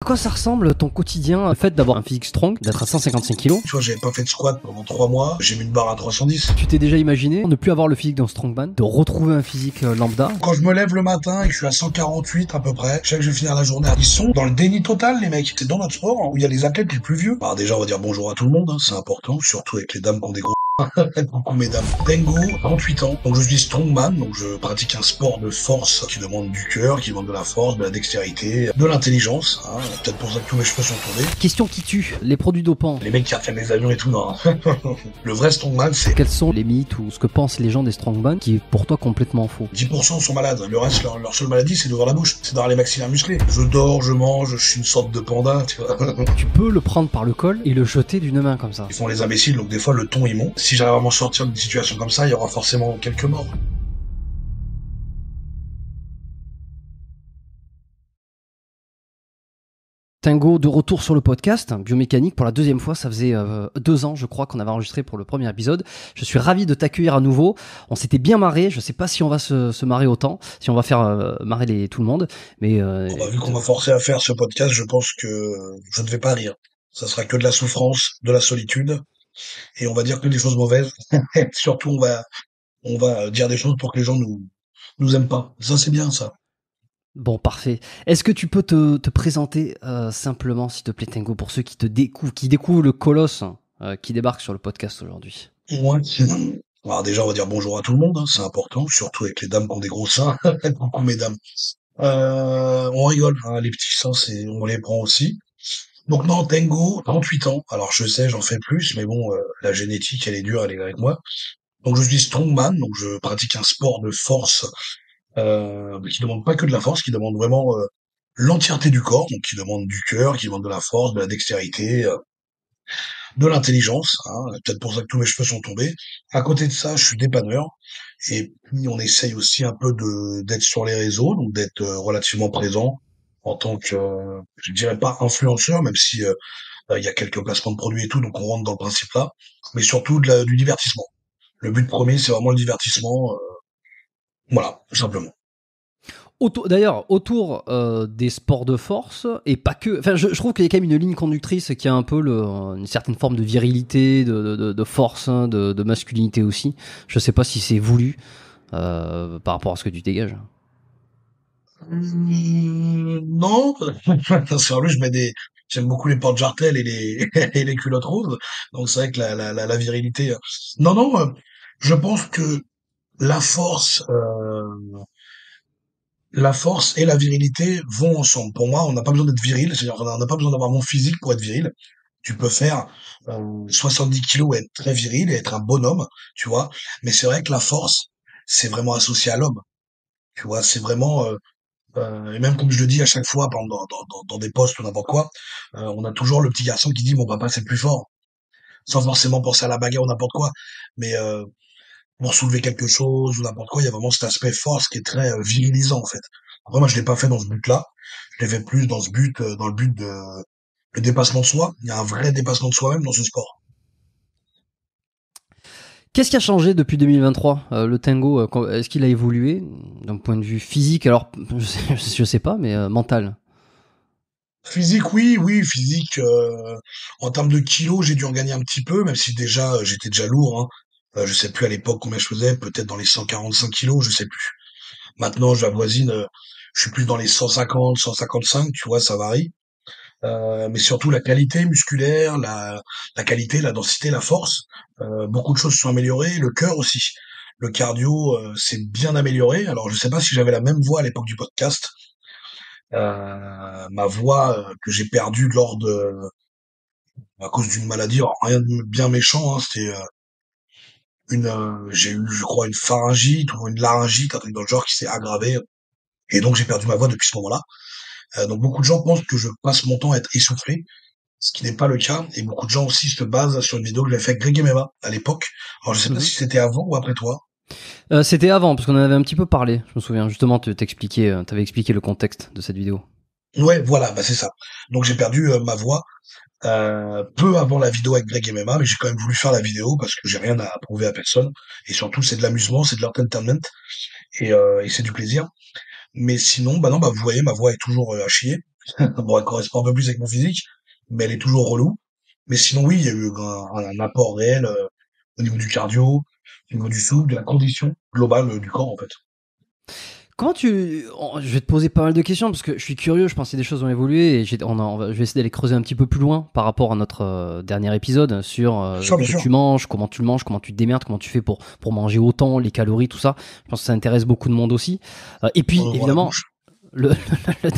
quoi ça ressemble ton quotidien, le fait d'avoir un physique strong, d'être à 155 kilos? Tu vois, j'avais pas fait de squat pendant 3 mois, j'ai mis une barre à 310. Tu t'es déjà imaginé ne plus avoir le physique d'un strongman, de retrouver un physique lambda? Quand je me lève le matin et que je suis à 148 à peu près, je sais que je vais finir la journée. Ils sont dans le déni total, les mecs. C'est dans notre sport où il y a les athlètes les plus vieux. Alors déjà, on va dire bonjour à tout le monde, hein, c'est important, surtout avec les dames qui ont des gros... Coucou mesdames. Tengo, 38 ans. Donc je suis strongman, donc je pratique un sport de force qui demande du cœur, qui demande de la force, de la dextérité, de l'intelligence. Hein. Peut-être pour ça que tous mes cheveux sont tombés. Question qui tue, les produits dopants. Les mecs qui retiennent les avions et tout, non. Le vrai strongman, c'est... Quels sont les mythes ou ce que pensent les gens des strongman qui est pour toi complètement faux? 10% sont malades. Le reste, leur seule maladie, c'est d'ouvrir la bouche. C'est d'avoir les maxillaires musclés. Je dors, je mange, je suis une sorte de panda, tu vois. Tu peux le prendre par le col et le jeter d'une main comme ça. Ils font les imbéciles, donc des fois, le ton, il monte. Si j'arrive à m'en sortir d'une situation comme ça, il y aura forcément quelques morts. Tingo de retour sur le podcast Biomécanique pour la deuxième fois. Ça faisait 2 ans, je crois, qu'on avait enregistré pour le premier épisode. Je suis ravi de t'accueillir à nouveau. On s'était bien marré. Je sais pas si on va se marrer autant, si on va faire marrer tout le monde. Mais Vu qu'on m'a forcé à faire ce podcast, je pense que je ne vais pas rire. Ça sera que de la souffrance, de la solitude, et on va dire que des choses mauvaises. Surtout, on va dire des choses pour que les gens nous aiment pas. Ça, c'est bien, ça. bon, parfait. Est-ce que tu peux te présenter simplement, s'il te plaît, Tingo, pour ceux qui découvrent le colosse qui débarque sur le podcast aujourd'hui? Ouais. Alors déjà, on va dire bonjour à tout le monde, hein, c'est important, surtout avec les dames qui ont des gros seins. Coucou mesdames. On rigole, hein, les petits seins, on les prend aussi. Donc non, Tengo, 38 ans. Alors je sais, j'en fais plus, mais bon, la génétique, elle est dure, elle est avec moi. Donc je suis strongman, donc je pratique un sport de force qui demande pas que de la force, qui demande vraiment l'entièreté du corps, donc qui demande du cœur, qui demande de la force, de la dextérité, de l'intelligence. Hein. Peut-être pour ça que tous mes cheveux sont tombés. À côté de ça, je suis dépanneur. Et puis on essaye aussi un peu d'être sur les réseaux, donc d'être relativement présent en tant que, je dirais pas influenceur, même si il y a quelques placements de produits et tout, donc on rentre dans le principe là, mais surtout du divertissement. Le but premier, c'est vraiment le divertissement, voilà, tout simplement. D'ailleurs, autour des sports de force, et pas que... Enfin, je trouve qu'il y a quand même une ligne conductrice qui a un peu une certaine forme de virilité, de force, hein, de masculinité aussi. Je sais pas si c'est voulu par rapport à ce que tu dégages. Non, sur lui, j'aime beaucoup les porte-jartelles et les, et les culottes roses. Donc c'est vrai que la virilité. Non, non, je pense que la force, la force et la virilité vont ensemble. Pour moi, on n'a pas besoin d'être viril, c'est-à-dire on n'a pas besoin d'avoir mon physique pour être viril. Tu peux faire 70 kilos et être très viril et être un bonhomme, tu vois. Mais c'est vrai que la force, c'est vraiment associé à l'homme. Tu vois, c'est vraiment et même comme je le dis à chaque fois dans des posts ou n'importe quoi, on a toujours le petit garçon qui dit mon papa c'est le plus fort, sans forcément penser à la bagarre ou n'importe quoi. Mais pour soulever quelque chose ou n'importe quoi, il y a vraiment cet aspect force qui est très virilisant en fait. Après moi je l'ai pas fait dans ce but-là, je l'ai fait plus dans ce but, dans le but de le dépassement de soi. Il y a un vrai dépassement de soi-même dans ce sport. Qu'est-ce qui a changé depuis 2023 le Tingo, est-ce qu'il a évolué d'un point de vue physique? Alors, je sais pas, mais mental. Physique, oui, oui, physique. En termes de kilos, j'ai dû en gagner un petit peu, même si déjà j'étais déjà lourd. Hein. Je sais plus à l'époque combien je faisais, peut-être dans les 145 kilos, je sais plus. Maintenant, j'avoisine, je suis plus dans les 150, 155, tu vois, ça varie. Mais surtout la qualité musculaire, la qualité, la densité, la force. Beaucoup de choses se sont améliorées, le cœur aussi. Le cardio s'est bien amélioré. Alors, je sais pas si j'avais la même voix à l'époque du podcast. Ma voix que j'ai perdue à cause d'une maladie, alors rien de bien méchant, hein, c'était j'ai eu, je crois, une pharyngite ou une laryngite, un truc dans le genre qui s'est aggravé. Et donc j'ai perdu ma voix depuis ce moment-là. Donc beaucoup de gens pensent que je passe mon temps à être essoufflé, ce qui n'est pas le cas. Et beaucoup de gens aussi se basent sur une vidéo que j'avais fait avec Greg Meva à l'époque. Alors je sais pas si c'était avant ou après toi. C'était avant, parce qu'on en avait un petit peu parlé. Je me souviens, justement, t'avais expliqué le contexte de cette vidéo. Ouais, voilà, bah c'est ça. Donc j'ai perdu ma voix peu avant la vidéo avec Greg MMA, mais j'ai quand même voulu faire la vidéo parce que j'ai rien à prouver à personne. Et surtout, c'est de l'amusement, c'est de l'entertainment et c'est du plaisir. Mais sinon, bah non, bah vous voyez, ma voix est toujours à chier. Bon, elle correspond un peu plus avec mon physique, mais elle est toujours relou. Mais sinon, oui, il y a eu un apport réel au niveau du cardio, au niveau du souffle, de la condition globale du corps, en fait. Comment je vais te poser pas mal de questions parce que je suis curieux, je pense que des choses ont évolué et je vais essayer d'aller creuser un petit peu plus loin par rapport à notre dernier épisode sur Bien ce sûr, bien que sûr. tu manges, comment tu le manges, comment tu te démerdes, comment tu fais pour manger autant, les calories, tout ça. Je pense que ça intéresse beaucoup de monde aussi. Et puis, On ouvre la évidemment, bouche. le, le,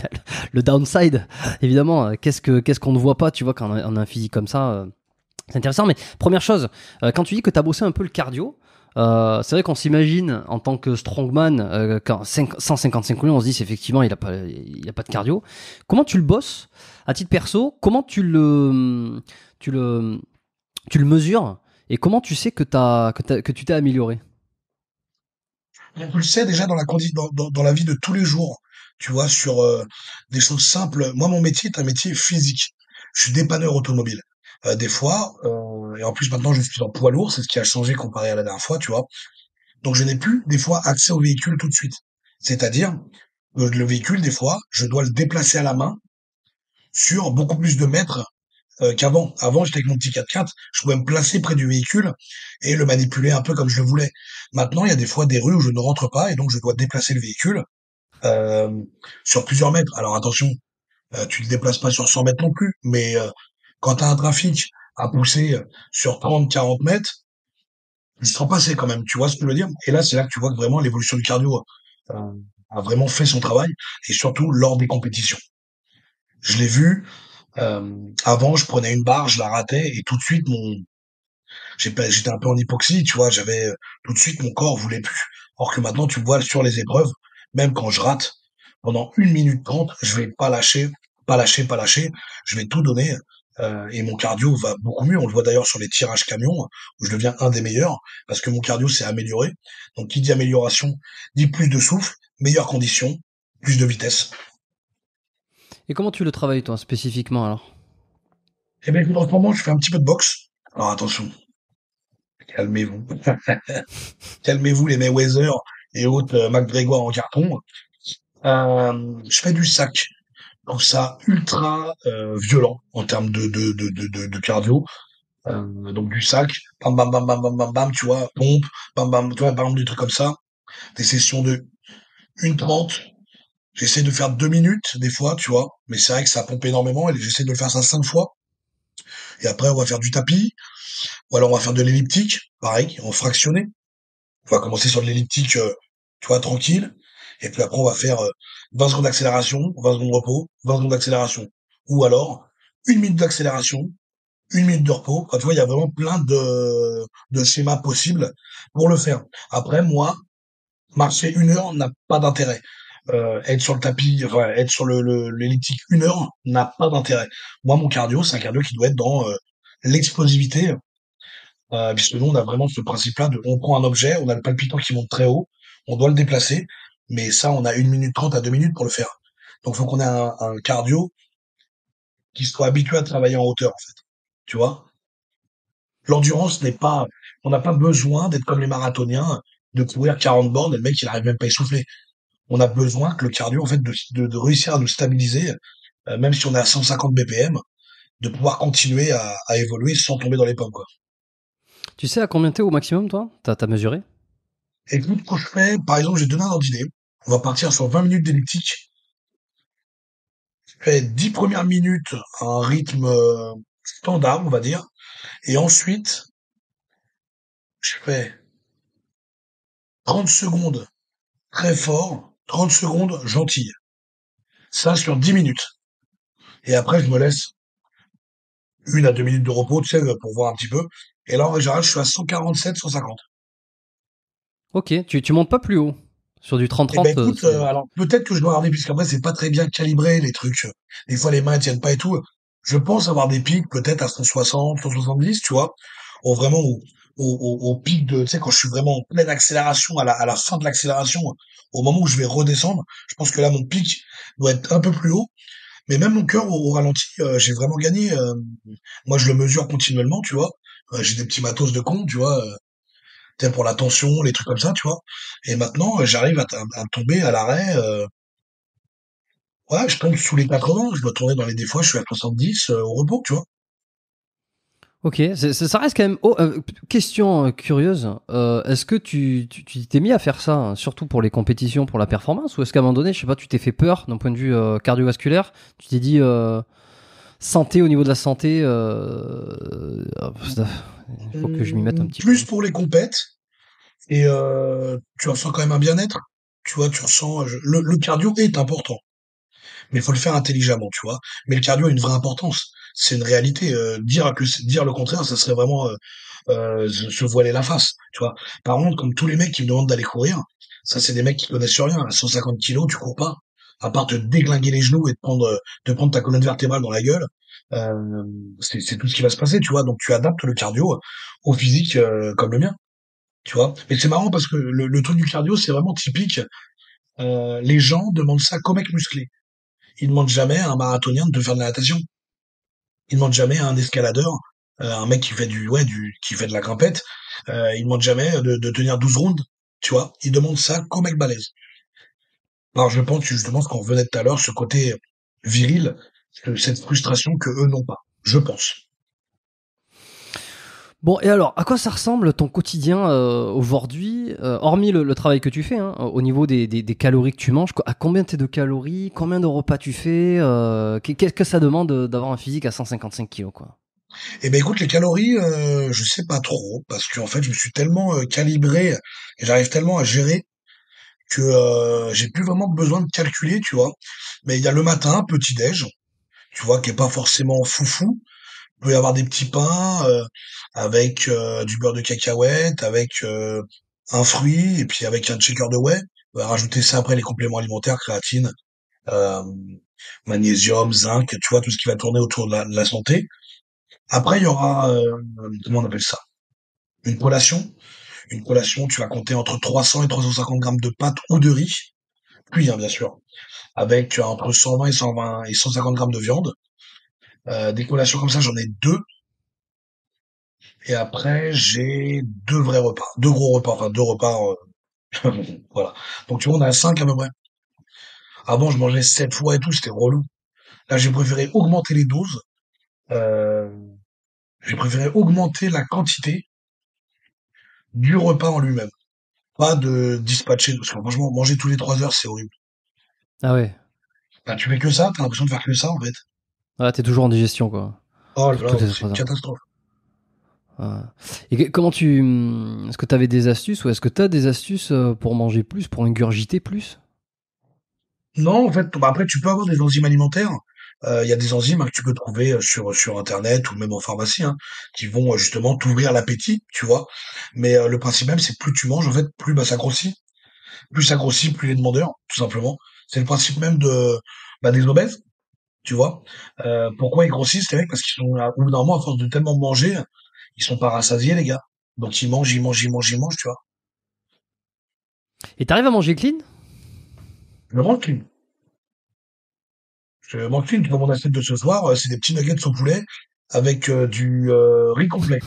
le downside, évidemment, qu'est-ce qu'on ne voit pas, tu vois, quand on a un physique comme ça. C'est intéressant, mais première chose, quand tu dis que tu as bossé un peu le cardio, c'est vrai qu'on s'imagine en tant que strongman, quand 155 kilos, on se dit c'est effectivement il a pas de cardio. Comment tu le bosses à titre perso? Comment tu le, tu le mesures et comment tu sais que tu t'es amélioré? On le sait déjà dans la vie de tous les jours, tu vois, sur des choses simples. Moi, mon métier est un métier physique. Je suis dépanneur automobile. Des fois, et en plus maintenant je suis en poids lourd, c'est ce qui a changé comparé à la dernière fois, tu vois. Donc je n'ai plus des fois accès au véhicule tout de suite. C'est-à-dire, le véhicule, des fois, je dois le déplacer à la main sur beaucoup plus de mètres qu'avant. Avant, j'étais avec mon petit 4x4, je pouvais me placer près du véhicule et le manipuler un peu comme je le voulais. Maintenant, il y a des fois des rues où je ne rentre pas et donc je dois déplacer le véhicule euh, sur plusieurs mètres. Alors attention, tu ne te déplaces pas sur 100 mètres non plus, mais quand tu as un trafic à pousser sur 30-40 mètres, il se sent passer quand même, tu vois ce que je veux dire? Et là, c'est là que tu vois que vraiment l'évolution du cardio euh, a vraiment fait son travail, et surtout lors des compétitions. Je l'ai vu, avant, je prenais une barre, je la ratais, et tout de suite, j'étais un peu en hypoxie, tu vois, tout de suite, mon corps voulait plus. Or que maintenant, tu me vois sur les épreuves, même quand je rate, pendant 1 minute 30, je vais pas lâcher, pas lâcher, pas lâcher, je vais tout donner, et mon cardio va beaucoup mieux. On le voit d'ailleurs sur les tirages camions, où je deviens un des meilleurs, parce que mon cardio s'est amélioré. Donc, qui dit amélioration, dit plus de souffle, meilleures conditions, plus de vitesse. Et comment tu le travailles toi spécifiquement alors? Et bien, écoute, en ce moment, je fais un petit peu de boxe. Alors, attention, calmez-vous. Calmez-vous, les Mayweather et autres McGregor en carton. Je fais du sac. Je trouve ça ultra violent en termes de cardio. Donc du sac, bam bam bam bam bam bam bam, tu vois, pompe, bam bam, tu vois, par exemple des trucs comme ça. Des sessions de 1 30. J'essaie de faire 2 minutes des fois, tu vois, mais c'est vrai que ça pompe énormément et j'essaie de le faire ça 5 fois. Et après on va faire du tapis, ou alors on va faire de l'elliptique, pareil, en fractionné. On va commencer sur de l'elliptique, tu vois, tranquille. Et puis après, on va faire 20 secondes d'accélération, 20 secondes de repos, 20 secondes d'accélération. Ou alors, 1 minute d'accélération, 1 minute de repos. Enfin, tu vois, il y a vraiment plein de schémas possibles pour le faire. Après, moi, marcher 1 heure n'a pas d'intérêt. Être sur le tapis, enfin, être sur l'elliptique 1 heure n'a pas d'intérêt. Moi, mon cardio, c'est un cardio qui doit être dans l'explosivité, puisque nous, on a vraiment ce principe-là de, on prend un objet, on a le palpitant qui monte très haut, on doit le déplacer, mais ça, on a 1 minute 30 à 2 minutes pour le faire. Donc, faut qu'on ait un cardio qui soit habitué à travailler en hauteur, en fait. Tu vois? L'endurance n'est pas, on n'a pas besoin d'être comme les marathoniens, de courir 40 bornes et le mec, il arrive même pas à essouffler. On a besoin que le cardio, en fait, de réussir à nous stabiliser, même si on est à 150 BPM, de pouvoir continuer à évoluer sans tomber dans les pommes, quoi. Tu sais à combien t'es au maximum toi? T'as mesuré? Écoute, quand je fais, par exemple, j'ai donné un ordre d'idée. On va partir sur 20 minutes d'elliptique. Je fais 10 premières minutes à un rythme standard, on va dire. Et ensuite, je fais 30 secondes très fort, 30 secondes gentilles. Ça sur 10 minutes. Et après, je me laisse 1 à 2 minutes de repos, tu sais, pour voir un petit peu. Et là, en général, je suis à 147, 150. Ok, tu montes pas plus haut. Sur du Eh ben 30-30, écoute, c'est... alors peut-être que je dois regarder, puisqu'après, c'est pas très bien calibré, les trucs. Des fois, les mains elles tiennent pas et tout. Je pense avoir des pics peut-être à 160, 170, tu vois, au vraiment au pic de, tu sais, quand je suis vraiment en pleine accélération, à la fin de l'accélération, au moment où je vais redescendre, je pense que là, mon pic doit être un peu plus haut. Mais même mon cœur au ralenti, j'ai vraiment gagné. Moi, je le mesure continuellement, tu vois. J'ai des petits matos de con, tu vois, tu sais, pour la tension, les trucs comme ça, tu vois. Et maintenant, j'arrive à tomber à l'arrêt Ouais, je tombe sous les 80, je dois tourner dans les des fois, je suis à 70 au repos, tu vois. Ok, ça reste quand même. Oh, question curieuse. Est-ce que tu t'es mis à faire ça, hein, surtout pour les compétitions, pour la performance, ou est-ce qu'à un moment donné, je sais pas, tu t'es fait peur d'un point de vue cardiovasculaire? Tu t'es dit santé au niveau de la santé, il faut que je m'y mette un petit peu. Plus pour les compètes et tu ressens quand même un bien-être. Tu vois, tu ressens le cardio est important, mais il faut le faire intelligemment, tu vois. Mais le cardio a une vraie importance. C'est une réalité. Dire le contraire, ça serait vraiment se voiler la face, tu vois. Par contre, comme tous les mecs qui me demandent d'aller courir, ça c'est des mecs qui connaissent sur rien. À 150 kilos, tu cours pas. À part te déglinguer les genoux et te prendre ta colonne vertébrale dans la gueule, euh, c'est tout ce qui va se passer, tu vois. Donc tu adaptes le cardio au physique comme le mien, tu vois. Et c'est marrant parce que le truc du cardio, c'est vraiment typique. Les gens demandent ça qu'aux mecs musclés. Ils demandent jamais à un marathonien de faire de la natation. Ils demandent jamais à un escaladeur, un mec qui fait qui fait de la grimpette, ils demandent jamais de tenir 12 rounds, tu vois. Ils demandent ça qu'aux mecs balèzes. Alors je pense justement ce qu'on revenait tout à l'heure, ce côté viril, cette frustration que eux n'ont pas. Je pense. Bon, et alors, à quoi ça ressemble ton quotidien aujourd'hui, hormis le travail que tu fais, hein, au niveau des calories que tu manges, à combien t'es de calories, combien de repas tu fais, qu'est-ce que ça demande d'avoir un physique à 155 kilos, quoi? Eh ben écoute, les calories, je sais pas trop, parce qu'en fait, je me suis tellement calibré et j'arrive tellement à gérer que j'ai plus vraiment besoin de calculer, tu vois. Mais il y a le matin, petit déj, tu vois, qui est pas forcément foufou. Il peut y avoir des petits pains avec du beurre de cacahuète, avec un fruit et puis avec un shaker de whey. On va rajouter ça après les compléments alimentaires, créatine, euh, magnésium, zinc, tu vois, tout ce qui va tourner autour de la santé. Après, il y aura, comment on appelle ça? Une collation. Une collation, tu vas compter entre 300 et 350 grammes de pâtes ou de riz, cuit, hein, bien sûr, avec entre 120 et 120 et 150 grammes de viande. Des collations comme ça, j'en ai deux. Et après, j'ai deux vrais repas, deux gros repas, enfin deux repas, voilà. Donc tu vois, on a cinq à peu près. Avant, je mangeais 7 fois et tout, c'était relou. Là, j'ai préféré augmenter les doses. Euh, j'ai préféré augmenter la quantité du repas en lui-même. Pas de dispatcher, parce que franchement, manger tous les 3 heures, c'est horrible. Ah ouais, Bah, tu fais que ça, t'as l'impression de faire que ça, en fait. ah, t'es toujours en digestion, quoi. Oh là Toutes là, les c'est une 3 heures. catastrophe. Ouais. Et comment est-ce que t'avais des astuces, ou est-ce que t'as des astuces pour manger plus, pour ingurgiter plus? Non, en fait, bah, après, tu peux avoir des enzymes alimentaires. Il y a des enzymes hein, que tu peux trouver sur Internet ou même en pharmacie, hein, qui vont justement t'ouvrir l'appétit, tu vois. Mais le principe même, c'est que plus tu manges, en fait, plus bah, ça grossit. Plus ça grossit, plus les demandeurs, tout simplement. C'est le principe même des obèses, tu vois. Pourquoi ils grossissent, les mecs? Parce qu'ils sont, au bout d'un moment, à force de tellement manger, ils sont pas rassasiés, les gars. Donc ils mangent, ils mangent, ils mangent, ils mangent, tu vois. Et t'arrives à manger clean? Je mange clean. Je mange clean. Tu vois, mon assiette de ce soir, c'est des petits nuggets au poulet avec du riz complet.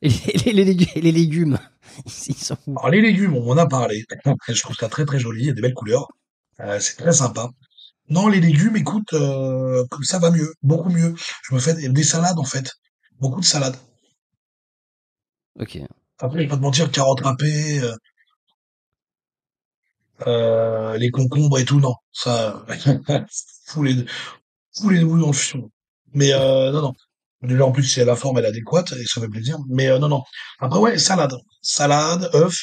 Et les légumes, ils sont où? Alors les légumes, on m'en a parlé. Je trouve ça très très joli, il y a des belles couleurs. C'est très sympa. Non, les légumes, écoute, comme ça va mieux, beaucoup mieux. Je me fais des salades en fait, beaucoup de salades. Ok. Après, je vais pas te mentir, carottes râpées, les concombres et tout, non, ça, fous les fous les boules dans le fion. Mais non, non. Déjà en plus, c'est la forme, elle est adéquate et ça fait plaisir. Mais non, non. Après ouais, salade, salade, œuf,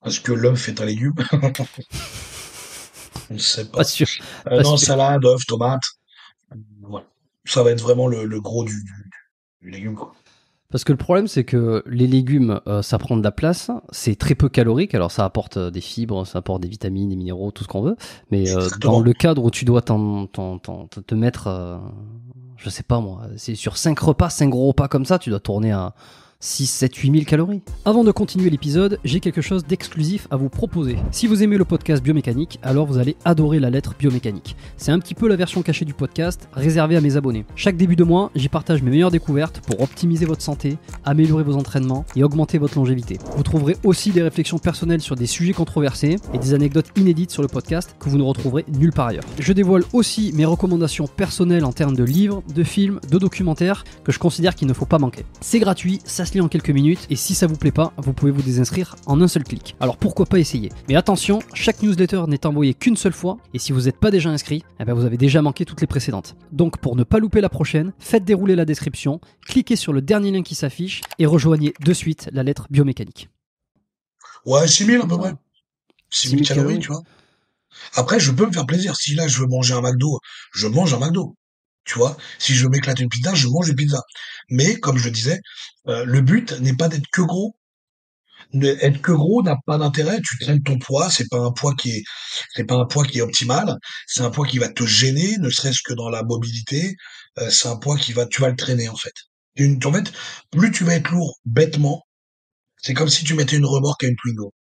parce que l'œuf est un légume. Je ne sais Pas pas. sûr, pas Non, sûr. salade, œuf, tomate. Voilà. Ça va être vraiment le gros du légume, quoi. Parce que le problème, c'est que les légumes, ça prend de la place, c'est très peu calorique, alors ça apporte des fibres, ça apporte des vitamines, des minéraux, tout ce qu'on veut, mais dans Exactement. le cadre où tu dois te mettre, je sais pas moi, c'est sur 5 repas, 5 gros repas comme ça, tu dois tourner à 6, 7, 8 000 calories. Avant de continuer l'épisode, j'ai quelque chose d'exclusif à vous proposer. Si vous aimez le podcast biomécanique, alors vous allez adorer la lettre biomécanique. C'est un petit peu la version cachée du podcast, réservée à mes abonnés. Chaque début de mois, j'y partage mes meilleures découvertes pour optimiser votre santé, améliorer vos entraînements et augmenter votre longévité. Vous trouverez aussi des réflexions personnelles sur des sujets controversés et des anecdotes inédites sur le podcast que vous ne retrouverez nulle part ailleurs. Je dévoile aussi mes recommandations personnelles en termes de livres, de films, de documentaires que je considère qu'il ne faut pas manquer. C'est gratuit, ça se lit en quelques minutes et si ça vous plaît pas, vous pouvez vous désinscrire en un seul clic. Alors pourquoi pas essayer? Mais attention, chaque newsletter n'est envoyée qu'une seule fois et si vous n'êtes pas déjà inscrit, vous avez déjà manqué toutes les précédentes. Donc pour ne pas louper la prochaine, faites dérouler la description, cliquez sur le dernier lien qui s'affiche et rejoignez de suite la lettre biomécanique. Ouais, 6000 à peu près. 6000 calories, calories, tu vois. Après, je peux me faire plaisir. Si là, je veux manger un McDo, je mange un McDo. Tu vois. Si je veux m'éclater une pizza, je mange une pizza. Mais, comme je le disais, le but n'est pas d'être que gros. Être que gros n'a pas d'intérêt. Tu traînes ton poids. C'est pas un poids qui est optimal. C'est un poids qui va te gêner, ne serait-ce que dans la mobilité. C'est un poids tu vas le traîner, en fait. En fait, plus tu vas être lourd bêtement, c'est comme si tu mettais une remorque à une Twingo.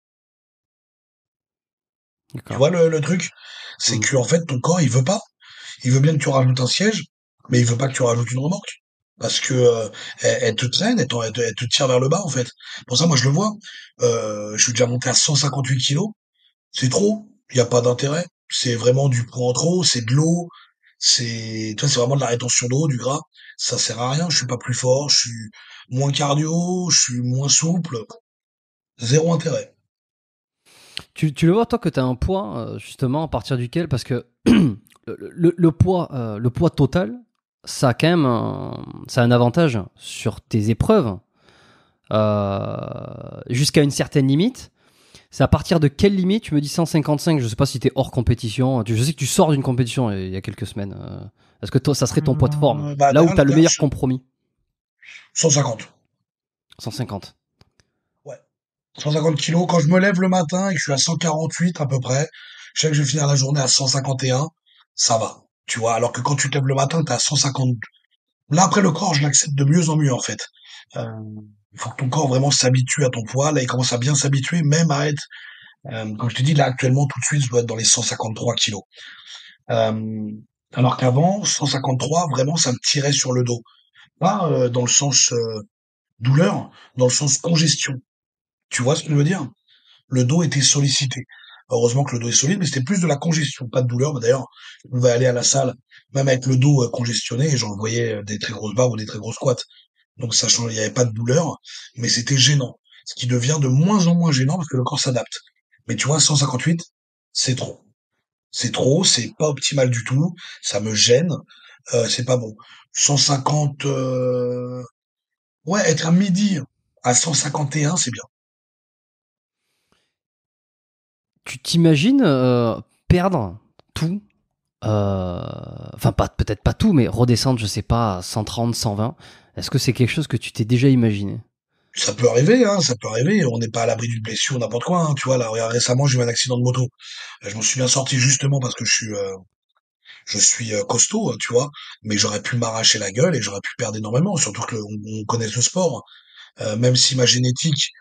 Tu D'accord. vois le truc? C'est que en fait, ton corps, il veut pas. Il veut bien que tu rajoutes un siège, mais il veut pas que tu rajoutes une remorque. Parce que elle te traîne, elle te tire vers le bas, en fait. Pour ça, moi, je le vois. Je suis déjà monté à 158 kilos. C'est trop. Il n'y a pas d'intérêt. C'est vraiment du poids en trop, c'est de l'eau. Tu vois, c'est vraiment de la rétention d'eau, du gras. Ça sert à rien. Je suis pas plus fort. Je suis moins cardio. Je suis moins souple. Zéro intérêt. Tu le vois, toi, que tu as un poids, justement, à partir duquel, parce que le poids total, ça a quand même ça a un avantage sur tes épreuves jusqu'à une certaine limite. C'est à partir de quelle limite? Tu me dis 155, je sais pas si tu es hors compétition. Je sais que tu sors d'une compétition il y a quelques semaines. Est-ce que toi, ça serait ton poids de forme? Bah, Là où tu as le d'ailleurs, meilleur compromis? 150. 150. Ouais. 150 kilos. Quand je me lève le matin et que je suis à 148 à peu près, je sais que je vais finir la journée à 151, ça va. Tu vois, alors que quand tu te lèves le matin, t'es à 152. Là, après, le corps, je l'accepte de mieux en mieux, en fait. Euh, il faut que ton corps vraiment s'habitue à ton poids. Là, il commence à bien s'habituer, même à être, comme je te dis, là, actuellement, tout de suite, je dois être dans les 153 kilos. Euh, alors qu'avant, 153, vraiment, ça me tirait sur le dos. Pas dans le sens douleur, dans le sens congestion. Tu vois ce que je veux dire? Le dos était sollicité. Heureusement que le dos est solide, mais c'était plus de la congestion, pas de douleur. Bah, d'ailleurs, je pouvais aller à la salle, même avec le dos congestionné, et j'en voyais des très grosses barres ou des très grosses squats. Donc ça change, il n'y avait pas de douleur, mais c'était gênant. Ce qui devient de moins en moins gênant parce que le corps s'adapte. Mais tu vois, 158, c'est trop. C'est trop, c'est pas optimal du tout, ça me gêne, c'est pas bon. 150, ouais, être à midi à 151, c'est bien. Tu t'imagines perdre tout enfin pas peut-être pas tout, mais redescendre, je sais pas, à 130, 120. Est-ce que c'est quelque chose que tu t'es déjà imaginé? Ça peut arriver, hein, ça peut arriver. On n'est pas à l'abri d'une blessure, n'importe quoi, hein. Tu vois, là, regarde, récemment, j'ai eu un accident de moto. Je m'en suis bien sorti justement parce que je suis costaud, tu vois. Mais j'aurais pu m'arracher la gueule et j'aurais pu perdre énormément. Surtout que on connaît ce sport. Même si ma génétique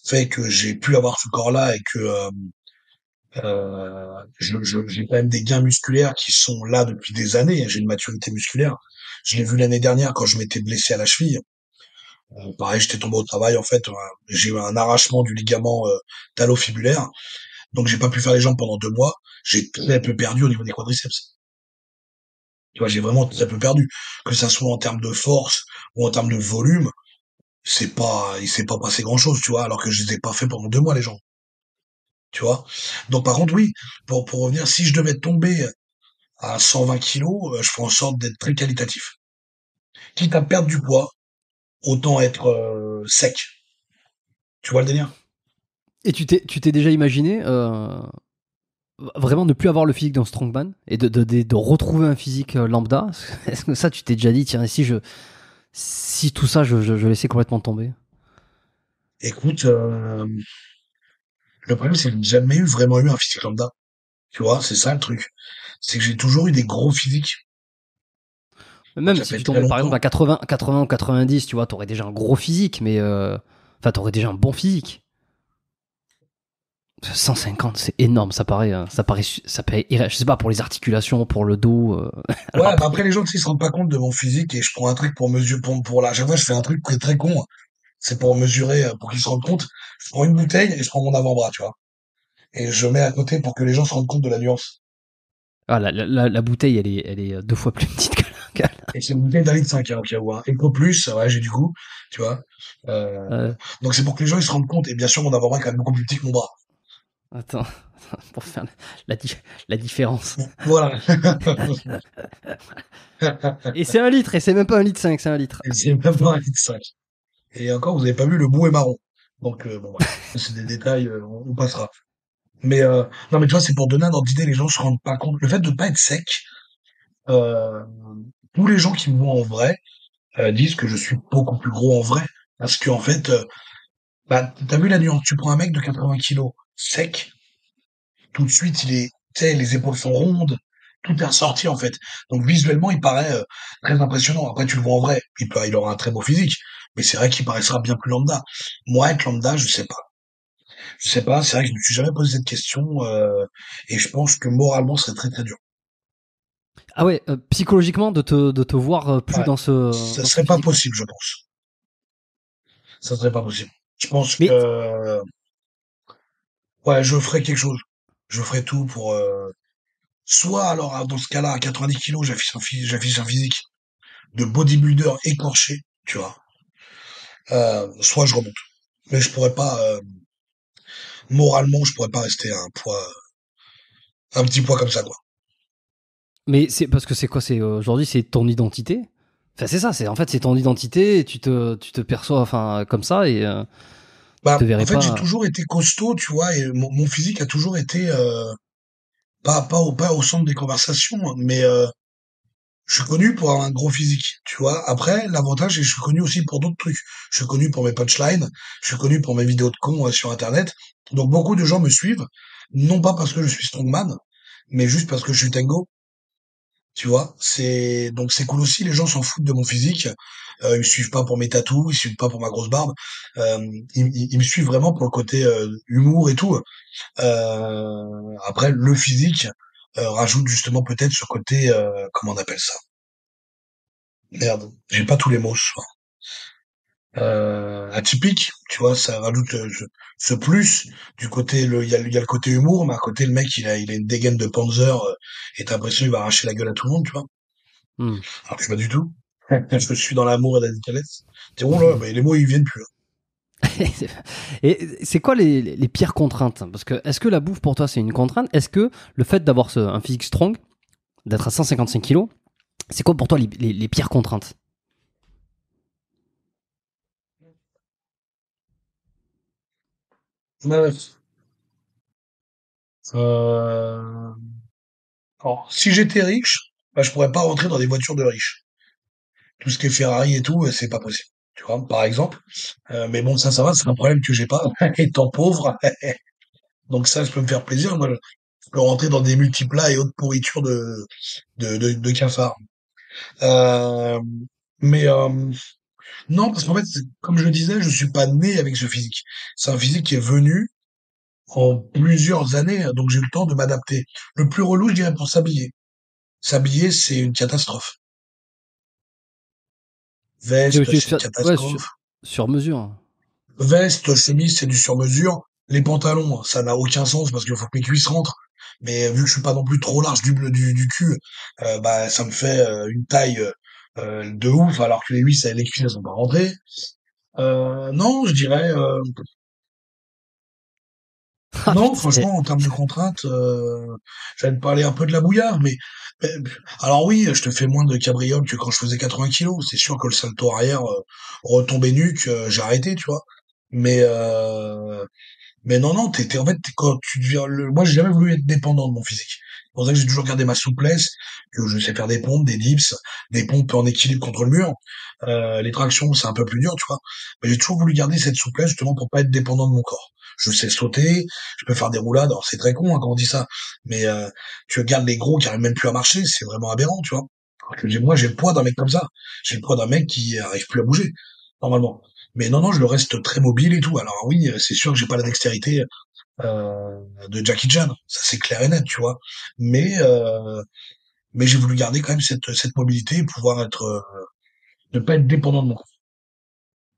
fait que j'ai pu avoir ce corps-là et que j'ai quand même des gains musculaires qui sont là depuis des années. J'ai une maturité musculaire. Je l'ai vu l'année dernière quand je m'étais blessé à la cheville. Pareil, j'étais tombé au travail, en fait, j'ai eu un arrachement du ligament talofibulaire, donc j'ai pas pu faire les jambes pendant 2 mois. J'ai très peu perdu au niveau des quadriceps. Tu vois, j'ai vraiment très peu perdu. Que ça soit en termes de force ou en termes de volume, il s'est pas passé grand chose, tu vois, alors que je les ai pas fait pendant 2 mois, les jambes. Tu vois? Donc par contre, oui, pour revenir, si je devais tomber à 120 kilos, je ferais en sorte d'être très qualitatif. Quitte à perdre du poids, autant être sec. Tu vois le délire? Et tu t'es déjà imaginé vraiment ne plus avoir le physique d'un strongman et de retrouver un physique lambda? Est-ce que ça, tu t'es déjà dit, tiens, si tout ça, je laissais complètement tomber? Écoute, le problème, c'est que j'ai jamais vraiment eu un physique lambda. Tu vois, c'est ça le truc. C'est que j'ai toujours eu des gros physiques. Donc Même ça si fait tu très tombais par exemple longtemps. à 80 ou 90, tu vois, t'aurais déjà un gros physique, mais enfin, t'aurais déjà un bon physique. 150, c'est énorme, je sais pas, pour les articulations, pour le dos. Alors Ouais, bah après, après les gens, tu sais, ils se rendent pas compte de mon physique et je prends un truc pour mesurer, pour là, à chaque fois, je fais un truc qui est très con. C'est pour mesurer, pour qu'ils se rendent compte. Je prends une bouteille et je prends mon avant-bras, tu vois. Et je mets à côté pour que les gens se rendent compte de la nuance. la bouteille, elle est 2 fois plus petite que Et c'est une bouteille d'un litre 5, hein, au cas où, hein. Eco plus, ouais, j'ai du goût, tu vois. Euh, la. donc c'est pour que les gens ils se rendent compte. Et bien sûr, mon avant-bras est quand même beaucoup plus petit que mon bras. Attends, pour faire la, di- la différence. Voilà. Et c'est 1 litre, et c'est même pas 1,5 litre, c'est 1 litre. Et c'est même pas un litre 5. Et encore, vous avez pas vu, le bout est marron. Donc, bon, bref. C'est des détails, on passera. Mais, non, mais tu vois, c'est pour donner un ordre d'idée, les gens se rendent pas compte. Le fait de pas être sec, euh, tous les gens qui me voient en vrai, disent que je suis beaucoup plus gros en vrai. Parce qu'en fait, bah, t'as vu la nuance, tu prends un mec de 80 kilos, sec, tout de suite, tu sais, les épaules sont rondes, tout est ressorti, en fait. Donc, visuellement, il paraît, très impressionnant. Après, tu le vois en vrai, il aura un très beau physique. Mais c'est vrai qu'il paraîtra bien plus lambda. Moi, être lambda, je sais pas. Je sais pas, c'est vrai que je me suis jamais posé cette question, et je pense que moralement, ce serait très, très dur. Ah ouais, psychologiquement, de te voir plus Ouais. dans Ça ce serait pas physique-là. possible, je pense. Ça serait pas possible. Je pense Mais que, ouais, je ferais quelque chose. Je ferais tout pour, soit alors, dans ce cas-là, à 90 kilos, j'affiche un physique de bodybuilder écorché, tu vois. Soit je remonte. Mais je pourrais pas, moralement, je pourrais pas rester à un petit poids comme ça, quoi. Mais c'est parce que c'est quoi? C'est aujourd'hui, c'est ton identité. Enfin, c'est ça. C'est en fait, c'est ton identité. Et tu te perçois, enfin, comme ça, et tu te Bah, en verrais fait, j'ai pas. toujours été costaud, tu vois, et mon physique a toujours été, pas au centre des conversations, hein, mais je suis connu pour avoir un gros physique, tu vois. Après, l'avantage, c'est que je suis connu aussi pour d'autres trucs. Je suis connu pour mes punchlines, je suis connu pour mes vidéos de cons sur Internet. Donc beaucoup de gens me suivent, non pas parce que je suis strongman, mais juste parce que je suis Tango. Tu vois, c'est cool aussi. Les gens s'en foutent de mon physique. Ils me suivent pas pour mes tatous, ils me suivent pas pour ma grosse barbe. Euh, ils me suivent vraiment pour le côté humour et tout. Après, le physique rajoute justement peut-être ce côté comment on appelle ça? Merde, j'ai pas tous les mots ce soir. Atypique, tu vois, ça rajoute ce plus du côté il y a le côté humour, mais à côté le mec il a une dégaine de Panzer et t'as l'impression qu'il va arracher la gueule à tout le monde, tu vois. Hmm. Alors que je suis pas du tout. Je suis dans l'amour et la délicatesse. Dis, oh là, bah, les mots, ils viennent plus, là. Et c'est quoi les pires contraintes? Parce que est-ce que la bouffe pour toi c'est une contrainte? Est-ce que le fait d'avoir un physique strong, d'être à 155 kilos, c'est quoi pour toi les pires contraintes? Ouais. Euh... Alors, si j'étais riche, bah, je pourrais pas rentrer dans des voitures de riches. Tout ce qui est Ferrari et tout, c'est pas possible. Tu vois, par exemple. Mais bon, ça va, c'est un problème que j'ai pas, étant pauvre. Donc ça, je peux me faire plaisir. Moi, je peux rentrer dans des multiplats et autres pourritures de cafards. Euh, mais non, parce qu'en fait, comme je le disais, je suis pas né avec ce physique. C'est un physique qui est venu en plusieurs années, donc j'ai eu le temps de m'adapter. Le plus relou, je dirais, pour s'habiller. S'habiller, c'est une catastrophe. Tu Veste, veux te c'est une faire, ouais, catastrophe. sur mesure. Veste, chemise, c'est du sur-mesure. Les pantalons, ça n'a aucun sens parce qu'il faut que mes cuisses rentrent. Mais vu que je suis pas non plus trop large du cul, bah ça me fait une taille de ouf, alors que les cuisses elles sont pas rentrées. Non, je dirais Ah non, putain. franchement, en termes de contraintes, j'allais te parler un peu de la bouillard, mais alors oui, je te fais moins de cabriole que quand je faisais 80 kilos. C'est sûr que le salto arrière, retombé nuque, j'ai arrêté, tu vois. Mais mais non, non, en fait, quand tu deviens moi, j'ai jamais voulu être dépendant de mon physique. C'est pour ça que j'ai toujours gardé ma souplesse, que je sais faire des pompes, des dips, des pompes en équilibre contre le mur. Les tractions, c'est un peu plus dur, tu vois. Mais j'ai toujours voulu garder cette souplesse, justement, pour pas être dépendant de mon corps. Je sais sauter, je peux faire des roulades. Alors, c'est très con, hein, quand on dit ça. Mais, tu regardes les gros qui arrivent même plus à marcher, c'est vraiment aberrant, tu vois. Alors que moi, j'ai le poids d'un mec comme ça. J'ai le poids d'un mec qui arrive plus à bouger, normalement. Mais non, non, je reste très mobile et tout. Alors oui, c'est sûr que j'ai pas la dextérité de Jackie Chan. Ça, c'est clair et net, tu vois. Mais, euh, mais j'ai voulu garder quand même cette mobilité et pouvoir ne pas être dépendant de moi.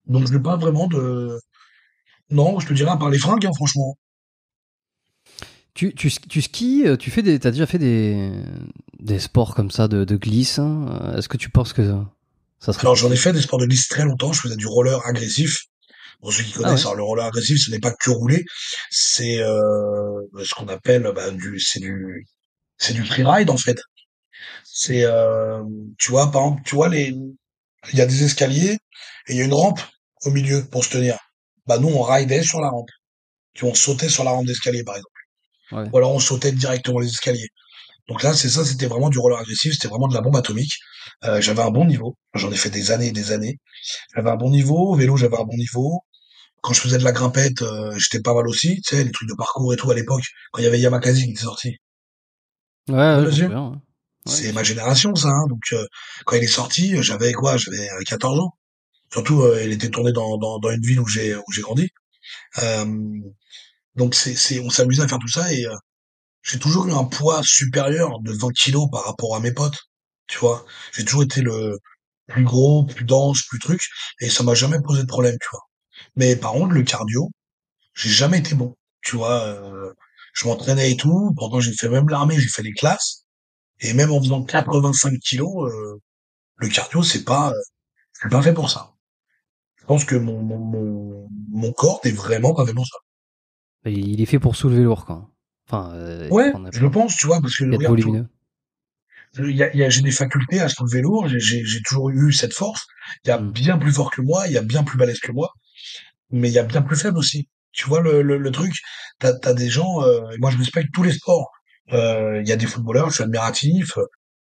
Donc, je n'ai pas vraiment de, non, je te dirais à part les fringues, hein, franchement. Tu skis, t'as déjà fait des sports comme ça de glisse, hein. Est-ce que tu penses que ça serait Alors, j'en ai possible? fait des sports de glisse très longtemps. Je faisais du roller agressif. Pour ceux qui Ah connaissent, ouais. alors le roller agressif, ce n'est pas que rouler, c'est ce qu'on appelle bah, c'est du freeride en fait. C'est tu vois par exemple, tu vois il y a des escaliers et il y a une rampe au milieu pour se tenir. Bah nous on ridait sur la rampe. Tu vois, on sautait sur la rampe d'escalier par exemple. Ouais. Ou alors on sautait directement les escaliers. Donc là c'est ça, c'était vraiment du roller agressif, c'était vraiment de la bombe atomique. J'avais un bon niveau. J'en ai fait des années et des années. J'avais un bon niveau. Au vélo j'avais un bon niveau. Quand je faisais de la grimpette, j'étais pas mal aussi, tu sais, les trucs de parcours et tout à l'époque, quand il y avait Yamakasi qui était sorti. Ouais, Tu vois, ouais, je m'en monsieur? souviens. Ouais, ouais, C'est bien ma sûr. génération, ça, hein. Donc, quand il est sorti, j'avais quoi? J'avais 14 ans. Surtout, il était tourné dans une ville où j'ai grandi. Euh, donc, on s'amusait à faire tout ça et j'ai toujours eu un poids supérieur de 20 kilos par rapport à mes potes. Tu vois, j'ai toujours été le plus gros, plus dense, plus truc, et ça m'a jamais posé de problème, tu vois. Mais par contre, le cardio, j'ai jamais été bon. Tu vois, je m'entraînais et tout. Pourtant, j'ai fait même l'armée, j'ai fait les classes. Et même en faisant 85 kilos, le cardio, c'est pas fait pour ça. Je pense que mon corps n'est vraiment pas fait pour ça. Mais il est fait pour soulever lourd, quoi. Enfin, Ouais, prendre, je le pense, tu vois, parce que être regarde, volumineux. j'ai des facultés à soulever lourd, j'ai toujours eu cette force. Il y a Hmm. bien plus fort que moi, il y a bien plus balèze que moi, mais il y a bien plus faible aussi. Tu vois le truc, t'as des gens, et moi je respecte tous les sports. Il y a des footballeurs, je suis admiratif,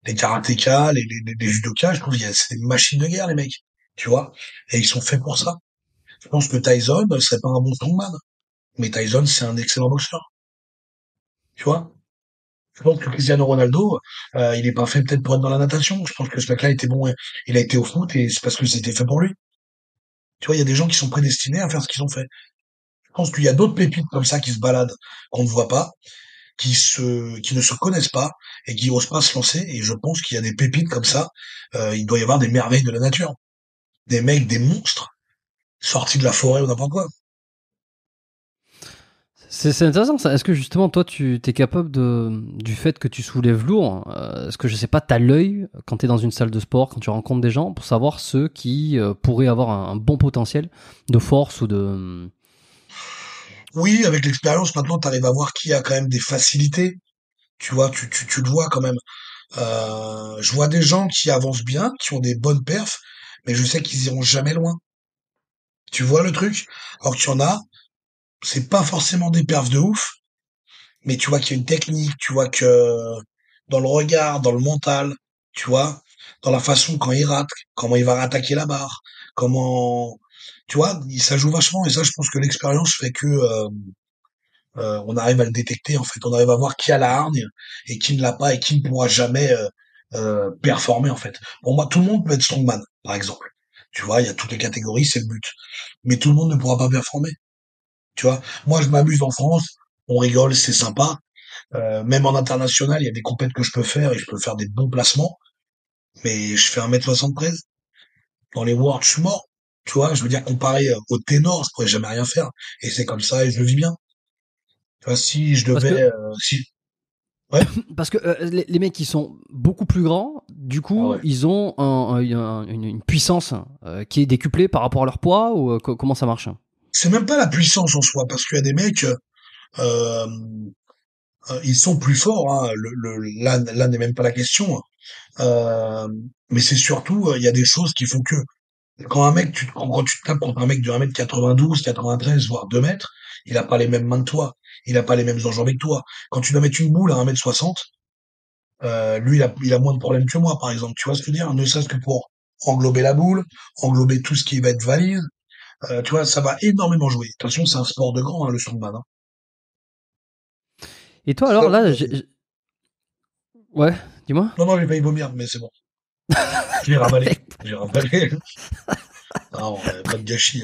les karatékas, les judokas, je trouve c'est des machines de guerre les mecs, tu vois, et ils sont faits pour ça. Je pense que Tyson serait pas un bon strongman, mais Tyson c'est un excellent boxeur, tu vois. Je pense que Cristiano Ronaldo, il est pas fait peut-être pour être dans la natation. Je pense que ce mec-là était bon, il a été au foot et c'est parce que c'était fait pour lui. Tu vois, il y a des gens qui sont prédestinés à faire ce qu'ils ont fait. Je pense qu'il y a d'autres pépites comme ça qui se baladent, qu'on ne voit pas, qui ne se connaissent pas et qui osent pas se lancer. Et je pense qu'il y a des pépites comme ça. Il doit y avoir des merveilles de la nature, des mecs, des monstres sortis de la forêt ou n'importe quoi. C'est intéressant ça. Est-ce que justement toi tu es capable du fait que tu soulèves lourd, est-ce que je sais pas, t'as l'œil quand t'es dans une salle de sport, quand tu rencontres des gens pour savoir ceux qui pourraient avoir un bon potentiel de force ou de... Oui, avec l'expérience, maintenant, tu arrives à voir qui a quand même des facilités. Tu vois, tu le vois quand même. Je vois des gens qui avancent bien, qui ont des bonnes perfs, mais je sais qu'ils iront jamais loin. Tu vois le truc? Alors qu'il y en a, c'est pas forcément des perfs de ouf, mais tu vois qu'il y a une technique, tu vois que dans le regard, dans le mental, tu vois, dans la façon quand il rate, comment il va rattaquer la barre, comment, tu vois, ça joue vachement et ça, je pense que l'expérience fait que on arrive à le détecter en fait, on arrive à voir qui a la hargne et qui ne l'a pas et qui ne pourra jamais performer en fait. Pour moi, tout le monde peut être strongman, par exemple. Tu vois, il y a toutes les catégories, c'est le but. Mais tout le monde ne pourra pas performer. Tu vois, moi je m'amuse en France, on rigole, c'est sympa. Même en international, il y a des compètes que je peux faire et je peux faire des bons placements, mais je fais 1m73. Dans les Worlds, je suis mort. Tu vois, je veux dire, comparé au ténor, je pourrais jamais rien faire. Et c'est comme ça et je le vis bien. Tu vois, si je Parce que, devais, si, ouais, parce que les mecs qui sont beaucoup plus grands, du ah coup, ouais. ils ont une puissance qui est décuplée par rapport à leur poids ou comment ça marche? C'est même pas la puissance en soi, parce qu'il y a des mecs, euh, ils sont plus forts, hein. Là n'est même pas la question, hein. Mais c'est surtout, il y a des choses qui font que quand tu te tapes contre un mec de 1m92, 93, voire 2 mètres, il a pas les mêmes mains que toi. Il a pas les mêmes enjambées que toi. Quand tu dois mettre une boule à 1m60, lui, il a moins de problèmes que moi, par exemple. Tu vois ce que je veux dire? Ne serait-ce que pour englober la boule, englober tout ce qui va être valise. Tu vois, ça va énormément jouer. De toute façon, c'est un sport de grand, hein, le strongman, hein. Et toi Ça, alors là, ouais, dis-moi. non, non, j'ai failli vomir, mais c'est bon. Je l'ai remballé. J'ai remballé. Non, pas de gâchis.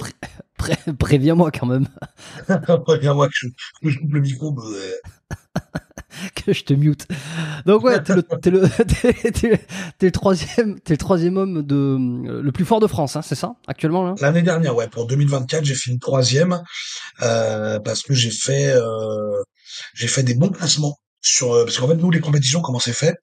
Préviens-moi quand même Reviens moi que je coupe le micro. que je te mute. Donc ouais, t'es le troisième homme le plus fort de France, hein, c'est ça, actuellement là? L'année dernière, ouais, pour 2024, j'ai fini troisième parce que j'ai fait des bons classements sur parce qu'en fait nous les compétitions comment c'est fait.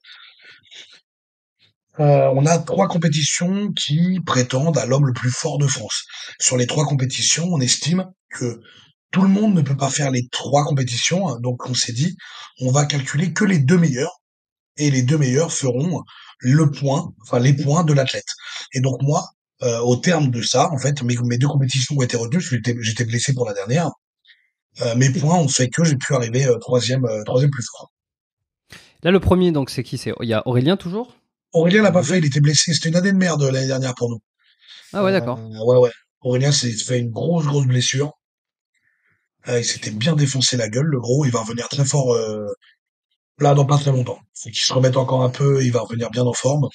On a trois compétitions qui prétendent à l'homme le plus fort de France. Sur les trois compétitions, on estime que tout le monde ne peut pas faire les trois compétitions, hein, donc on s'est dit, on va calculer que les deux meilleurs, et les deux meilleurs feront le point, enfin les points de l'athlète. Et donc moi, au terme de ça, en fait, mes deux compétitions ont été retenues, j'étais blessé pour la dernière. Mes points ont fait que j'ai pu arriver troisième plus fort. Là, le premier, donc c'est qui? C'est il y a Aurélien toujours? Aurélien l'a Le pas fait, deuxième? il était blessé. C'était une année de merde l'année dernière pour nous. Ah ouais, d'accord. Ouais, ouais. Aurélien s'est fait une grosse blessure. Il s'était bien défoncé la gueule, le gros. Il va revenir très fort là dans pas très longtemps. Faut qu'il se remette encore un peu. Il va revenir bien en forme.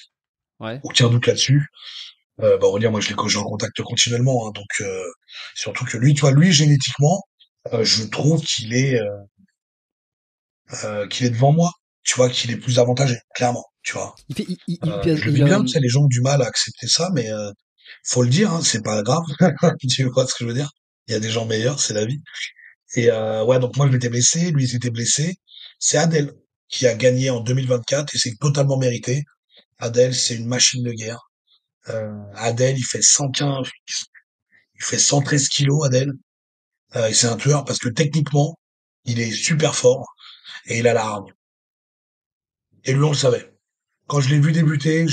Ouais. Aucun doute là-dessus. Aurélien, moi, j'ai en contact continuellement. Hein, donc, surtout que lui, tu vois, lui, génétiquement, je trouve qu'il est devant moi. Tu vois, qu'il est plus avantagé, clairement. Tu vois. Il fait, Je vis bien, tu sais, les gens ont du mal à accepter ça, mais faut le dire, hein, c'est pas grave. Tu vois ce que je veux dire? Il y a des gens meilleurs, c'est la vie. Et ouais, donc moi je m'étais blessé, lui il s'était blessé. C'est Adèle qui a gagné en 2024 et c'est totalement mérité. Adèle, c'est une machine de guerre. Adèle, il fait 115, il fait 113 kilos, Adèle. Et c'est un tueur parce que techniquement, il est super fort et il a la hargne. Et lui, on le savait. Quand je l'ai vu débuter,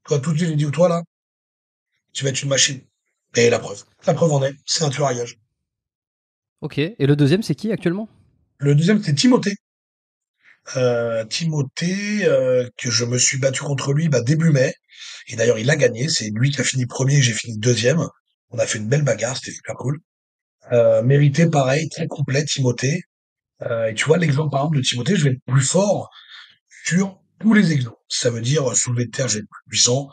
toi, tout de suite, j'ai dit, toi là, tu vas être une machine. Et la preuve. La preuve en est, c'est un tueur à gage. Ok. Et le deuxième, c'est qui actuellement? Le deuxième, c'est Timothée. Timothée, que je me suis battu contre lui début mai. Et d'ailleurs, il a gagné. C'est lui qui a fini premier et j'ai fini deuxième. On a fait une belle bagarre, c'était super cool. Mérité, pareil, très complet, Timothée. Et tu vois, l'exemple, par exemple, de Timothée, je vais être plus fort sur tous les exos. Ça veut dire, soulever de terre, je vais être plus puissant.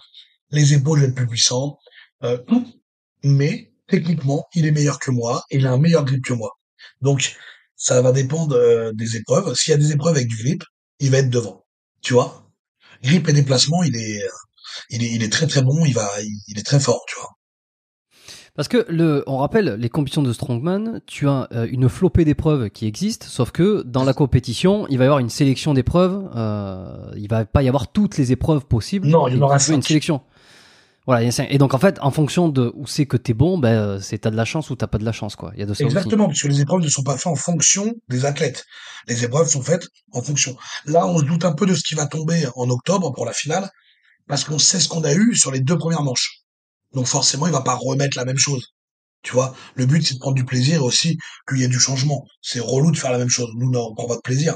Les épaules, je vais être plus puissant. Tout. Mais, techniquement, il est meilleur que moi et il a un meilleur grip que moi. Donc, ça va dépendre des épreuves. S'il y a des épreuves avec du grip, il va être devant. Tu vois? Grip et déplacement, il est très très bon. Il est très fort. Tu vois? Parce que on rappelle, les compétitions de strongman, tu as une flopée d'épreuves qui existent, sauf que dans la compétition, il va y avoir une sélection d'épreuves. Il va pas y avoir toutes les épreuves possibles, Non, il y en et aura tu veux une 5. sélection. Voilà, et donc en fait, en fonction de où c'est que t'es bon, c'est t'as de la chance ou t'as pas de la chance, quoi. Il y a de ça aussi. Exactement, parce que les épreuves ne sont pas faites en fonction des athlètes. Les épreuves sont faites en fonction. Là, on se doute un peu de ce qui va tomber en octobre pour la finale, parce qu'on sait ce qu'on a eu sur les deux premières manches. Donc forcément, il va pas remettre la même chose. Tu vois, le but c'est de prendre du plaisir et aussi qu'il y ait du changement. C'est relou de faire la même chose. Nous, on prend pas de plaisir.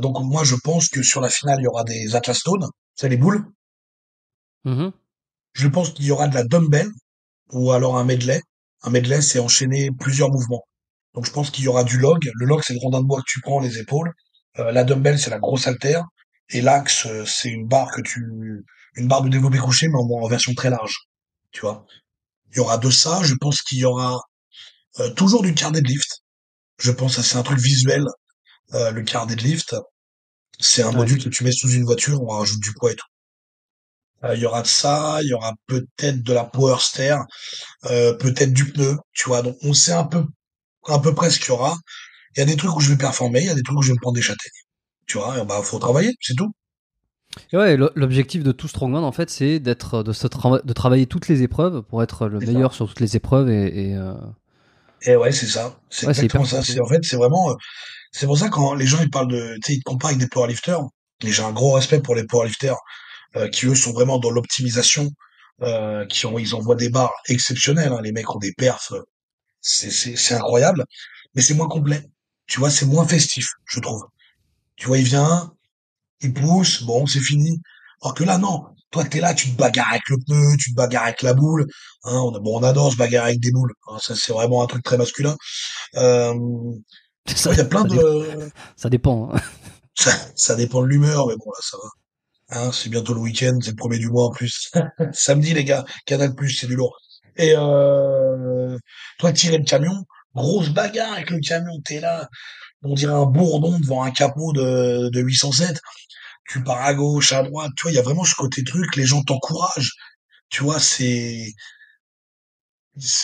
Donc moi, je pense que sur la finale, il y aura des Atlas Stones, c'est les boules. Mhm. Je pense qu'il y aura de la dumbbell ou alors un medley. Un medley, c'est enchaîner plusieurs mouvements. Donc je pense qu'il y aura du log. Le log, c'est le rondin de bois que tu prends les épaules. La dumbbell, c'est la grosse haltère. Et l'axe, c'est une barre de développé couché, mais en version très large. Tu vois. Il y aura de ça. Je pense qu'il y aura toujours du car deadlift. Je pense que c'est un truc visuel. Le car deadlift, c'est un Ouais. module que tu mets sous une voiture, on rajoute du poids et tout. Il y aura de ça, il y aura peut-être de la power steer, peut-être du pneu, tu vois. Donc on sait un peu près ce qu'il y aura. Il y a des trucs où je vais performer, il y a des trucs où je vais me prendre des châtaignes. Tu vois, et faut travailler, c'est tout. Et ouais, l'objectif de tout strongman, en fait, c'est de travailler toutes les épreuves pour être le C'est ça. meilleur sur toutes les épreuves Et ouais, c'est ça. C'est ouais, c'est exactement hyper ça. complet. C'est en fait, c'est vraiment, c'est pour ça quand les gens ils parlent tu sais, ils te comparent avec des powerlifters. Et j'ai un gros respect pour les powerlifters qui eux sont vraiment dans l'optimisation, ils envoient des barres exceptionnelles. Hein. Les mecs ont des perfs, c'est incroyable. Mais c'est moins complet. Tu vois, c'est moins festif, je trouve. Tu vois, il vient, il pousse, bon, c'est fini. Alors que là, non. Toi, t'es là, tu te bagarres avec le pneu, tu te bagarres avec la boule. Hein, on adore se bagarrer avec des boules. Hein, ça, c'est vraiment un truc très masculin. Euh, tu Ça, vois, il y a plein ça, de... ça dépend. Hein. Ça dépend de l'humeur, mais bon, là, ça va. Hein, c'est bientôt le week-end, c'est le premier du mois en plus. Samedi, les gars, Canal+, c'est du lourd. Et toi, tirer le camion, grosse bagarre avec le camion, t'es là, on dirait un bourdon devant un capot de 807. Tu pars à gauche, à droite, tu vois, il y a vraiment ce côté truc, les gens t'encouragent. Tu vois, il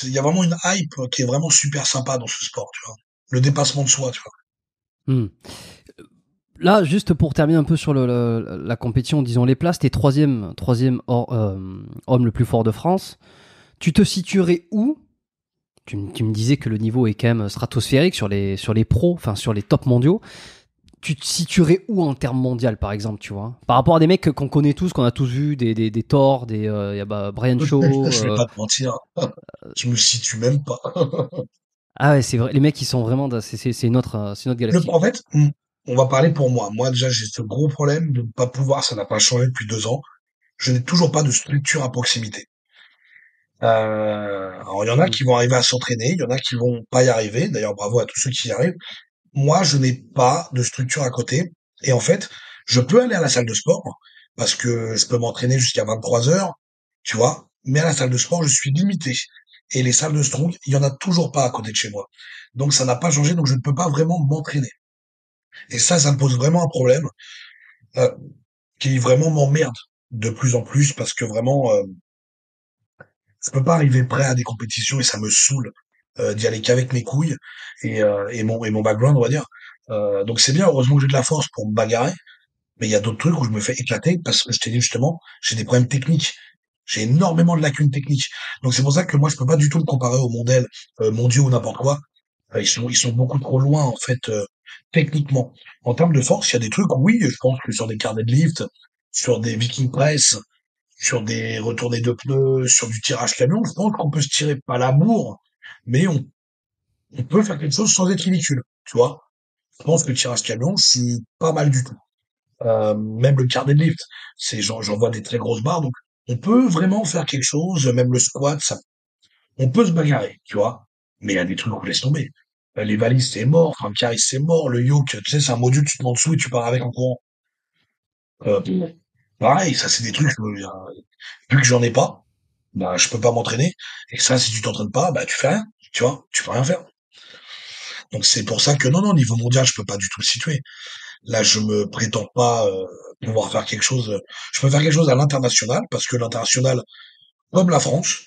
y a vraiment une hype qui est vraiment super sympa dans ce sport, tu vois. Le dépassement de soi, tu vois. Hmm. Là, juste pour terminer un peu sur la compétition, disons les places, t'es homme le plus fort de France. Tu te situerais où? Tu me disais que le niveau est quand même stratosphérique sur les pros, enfin sur les tops mondiaux. Tu te situerais où en termes mondial, par exemple, tu vois? Par rapport à des mecs qu'on connaît tous, qu'on a tous vus, des Thor, y a Brian Shaw. Je vais pas te mentir, je me situe même pas. Ah ouais, c'est vrai. Les mecs, ils sont vraiment, c'est une autre galaxie. En fait, on va parler pour moi. Moi, déjà, j'ai ce gros problème de ne pas pouvoir, ça n'a pas changé depuis 2 ans. Je n'ai toujours pas de structure à proximité. Alors, il y en a Mm. qui vont arriver à s'entraîner, il y en a qui vont pas y arriver. D'ailleurs, bravo à tous ceux qui y arrivent. Moi, je n'ai pas de structure à côté. Et en fait, je peux aller à la salle de sport parce que je peux m'entraîner jusqu'à 23 heures, tu vois. Mais à la salle de sport, je suis limité. Et les salles de strong, il y en a toujours pas à côté de chez moi. Donc, ça n'a pas changé. Donc, je ne peux pas vraiment m'entraîner. Et ça me pose vraiment un problème euh, qui vraiment m'emmerde de plus en plus parce que vraiment, je peux pas arriver prêt à des compétitions et ça me saoule d'y aller qu'avec mes couilles et mon background, on va dire. Donc c'est bien, heureusement que j'ai de la force pour me bagarrer, mais il y a d'autres trucs où je me fais éclater parce que je t'ai dit justement, j'ai des problèmes techniques. J'ai énormément de lacunes techniques. Donc c'est pour ça que moi je peux pas du tout me comparer aux modèles mondiaux ou n'importe quoi. Ils sont beaucoup trop loin en fait techniquement. En termes de force, il y a des trucs, oui, je pense que sur des carnets de lift, sur des Viking Press, sur des retournées de pneus, sur du tirage camion, je pense qu'on peut se tirer pas la bourre, mais on peut faire quelque chose sans être ridicule, tu vois. Je pense que le tirage camion, c'est pas mal du tout. Même le carnet de lift, j'en vois des très grosses barres, donc on peut vraiment faire quelque chose, même le squat, ça, on peut se bagarrer, tu vois. Mais il y a des trucs où laisse tomber. Les valises, c'est mort, enfin, le carré, c'est mort, le yoke, tu sais, c'est un module, tu te mets en dessous et tu pars avec en courant. Euh, Pareil, ça, c'est des trucs, vu que j'en ai pas, bah, je peux pas m'entraîner. Et ça, si tu t'entraînes pas, bah, tu fais rien. Tu vois, tu peux rien faire. Donc c'est pour ça que non, non, niveau mondial, je peux pas du tout le situer. Là, je me prétends pas pouvoir faire quelque chose. Je peux faire quelque chose à l'international parce que l'international, comme la France,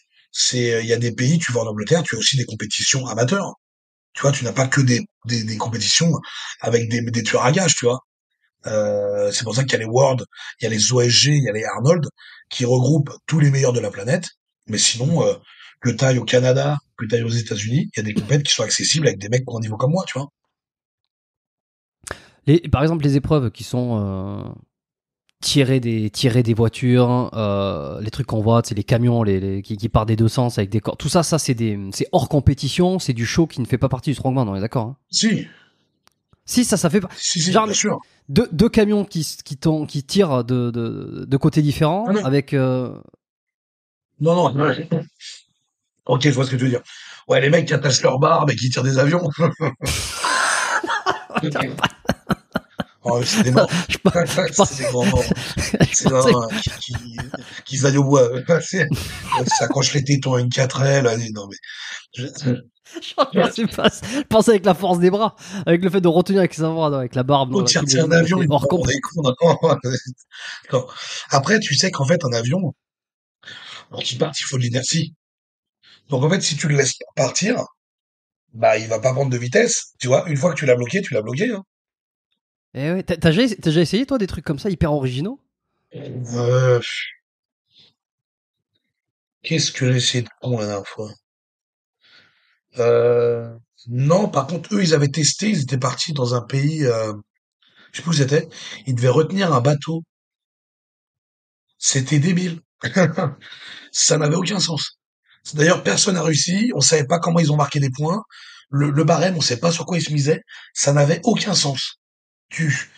il y a des pays. Tu vas en Angleterre, tu as aussi des compétitions amateurs. Tu vois, tu n'as pas que des compétitions avec des tueurs à gages, tu vois. C'est pour ça qu'il y a les World, il y a les OSG, il y a les Arnold, qui regroupent tous les meilleurs de la planète. Mais sinon, que t'ailles au Canada, que t'ailles aux États-Unis, il y a des compètes qui sont accessibles avec des mecs pour un niveau comme moi, tu vois. Par exemple, les épreuves qui sont tirer des voitures, les trucs qu'on voit, c'est les camions qui partent des deux sens avec des corps. Tout ça, c'est hors compétition, c'est du show qui ne fait pas partie du strongman, on est d'accord, hein? Si, Si, ça fait pas. si, Genre, bien sûr. deux camions qui tirent de côtés Ah différents non, avec. non, non. Ouais. Ok, je vois ce que tu veux dire. Ouais, les mecs qui attachent leur barbe et qui tirent des avions. Oh, c'est des morts. je, je C'est des pensais, grands morts. je C'est pensais, un qui aillent au bois. Ça accroche les tétons à une 4L. Allez, non mais. je pensais avec la force des bras, avec le fait de retenir avec ses bras, non, avec la barbe, non, Faut là, tirer un avion, c'est ils hors vont comp. des cons. Non. Non. Après, tu sais qu'en fait, un avion, pour qu'il parte, il faut de l'inertie. Donc en fait, si tu le laisses partir, bah il va pas prendre de vitesse. Tu vois, une fois que tu l'as bloqué, tu l'as bloqué. Hein. Eh ouais, t'as déjà essayé toi des trucs comme ça hyper originaux? Euh, Qu'est-ce que j'ai essayé de con la dernière fois? Euh, non, par contre, eux, ils avaient testé, ils étaient partis dans un pays, je sais plus où c'était, ils devaient retenir un bateau. C'était débile. Ça n'avait aucun sens. D'ailleurs, personne n'a réussi, on savait pas comment ils ont marqué des points. Le barème, on sait pas sur quoi ils se misaient. Ça n'avait aucun sens. Tu,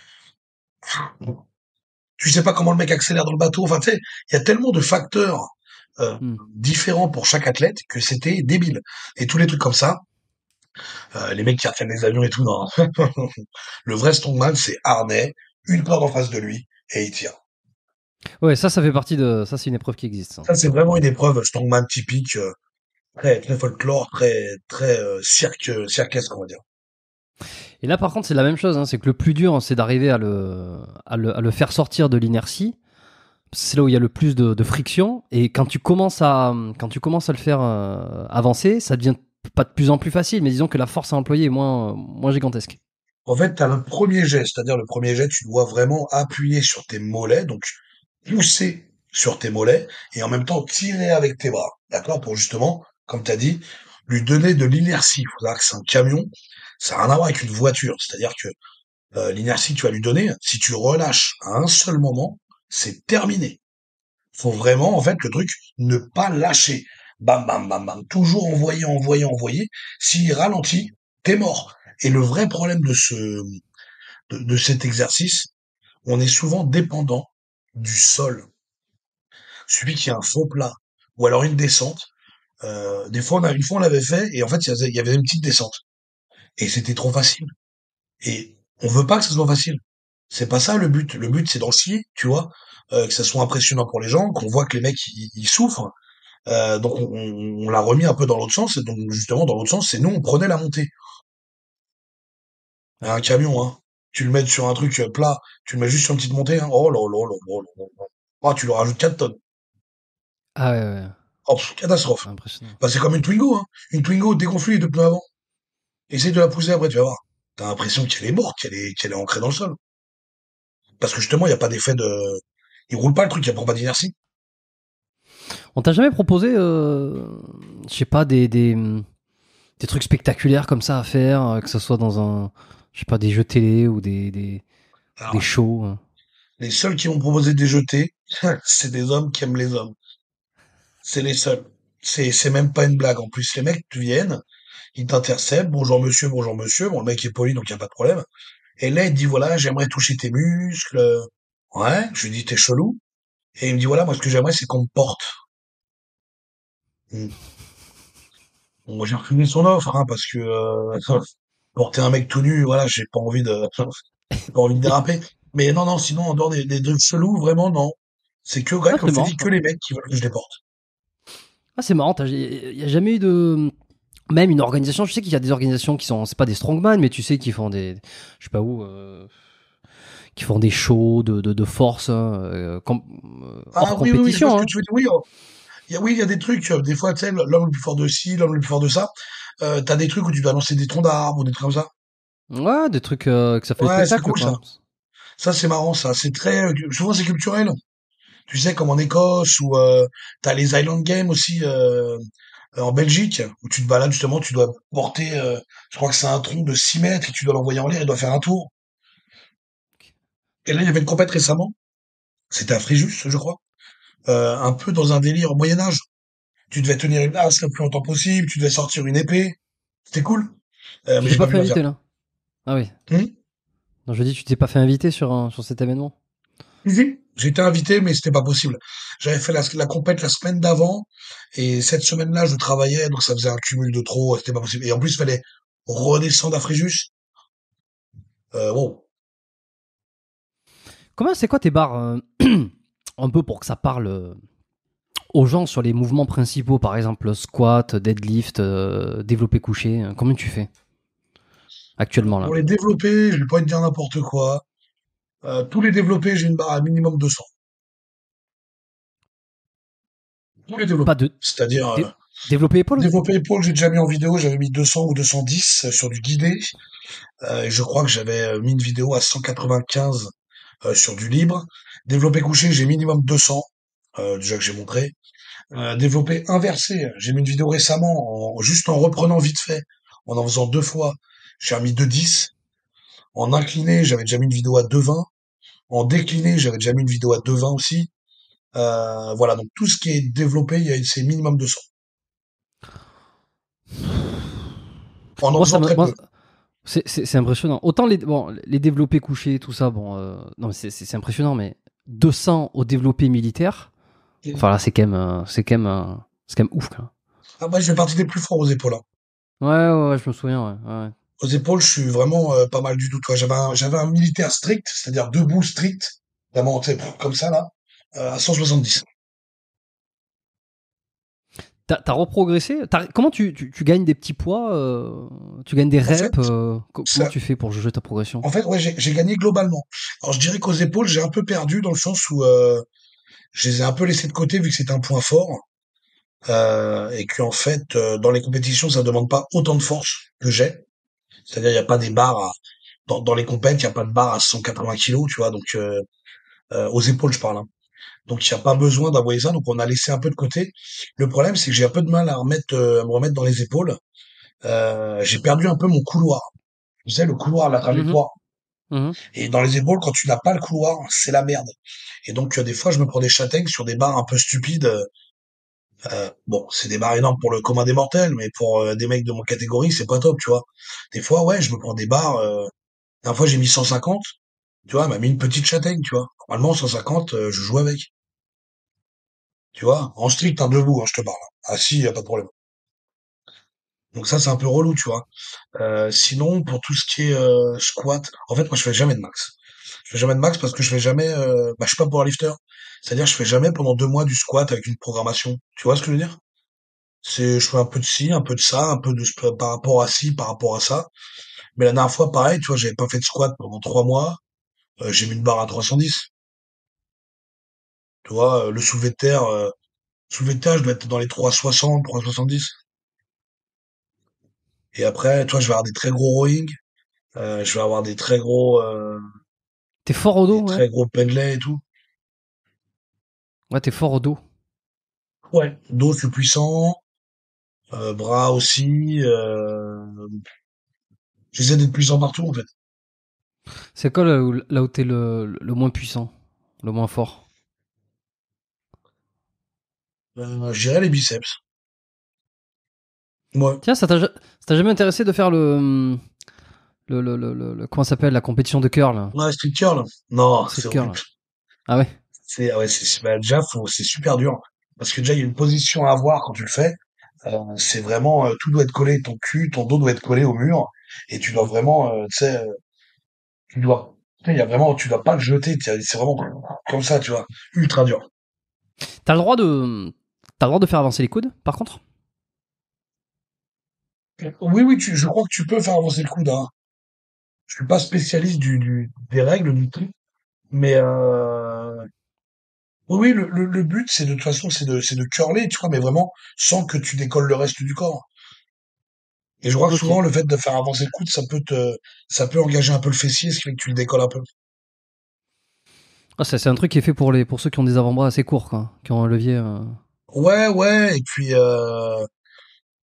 tu sais pas comment le mec accélère dans le bateau. Enfin, tu sais, il y a tellement de facteurs Hmm. différents pour chaque athlète que c'était débile. Et tous les trucs comme ça, les mecs qui retiennent les avions et tout, non. Le vrai strongman, c'est harnais, une corde en face de lui, et il tire. Ouais, ça fait partie de. Ça, c'est une épreuve qui existe, ça. Ça, c'est vraiment une épreuve strongman typique, très, très folklore, très, très cirquesque, on va dire. Et là, par contre, c'est la même chose. Hein, c'est que le plus dur, hein, c'est d'arriver à le faire sortir de l'inertie. C'est là où il y a le plus de friction. Et quand tu commences à le faire avancer, ça devient pas de plus en plus facile, mais disons que la force à employer est moins gigantesque. En fait, tu as le premier jet, c'est-à-dire le premier jet, tu dois vraiment appuyer sur tes mollets, donc pousser sur tes mollets, et en même temps tirer avec tes bras, d'accord? Pour justement, comme tu as dit, lui donner de l'inertie. Il faut savoir que c'est un camion, ça n'a rien à voir avec une voiture, c'est-à-dire que l'inertie que tu vas lui donner, si tu relâches à un seul moment, c'est terminé. Faut vraiment, en fait, le truc, ne pas lâcher. Bam, bam, bam, bam. Toujours envoyer, envoyer, envoyer. S'il ralentit, t'es mort. Et le vrai problème de cet exercice, on est souvent dépendant du sol. Celui qui a un faux plat, ou alors une descente. Des fois, une fois, on l'avait fait, et en fait, il y avait une petite descente. Et c'était trop facile. Et on veut pas que ça soit facile. C'est pas ça le but. Le but, c'est d'en chier, tu vois, que ça soit impressionnant pour les gens, qu'on voit que les mecs, ils souffrent. Donc on l'a remis un peu dans l'autre sens, et donc justement dans l'autre sens, c'est nous on prenait la montée. Ouais. Un camion, hein. Tu le mets sur un truc plat, tu le mets juste sur une petite montée, hein. Oh là là là là là là. Oh, tu leur rajoutes 4 tonnes. Ah ouais, ouais, ouais. Oh, catastrophe. Impressionnant. Bah, c'est comme une Twingo, hein. Une Twingo dégonfle les deux pneus avant. Essaye de la pousser après, tu vas voir. T'as l'impression qu'elle est morte, qu'elle est ancrée dans le sol. Parce que justement, il n'y a pas d'effet de. Il roule pas le truc, il prend pas d'inertie. On t'a jamais proposé, je sais pas, des trucs spectaculaires comme ça à faire, que ce soit dans je sais pas, des jeux télé ou des Alors, shows. les seuls qui vont proposer des jetés, c'est des hommes qui aiment les hommes. C'est les seuls. C'est même pas une blague. En plus, les mecs viennent, ils t'interceptent. Bonjour monsieur, bonjour monsieur. Bon, le mec est poli, donc il a pas de problème. Et là, il te dit, voilà, j'aimerais toucher tes muscles. Ouais, je lui dis, t'es chelou. Et il me dit, voilà, moi, ce que j'aimerais, c'est qu'on me porte. Hmm. Bon, moi, j'ai refusé son offre, hein, parce que porter un mec tout nu, voilà, j'ai pas envie de, j'ai pas envie de déraper. Mais non, non, sinon, en dehors des trucs chelous, vraiment, non. C'est que, ouais, Ah, comme c'est je te marrant dis, que ça. les mecs qui veulent que je les porte. Ah, c'est marrant. Il y a jamais eu de. Même une organisation, je sais qu'il y a des organisations qui sont, c'est pas des strongman, mais tu sais, qui font je sais pas où, qui font des shows de force, hein, hors Ah oui, oui, oui, je vois ce compétition. que Hein. tu veux dire. Oui, oh, oui, il y a des trucs, des fois, tu sais, l'homme le plus fort de ci, l'homme le plus fort de ça. T'as des trucs où tu dois lancer des troncs d'arbres ou des trucs comme ça. Ouais, des trucs que ça fait Ouais, c'est spectacle, cool ça. quoi. Ça, c'est marrant, ça. C'est très, souvent c'est culturel. Tu sais, comme en Écosse ou t'as les Island Games aussi en Belgique où tu te balades justement, tu dois porter, je crois que c'est un tronc de 6 mètres et tu dois l'envoyer en l'air, il doit faire un tour. Et là, il y avait une compète récemment. C'était à Fréjus, je crois. Un peu dans un délire au Moyen Âge. Tu devais tenir une hache le plus longtemps possible, tu devais sortir une épée. C'était cool. Tu Mais t'es j'ai pas pas pu fait la faire. inviter, là? Ah oui. Hmm. Non, je dis, tu t'es pas fait inviter sur cet événement? Si, j'ai été invité, mais c'était pas possible. J'avais fait la compète la semaine d'avant, et cette semaine-là, je travaillais, donc ça faisait un cumul de trop, c'était pas possible. Et en plus, il fallait redescendre à Fréjus. Wow. C'est quoi tes barres, un peu pour que ça parle aux gens sur les mouvements principaux, par exemple squat, deadlift, développé couché, combien tu fais actuellement là? Pour les développer, je vais pas te dire n'importe quoi. Tous les développés, j'ai une barre à minimum 200. Tous les Pas développés. de C'est-à-dire, développé épaule aussi? développé épaule, j'ai déjà mis en vidéo, j'avais mis 200 ou 210 sur du guidé. Et je crois que j'avais mis une vidéo à 195 sur du libre. Développé couché, j'ai minimum 200, déjà que j'ai montré. Développé inversé, j'ai mis une vidéo récemment, juste en reprenant vite fait, en faisant 2 fois, j'ai remis 2,10. En incliné, j'avais déjà mis une vidéo à 2,20. En décliné, j'avais déjà mis une vidéo à 2,20 aussi. Voilà, donc tout ce qui est développé, c'est minimum 200. En Moi, faisant très peu. c'est impressionnant. Autant les développés couchés, tout ça, bon, non, mais c'est impressionnant, mais 200 au développé militaire, enfin là, c'est quand même ouf, quoi. Ah bah, je fais partie des plus forts aux épaules, hein. Ouais, ouais, ouais, je me souviens, ouais, ouais. Aux épaules, je suis vraiment pas mal du tout. Toi, j'avais un militaire strict, c'est-à-dire debout strict, vraiment, tu sais, comme ça là. à 170. T'as reprogressé? Comment tu gagnes des petits poids? Tu gagnes des En fait, reps? Comment ça, tu fais pour juger ta progression? en fait, ouais, j'ai gagné globalement. Alors, je dirais qu'aux épaules, j'ai un peu perdu dans le sens où je les ai un peu laissés de côté vu que c'est un point fort et qu'en fait, dans les compétitions, ça demande pas autant de force que j'ai. C'est-à-dire, il n'y a pas des barres dans les compètes, il n'y a pas de barres à 180 kilos, tu vois. Donc, aux épaules, je parle, hein. Donc, il n'y a pas besoin d'envoyer ça. Donc, on a laissé un peu de côté. Le problème, c'est que j'ai un peu de mal à me remettre dans les épaules. J'ai perdu un peu mon couloir. Tu sais, le couloir, la Mhm, trajectoire. mhm. Et dans les épaules, quand tu n'as pas le couloir, c'est la merde. Et donc, des fois, je me prends des châtaignes sur des barres un peu stupides. Bon, c'est des barres énormes pour le commun des mortels, mais pour des mecs de mon catégorie, c'est pas top, tu vois. Des fois, ouais, je me prends des barres. La dernière fois, j'ai mis 150. Tu vois, elle m'a mis une petite châtaigne, tu vois. Normalement, 150, je joue avec. Tu vois, en strict, hein, debout, hein, je te parle. Assis, y a pas de problème. Donc ça, c'est un peu relou, tu vois. Sinon, pour tout ce qui est squat, en fait, moi, je fais jamais de max. Je fais jamais de max parce que je fais jamais, je suis pas powerlifter. C'est-à-dire, je fais jamais pendant 2 mois du squat avec une programmation. Tu vois ce que je veux dire? Je fais un peu de ci, un peu de ça, un peu de par rapport à ci, par rapport à ça. Mais la dernière fois, pareil, tu vois, j'avais pas fait de squat pendant 3 mois. J'ai mis une barre à 310. Tu vois, soulevé de terre, je dois être dans les 360, 370. Et après, toi, je vais avoir des très gros rowing. Je vais avoir T'es fort au dos, des ouais. très gros pendlay et tout. Ouais, t'es fort au dos. Ouais. Dos, je suis puissant. Bras aussi. J'essaie d'être puissant partout, en fait. C'est quoi là où t'es le moins puissant, le moins fort? Je dirais les biceps. Ouais. Tiens, ça t'a jamais intéressé de faire comment ça s'appelle, la compétition de curl, là? Ouais, street curl. Non, Street c'est curl, horrible. là. Ah ouais? Ah ouais, déjà, c'est super dur. Parce que déjà, il y a une position à avoir quand tu le fais. C'est vraiment, tout doit être collé, ton cul, ton dos doit être collé au mur. Et tu dois vraiment, tu sais, tu sais, il y a vraiment, tu dois pas le jeter. C'est vraiment comme ça, tu vois. Ultra dur. T'as le droit de, t'as le droit de faire avancer les coudes, par contre? Oui, oui, je crois que tu peux faire avancer le coude, hein. Je suis pas spécialiste des règles du tout. Mais, oui, oui, le but, c'est de toute façon, c'est de curler, tu vois, mais vraiment sans que tu décolles le reste du corps. Et je crois que Ok. souvent, le fait de faire avancer le coude, ça peut engager un peu le fessier, ce qui fait que tu le décolles un peu. Ah, c'est un truc qui est fait pour ceux qui ont des avant-bras assez courts, quoi. Qui ont un levier. Ouais, ouais, et puis,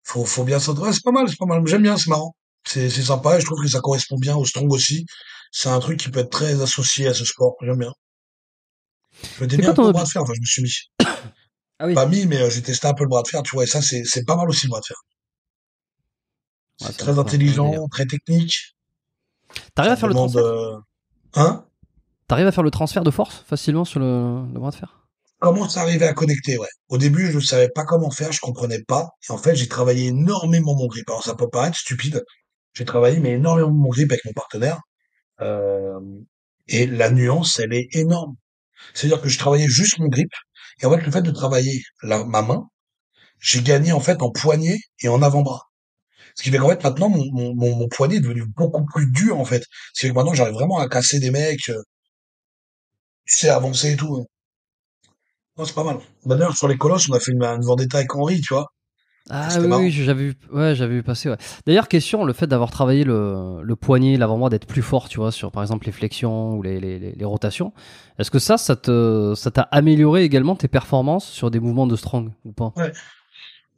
faut bien s'entraîner. Ouais, c'est pas mal, c'est pas mal. J'aime bien, c'est marrant. C'est sympa, et je trouve que ça correspond bien au strong aussi. C'est un truc qui peut être très associé à ce sport. J'aime bien. Je m'étais C'est mis quoi un peu ton au bras de objectif? fer, enfin, je me suis mis. Ah oui. Pas mis, mais j'ai testé un peu le bras de fer, tu vois, et ça, c'est pas mal aussi le bras de fer. Ouais, C'est très c'est un autre délire. intelligent, très technique. T'arrives Ça à faire le demande, transfert? hein? T'arrives à faire le transfert de force facilement sur le bras de fer? Comment ça arrivait à connecter, ouais. Au début, je ne savais pas comment faire, je comprenais pas. Et en fait, j'ai travaillé énormément mon grip. Alors, ça peut paraître stupide. J'ai travaillé, mais énormément mon grip avec mon partenaire. Euh, et la nuance, elle est énorme. C'est-à-dire que je travaillais juste mon grip. Et en fait, le fait de travailler ma main, j'ai gagné, en fait, en poignet et en avant-bras. Ce qui fait qu'en fait, maintenant, mon poignet est devenu beaucoup plus dur, en fait. Ce qui fait que maintenant, j'arrive vraiment à casser des mecs, tu sais, avancer et tout, hein. Non, c'est pas mal. Bah, d'ailleurs, sur les colosses, on a fait une vendetta avec Henri, tu vois. Ah C'était oui, oui, marrant. j'avais vu passer. Ouais. D'ailleurs, question, le fait d'avoir travaillé le poignet, l'avant-bras, d'être plus fort, tu vois, sur par exemple les flexions ou les rotations, est-ce que ça t'a amélioré également tes performances sur des mouvements de strong ou pas? Ouais.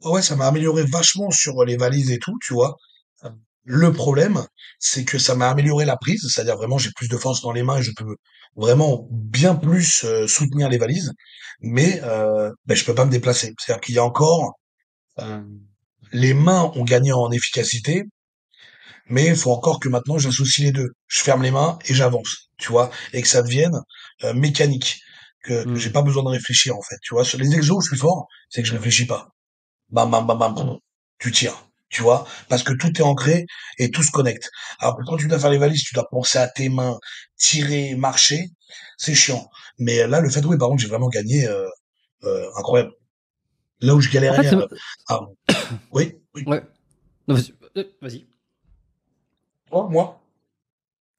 Ouais, ouais, ça m'a amélioré vachement sur les valises et tout, tu vois. Euh, Le problème, c'est que ça m'a amélioré la prise, c'est-à-dire vraiment j'ai plus de force dans les mains et je peux vraiment bien plus soutenir les valises, mais je peux pas me déplacer. C'est-à-dire qu'il y a encore euh, les mains ont gagné en efficacité, mais il faut encore que maintenant j'associe les deux. Je ferme les mains et j'avance, tu vois, et que ça devienne mécanique, que Hmm. j'ai pas besoin de réfléchir en fait, tu vois. Sur les exos, je suis fort, c'est que je réfléchis pas. Bam, bam, bam, bam, tu tires. tu vois, parce que tout est ancré et tout se connecte. Alors que quand tu dois faire les valises, tu dois penser à tes mains, tirer, marcher, c'est chiant. Mais là, le fait, oui, par contre, j'ai vraiment gagné, incroyable. Là où je En fait, galérais, ah, oui, oui, ouais. Non, vas-y. Vas-y. moi,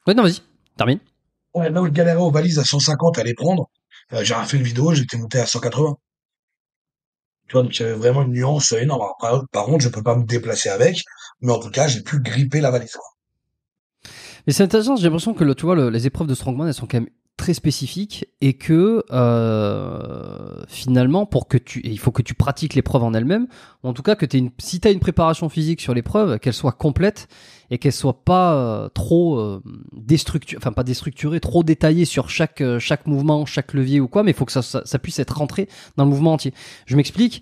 Ouais, non, vas-y. Termine. ouais, là où je galérais aux valises à 150 à les prendre, j'ai refait une vidéo, j'étais monté à 180. Tu vois, donc il y avait vraiment une nuance énorme. Alors, par contre, je peux pas me déplacer avec, mais en tout cas, j'ai pu gripper la valise, quoi. Mais c'est intéressant, j'ai l'impression que tu vois, les épreuves de strongman, elles sont quand même très spécifiques et que finalement, il faut que tu pratiques l'épreuve en elle-même, ou en tout cas que si tu as une préparation physique sur l'épreuve, qu'elle soit complète et qu'elle soit pas trop enfin pas déstructurée, trop détaillée sur chaque mouvement, chaque levier ou quoi, mais il faut que ça puisse être rentré dans le mouvement entier. Je m'explique.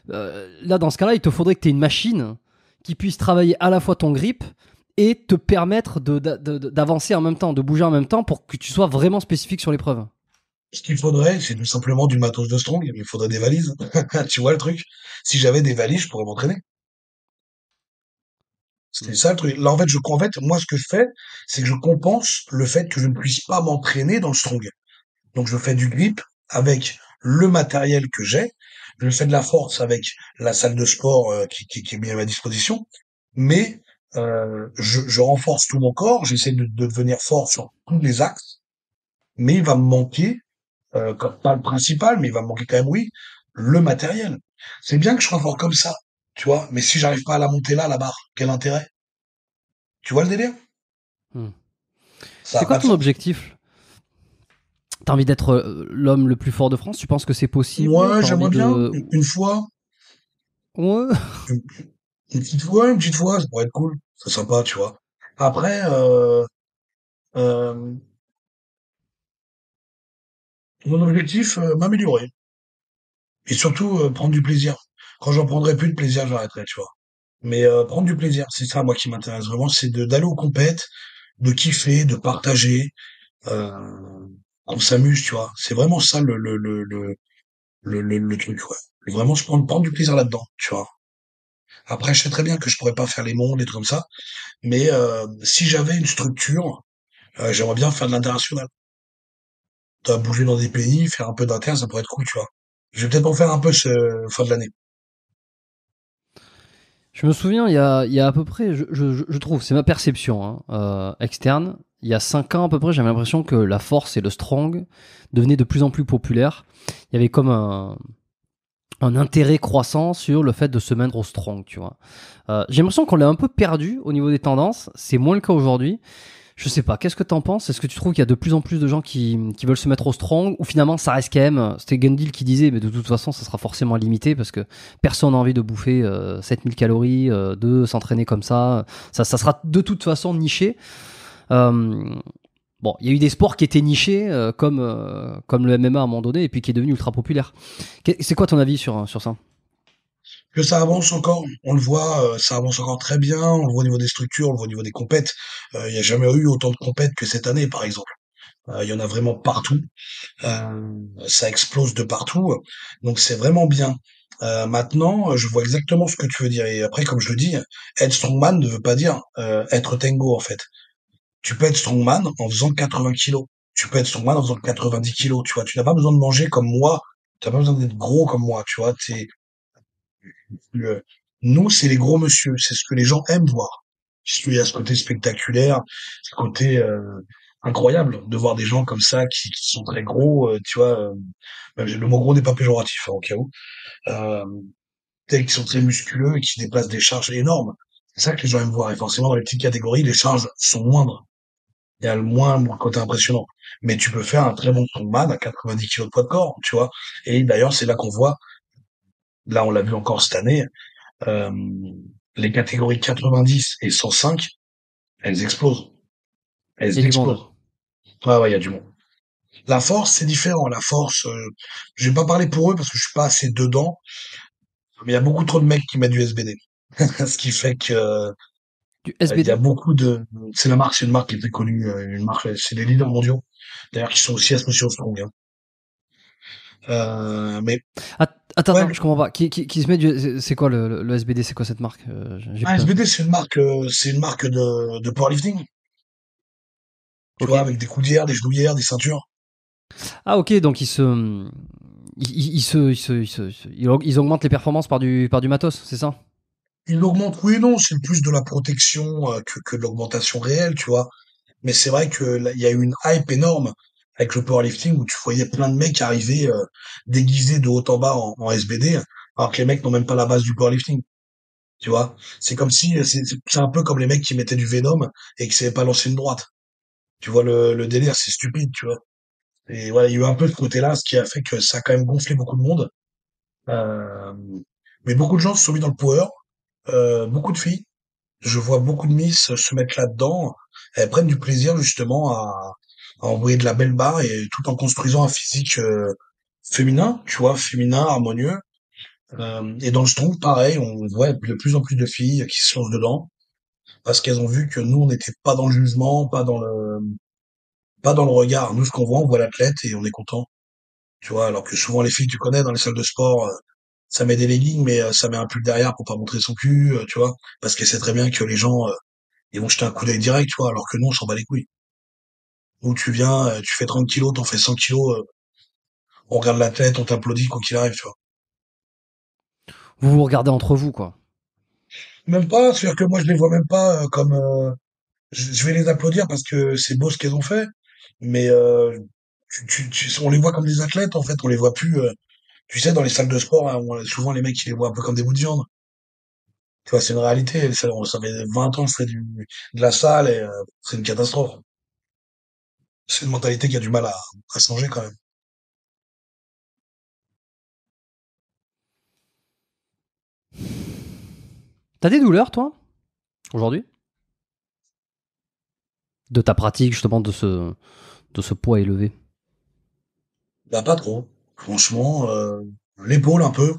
Là, dans ce cas-là, il te faudrait que tu aies une machine qui puisse travailler à la fois ton grip et te permettre d'avancer en même temps, de bouger en même temps pour que tu sois vraiment spécifique sur l'épreuve. Ce qu'il faudrait, c'est tout simplement du matos de strong. Il faudrait des valises. Tu vois le truc? Si j'avais des valises, je pourrais m'entraîner. C'était Hmm. ça le truc. Là, en fait, moi, ce que je fais, c'est que je compense le fait que je ne puisse pas m'entraîner dans le strong. Donc, je fais du grip avec le matériel que j'ai. Je fais de la force avec la salle de sport qui est bien à ma disposition. Mais je renforce tout mon corps. J'essaie de devenir fort sur tous les axes. Mais il va me manquer, pas le principal, mais il va me manquer quand même, oui, le matériel. C'est bien que je sois fort comme ça, tu vois. Mais si j'arrive pas à la monter là, la barre, quel intérêt? Tu vois le délire? Hmm. Ça C'est a quoi pas de ton sens. objectif? T'as envie d'être l'homme le plus fort de France? Tu penses que c'est possible? Moi, T'as envie j'aimerais bien de... une fois, Ouais. une, une petite fois, ça pourrait être cool, c'est sympa, tu vois. Après, euh, mon objectif, m'améliorer et surtout prendre du plaisir. Quand j'en prendrai plus de plaisir, j'arrêterai, tu vois. Mais prendre du plaisir, c'est ça moi qui m'intéresse vraiment, c'est de d'aller aux compètes, de kiffer, de partager, euh, qu'on s'amuse, tu vois. C'est vraiment ça le truc, ouais. Vraiment se prendre du plaisir là-dedans, tu vois. Après, je sais très bien que je pourrais pas faire les mondes et tout comme ça, mais si j'avais une structure, j'aimerais bien faire de l'international. Bouger dans des pays, faire un peu d'inter, ça pourrait être cool, tu vois. Je vais peut-être en faire un peu ce fin de l'année. Je me souviens, il y a à peu près, je trouve, c'est ma perception externe, il y a 5 ans à peu près, j'avais l'impression que la force et le strong devenaient de plus en plus populaires. Il y avait comme un intérêt croissant sur le fait de se mettre au strong, tu vois. J'ai l'impression qu'on l'a un peu perdu au niveau des tendances, c'est moins le cas aujourd'hui. Je sais pas, qu'est-ce que t'en penses? Est-ce que tu trouves qu'il y a de plus en plus de gens qui veulent se mettre au strong ou finalement ça reste quand même, c'était Gundil qui disait, mais de toute façon ça sera forcément limité parce que personne n'a envie de bouffer 7000 calories, de s'entraîner comme ça sera de toute façon niché. Euh, bon, il y a eu des sports qui étaient nichés comme le MMA à un moment donné et puis qui est devenu ultra populaire. C'est quoi ton avis sur ça? Que ça avance encore, on le voit, ça avance encore très bien, on le voit au niveau des structures, on le voit au niveau des compètes. Il y a jamais eu autant de compètes que cette année, par exemple. Il y en a vraiment partout. Ça explose de partout. Donc c'est vraiment bien. Maintenant, je vois exactement ce que tu veux dire. Et après, comme je le dis, être strongman ne veut pas dire être Tengo, en fait. Tu peux être strongman en faisant 80 kilos. Tu peux être strongman en faisant 90 kilos, tu vois. Tu n'as pas besoin de manger comme moi. Tu n'as pas besoin d'être gros comme moi, tu vois. Le- Nous, c'est les gros monsieur. C'est ce que les gens aiment voir. Parce qu'il y a ce côté spectaculaire, ce côté incroyable de voir des gens comme ça qui sont très gros, tu vois. Même le mot gros n'est pas péjoratif, hein, au cas où. Euh, Qui sont très musculeux et qui déplacent des charges énormes. C'est ça que les gens aiment voir. Et forcément, dans les petites catégories, les charges sont moindres. Il y a le moins le côté impressionnant. Mais tu peux faire un très bon strongman à 90 kilos de poids de corps, tu vois. Et d'ailleurs, c'est là qu'on voit, là on l'a vu encore cette année, euh, les catégories 90 et 105, elles explosent. Il y a Elles du monde. explosent. Ouais, ouais, il y a du monde. La force, c'est différent. La force, je vais pas parler pour eux parce que je suis pas assez dedans, mais il y a beaucoup trop de mecs qui mettent du SBD. Ce qui fait que Du il y a SBD? beaucoup de, c'est une marque qui est très connue, une marque, c'est des leaders mondiaux, d'ailleurs qui sont aussi associés au strong, hein. Mais ouais, Attends, je comprends pas. Qui se met c'est quoi le SBD? C'est quoi cette marque? J'ai pas. SBD, c'est une marque de powerlifting. Tu Ok. vois, avec des coudières, des genouillères, des ceintures. Ah ok, donc ils augmentent les performances par du matos, c'est ça? Ils l'augmentent, oui et non, c'est plus de la protection que de l'augmentation réelle, tu vois. Mais c'est vrai que là, il y a eu une hype énorme avec le powerlifting où tu voyais plein de mecs arriver déguisés de haut en bas en SBD, alors que les mecs n'ont même pas la base du powerlifting. Tu vois, c'est comme si c'est un peu comme les mecs qui mettaient du Venom et qui savaient pas lancer une droite. Tu vois le délire, c'est stupide, tu vois. Et voilà, il y a eu un peu ce côté-là, ce qui a fait que ça a quand même gonflé beaucoup de monde. Euh, mais beaucoup de gens se sont mis dans le power, beaucoup de filles. Je vois beaucoup de miss se mettre là-dedans. Elles prennent du plaisir justement à envoyer de la belle barre et tout en construisant un physique féminin, tu vois, féminin, harmonieux. Et dans le strong, pareil, on voit de plus en plus de filles qui se lancent dedans parce qu'elles ont vu que nous, on n'était pas dans le jugement, pas dans le regard. Nous, ce qu'on voit, on voit l'athlète et on est content. Tu vois, alors que souvent les filles, tu connais, dans les salles de sport, ça met des leggings, mais ça met un pull derrière pour pas montrer son cul, tu vois, parce qu'elle sait très bien que les gens, ils vont jeter un coup d'œil direct, tu vois, alors que nous, on s'en bat les couilles. Où tu viens, tu fais 30 kilos, t'en fais 100 kilos, on regarde la tête, on t'applaudit quoi qu'il arrive, tu vois. Vous vous regardez entre vous, quoi. Même pas, c'est-à-dire que moi, je les vois même pas comme, je vais les applaudir parce que c'est beau ce qu'elles ont fait, mais on les voit comme des athlètes, en fait, on les voit plus, tu sais, dans les salles de sport, hein, souvent les mecs, ils les voient un peu comme des bouts de viande. Tu vois, c'est une réalité. Ça fait 20 ans que je fais de la salle et c'est une catastrophe. C'est une mentalité qui a du mal à changer quand même. T'as des douleurs, toi, aujourd'hui? De ta pratique, justement, de ce poids élevé? Bah pas trop. Franchement, l'épaule un peu.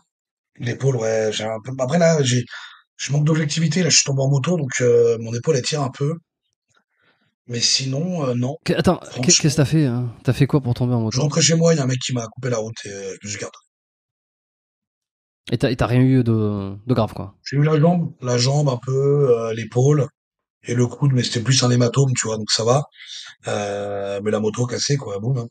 L'épaule, ouais, j'ai un peu. Après là, je manque d'objectivité. Là, je suis tombé en moto, donc mon épaule elle tire un peu. Mais sinon, non. Attends, qu'est-ce que Franchement, t'as fait, hein? T'as fait quoi pour tomber en je moto? rentrais chez moi, il y a un mec qui m'a coupé la route et je me suis cartonné. Et t'as rien eu de grave, quoi. J'ai eu la jambe un peu, l'épaule et le coude, mais c'était plus un hématome, tu vois, donc ça va. Mais la moto cassée, quoi, boum, hein.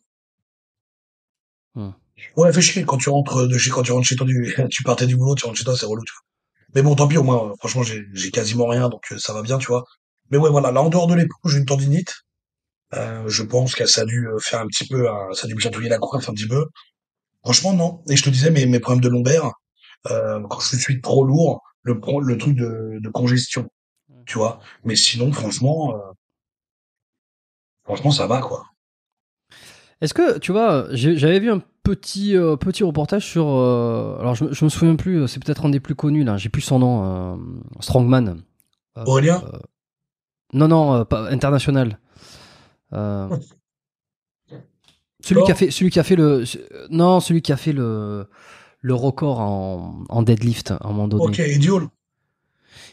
Hmm. Ouais, fait chier quand tu rentres chez toi tu partais du boulot, tu rentres chez toi, c'est relou, tu vois. Mais bon, tant pis, au moins, franchement, j'ai quasiment rien, donc ça va bien, tu vois. Mais ouais, voilà, là, en dehors de l'épaule, j'ai une tendinite. Je pense que ça a dû faire un petit peu, ça a dû me chatouiller la coiffe un petit peu. Franchement, non. Et je te disais, mes problèmes de lombaire, quand je suis trop lourd, le truc de congestion, tu vois. Mais sinon, franchement, ça va, quoi. Est-ce que, tu vois, j'avais vu un petit reportage sur. Alors, je me souviens plus, c'est peut-être un des plus connus, là, j'ai plus son nom, Strongman. Euh, Aurélien? non, non, pas international. Euh, Thor? celui qui a fait le. Non, celui qui a fait le record en deadlift à un moment Ok, donné. Idiol.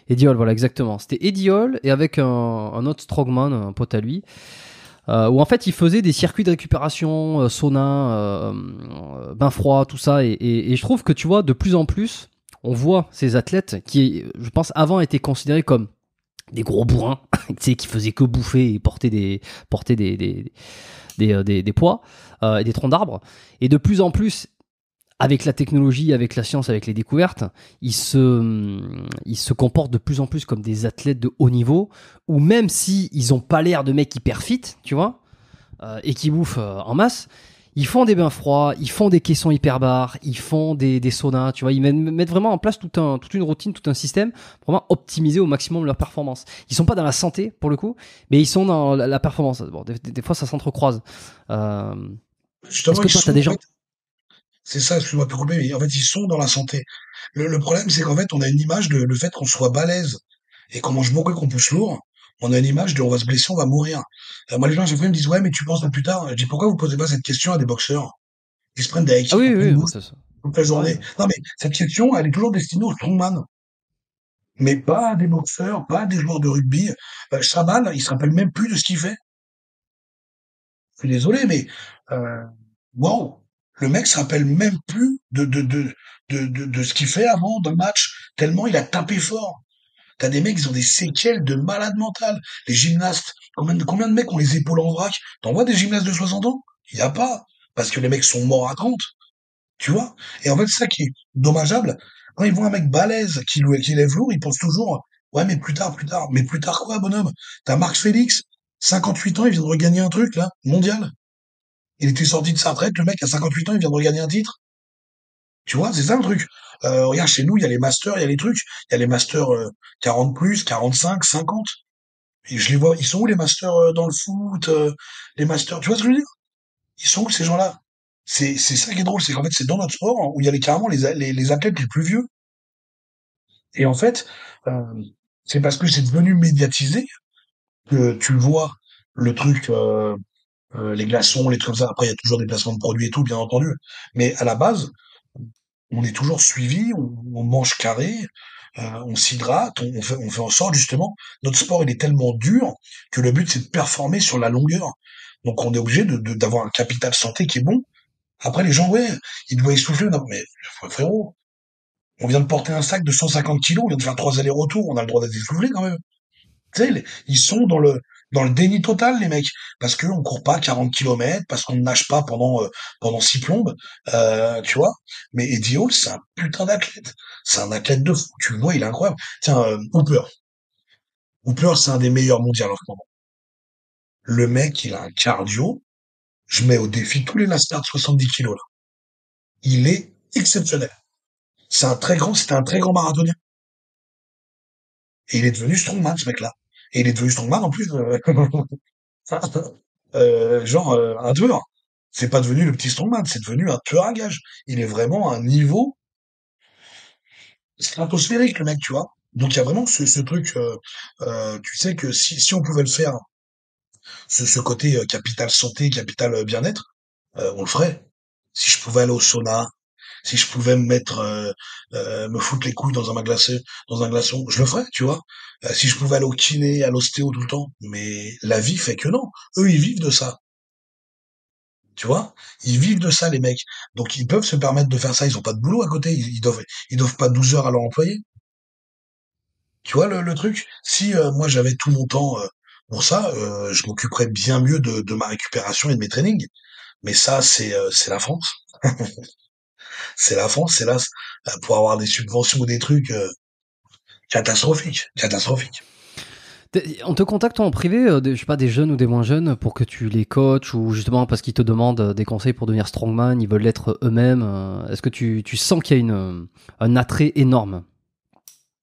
Eddie Hall, voilà, exactement. C'était Eddie Hall et avec un autre strongman, un pote à lui, où en fait il faisait des circuits de récupération, sauna, bain froid, tout ça. Et je trouve que tu vois, de plus en plus, on voit ces athlètes qui, je pense, avant étaient considérés comme des gros bourrins, tu sais, qui faisaient que bouffer et porter des poids et des troncs d'arbres. Et de plus en plus, avec la technologie, avec la science, avec les découvertes, ils se comportent de plus en plus comme des athlètes de haut niveau, ou même si ils ont pas l'air de mecs hyper fit, tu vois, et qui bouffent en masse, ils font des bains froids, ils font des caissons hyperbares, ils font des saunas, tu vois, ils mettent vraiment en place toute une routine, tout un système pour vraiment optimiser au maximum leur performance. Ils sont pas dans la santé pour le coup, mais ils sont dans la performance. Bon, des fois ça s'entrecroise. Euh, Est-ce Justement, que ils toi t'as sont, des en gens? fait, c'est ça, excuse-moi de te couper, mais en fait, ils sont dans la santé. Le problème, c'est qu'en fait, on a une image de le fait qu'on soit balèze et qu'on mange beaucoup et qu'on pousse lourd. On a une image de on va se blesser, on va mourir. Moi, les gens, à chaque fois, ils me disent, ouais, mais tu penses à plus tard. Je dis, pourquoi vous posez pas cette question à des boxeurs? Ils se prennent des high Ah kicks en oui, pleine oui, bah, bouche c'est ça. toute la Ouais. journée. Non, mais cette question, elle est toujours destinée aux strongman. Mais pas à des boxeurs, pas à des joueurs de rugby. Shaban, il se rappelle même plus de ce qu'il fait. Je suis désolé, mais, euh, wow. Le mec se rappelle même plus de ce qu'il fait avant d'un match, tellement il a tapé fort. T'as des mecs, ils ont des séquelles de malade mental. Les gymnastes, combien de mecs ont les épaules en vrac? T'en vois des gymnastes de 60 ans? Il y a pas. Parce que les mecs sont morts à 30, tu vois? Et en fait, c'est ça qui est dommageable. Quand ils voient un mec balèze qui lève lourd, ils pensent toujours, ouais, mais plus tard, plus tard. Mais plus tard quoi, bonhomme? T'as Marc Félix, 58 ans, il vient de regagner un truc, là, mondial. Il était sorti de sa retraite, le mec, à 58 ans, il vient de regagner un titre. Tu vois, c'est ça le truc. Regarde, chez nous, il y a les masters, il y a les trucs. Il y a les masters 40 plus, 45, 50. Et je les vois, ils sont où les masters dans le foot, les masters, tu vois ce que je veux dire? Ils sont où ces gens-là? C'est ça qui est drôle, c'est qu'en fait, c'est dans notre sport hein, où il y a carrément les athlètes les plus vieux. Et en fait, euh, c'est parce que c'est devenu médiatisé que tu vois le truc, les glaçons, les trucs comme ça. Après, il y a toujours des placements de produits et tout, bien entendu. Mais à la base, on est toujours suivi, on mange carré, on s'hydrate, on fait en sorte justement, notre sport il est tellement dur que le but c'est de performer sur la longueur. Donc on est obligé d'avoir un capital santé qui est bon. Après les gens, ouais, ils doivent essouffler. Non, mais frérot, on vient de porter un sac de 150 kilos, on vient de faire 3 allers-retours, on a le droit d'être essoufflé quand même. Tu sais, ils sont dans le déni total, les mecs, parce qu'on court pas 40 kilomètres, parce qu'on ne nage pas pendant 6 plombes, tu vois. Mais Eddie Hall, c'est un putain d'athlète. C'est un athlète de fou. Tu le vois, il est incroyable. Tiens, Hooper. Hooper, c'est un des meilleurs mondiaux en ce moment. Le mec, il a un cardio. Je mets au défi tous les lastars de 70 kilos, là. Il est exceptionnel. C'était un très grand marathonien. Et il est devenu strongman, ce mec-là. Et il est devenu strongman, en plus, un tueur. C'est pas devenu le petit strongman, c'est devenu un tueur à gages. Il est vraiment à un niveau stratosphérique, le mec, tu vois. Donc il y a vraiment ce truc, tu sais que si on pouvait le faire, ce côté capital santé, capital bien-être, on le ferait. Si je pouvais aller au sauna, si je pouvais me foutre les couilles dans un glaçon, je le ferais, tu vois. Si je pouvais aller au kiné, à l'ostéo tout le temps, mais la vie fait que non. Eux, ils vivent de ça. Tu vois? Ils vivent de ça, les mecs. Donc, ils peuvent se permettre de faire ça. Ils ont pas de boulot à côté. Ils doivent pas 12 heures à leur employé. Tu vois le truc? Si moi j'avais tout mon temps pour ça, je m'occuperais bien mieux de ma récupération et de mes trainings. Mais ça, c'est la France. C'est la France, c'est là pour avoir des subventions ou des trucs catastrophiques, catastrophiques. On te contacte en privé, je sais pas, des jeunes ou des moins jeunes, pour que tu les coaches, ou justement parce qu'ils te demandent des conseils pour devenir strongman, ils veulent l'être eux-mêmes. Est-ce que tu sens qu'il y a un attrait énorme?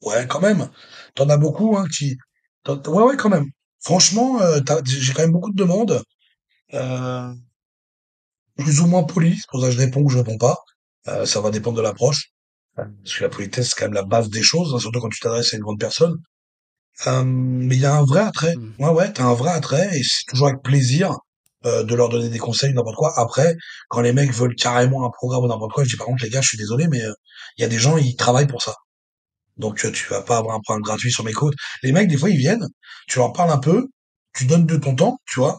Ouais, quand même. T'en as beaucoup, hein, ouais, ouais, quand même. Franchement, j'ai quand même beaucoup de demandes. Euh, Plus ou moins poli, c'est pour ça que je réponds ou je réponds pas. Ça va dépendre de l'approche. Parce que la politesse, c'est quand même la base des choses, hein, surtout quand tu t'adresses à une grande personne. Mais il y a un vrai attrait. Hmm. Ouais, ouais, t'as un vrai attrait et c'est toujours avec plaisir de leur donner des conseils, n'importe quoi. Après, quand les mecs veulent carrément un programme ou n'importe quoi, je dis par contre les gars, je suis désolé, mais il y a des gens, ils travaillent pour ça. Donc tu vas pas avoir un programme gratuit sur mes côtes. Les mecs, des fois, ils viennent, tu leur parles un peu, tu donnes de ton temps, tu vois,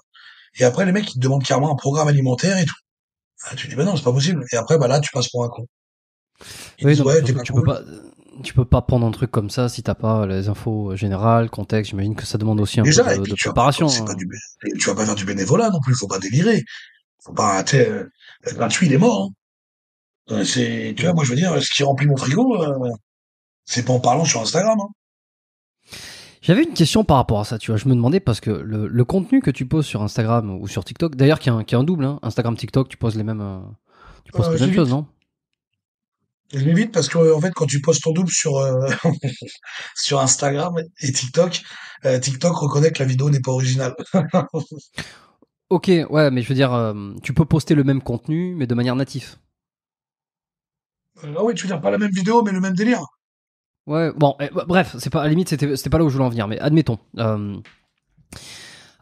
et après les mecs, ils te demandent carrément un programme alimentaire et tout. Ah, tu dis, bah non, c'est pas possible. Et après, bah là, tu passes pour un con. Ils Oui, disent, non, mais ouais, t'es surtout que pas cool. tu peux pas prendre un truc comme ça si t'as pas les infos générales, contexte. J'imagine que ça demande aussi un peu Déjà, et puis de c'est préparation, pas hein. tu vas pas faire du bénévolat non plus, faut pas délirer. Faut pas, tu sais, gratuit, il est mort, hein. Tu vois, Hmm. moi, je veux dire, ce qui remplit mon frigo, c'est pas en parlant sur Instagram, hein. J'avais une question par rapport à ça, tu vois. Je me demandais parce que le contenu que tu poses sur Instagram ou sur TikTok, d'ailleurs, qui est un double, hein, Instagram, TikTok, tu postes les mêmes choses, J'évite. non? Je l'évite parce que, en fait, quand tu postes ton double sur Instagram et TikTok, TikTok reconnaît que la vidéo n'est pas originale. Ok, ouais, mais je veux dire, tu peux poster le même contenu, mais de manière native. Ah oui, tu veux dire pas la même vidéo, mais le même délire. Ouais, bon, bref, c'est pas à la limite, c'était pas là où je voulais en venir, mais admettons.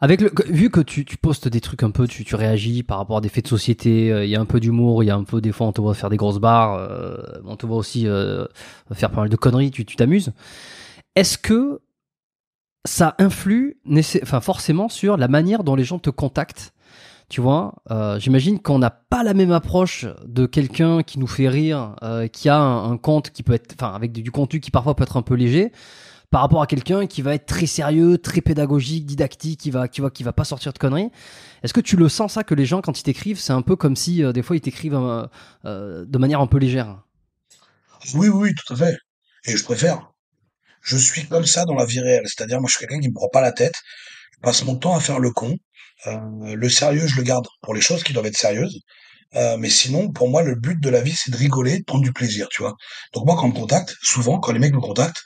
Vu que tu postes des trucs un peu, tu réagis par rapport à des faits de société, il y a un peu d'humour, il y a un peu, des fois, on te voit faire des grosses barres, on te voit aussi faire pas mal de conneries, tu t'amuses. Est-ce que ça influe, enfin, forcément sur la manière dont les gens te contactent? Tu vois, j'imagine qu'on n'a pas la même approche de quelqu'un qui nous fait rire, qui a un compte qui peut être, enfin, avec du contenu qui parfois peut être un peu léger, par rapport à quelqu'un qui va être très sérieux, très pédagogique, didactique, qui va pas sortir de conneries. Est-ce que tu le sens ça que les gens quand ils t'écrivent, c'est un peu comme si des fois ils t'écrivent de manière un peu légère? Oui, oui, oui, tout à fait. Et je préfère. Je suis comme ça dans la vie réelle. C'est-à-dire, moi, je suis quelqu'un qui me prend pas la tête. Je passe mon temps à faire le con. Le sérieux, je le garde pour les choses qui doivent être sérieuses. Mais sinon, pour moi, le but de la vie, c'est de rigoler, de prendre du plaisir, tu vois. Donc moi, quand on me contacte, souvent, quand les mecs me contactent,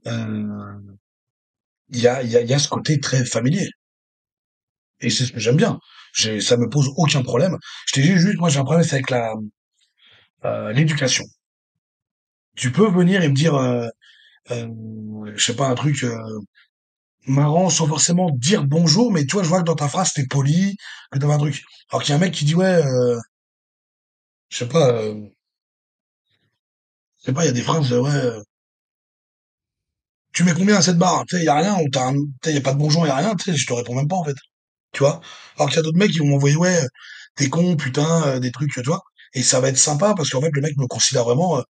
euh, il y a ce côté très familier. Et c'est ce que j'aime bien. Ça me pose aucun problème. Je t'ai dit juste, moi, j'ai un problème, c'est avec l'éducation. Tu peux venir et me dire, euh, je sais pas, un truc marrant sans forcément dire bonjour, mais tu vois, je vois que dans ta phrase, t'es poli, que t'as un truc. Alors qu'il y a un mec qui dit, ouais, je sais pas, je sais pas, il y a des phrases, ouais, tu mets combien à cette barre? Tu sais, y a rien, ou tu sais, y a pas de bonjour, y a rien, tu sais, je te réponds même pas, en fait. Tu vois? Alors qu'il y a d'autres mecs qui vont m'envoyer, ouais, t'es con, putain, des trucs, tu vois? Et ça va être sympa parce qu'en fait, le mec me considère vraiment,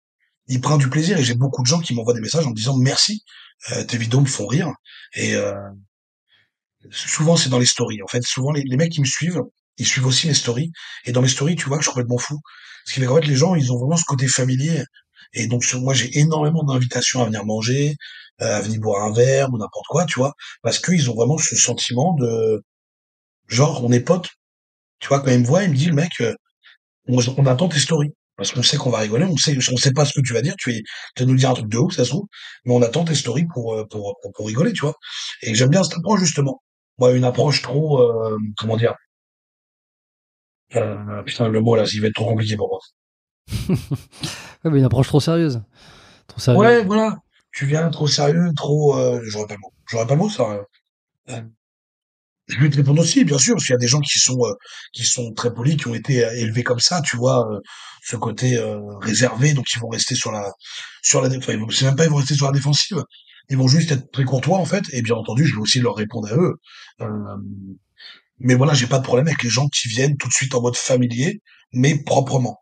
il prend du plaisir et j'ai beaucoup de gens qui m'envoient des messages en me disant merci, tes vidéos me font rire. Et souvent, c'est dans les stories. En fait, souvent, les mecs qui me suivent, ils suivent aussi mes stories. Et dans mes stories, tu vois que je suis complètement fou. Ce qui fait qu'en fait, les gens, ils ont vraiment ce côté familier. Et donc, moi, j'ai énormément d'invitations à venir manger, à venir boire un verre ou n'importe quoi, tu vois, parce qu'ils ont vraiment ce sentiment de, genre, on est potes. Tu vois, quand ils me voient, ils me disent, le mec, on attend tes stories. Parce qu'on sait qu'on va rigoler, on sait pas ce que tu vas dire, tu vas nous dire un truc de ouf, ça se trouve, mais on attend tes stories pour rigoler, tu vois. Et j'aime bien cette approche, justement. Moi, une approche trop, comment dire, putain, le mot là, il va être trop compliqué pour moi. Ouais, mais une approche trop sérieuse, trop Ouais, sérieuse. voilà. Tu viens trop sérieux, trop, j'aurais pas le mot. J'aurais pas le mot, ça. Euh, Je vais te répondre aussi, bien sûr, parce qu'il y a des gens qui sont très polis, qui ont été élevés comme ça, tu vois, ce côté réservé, donc ils vont rester enfin, c'est même pas ils vont rester sur la défensive, ils vont juste être très courtois en fait, et bien entendu, je vais aussi leur répondre à eux. Euh, mais voilà, j'ai pas de problème avec les gens qui viennent tout de suite en mode familier, mais proprement,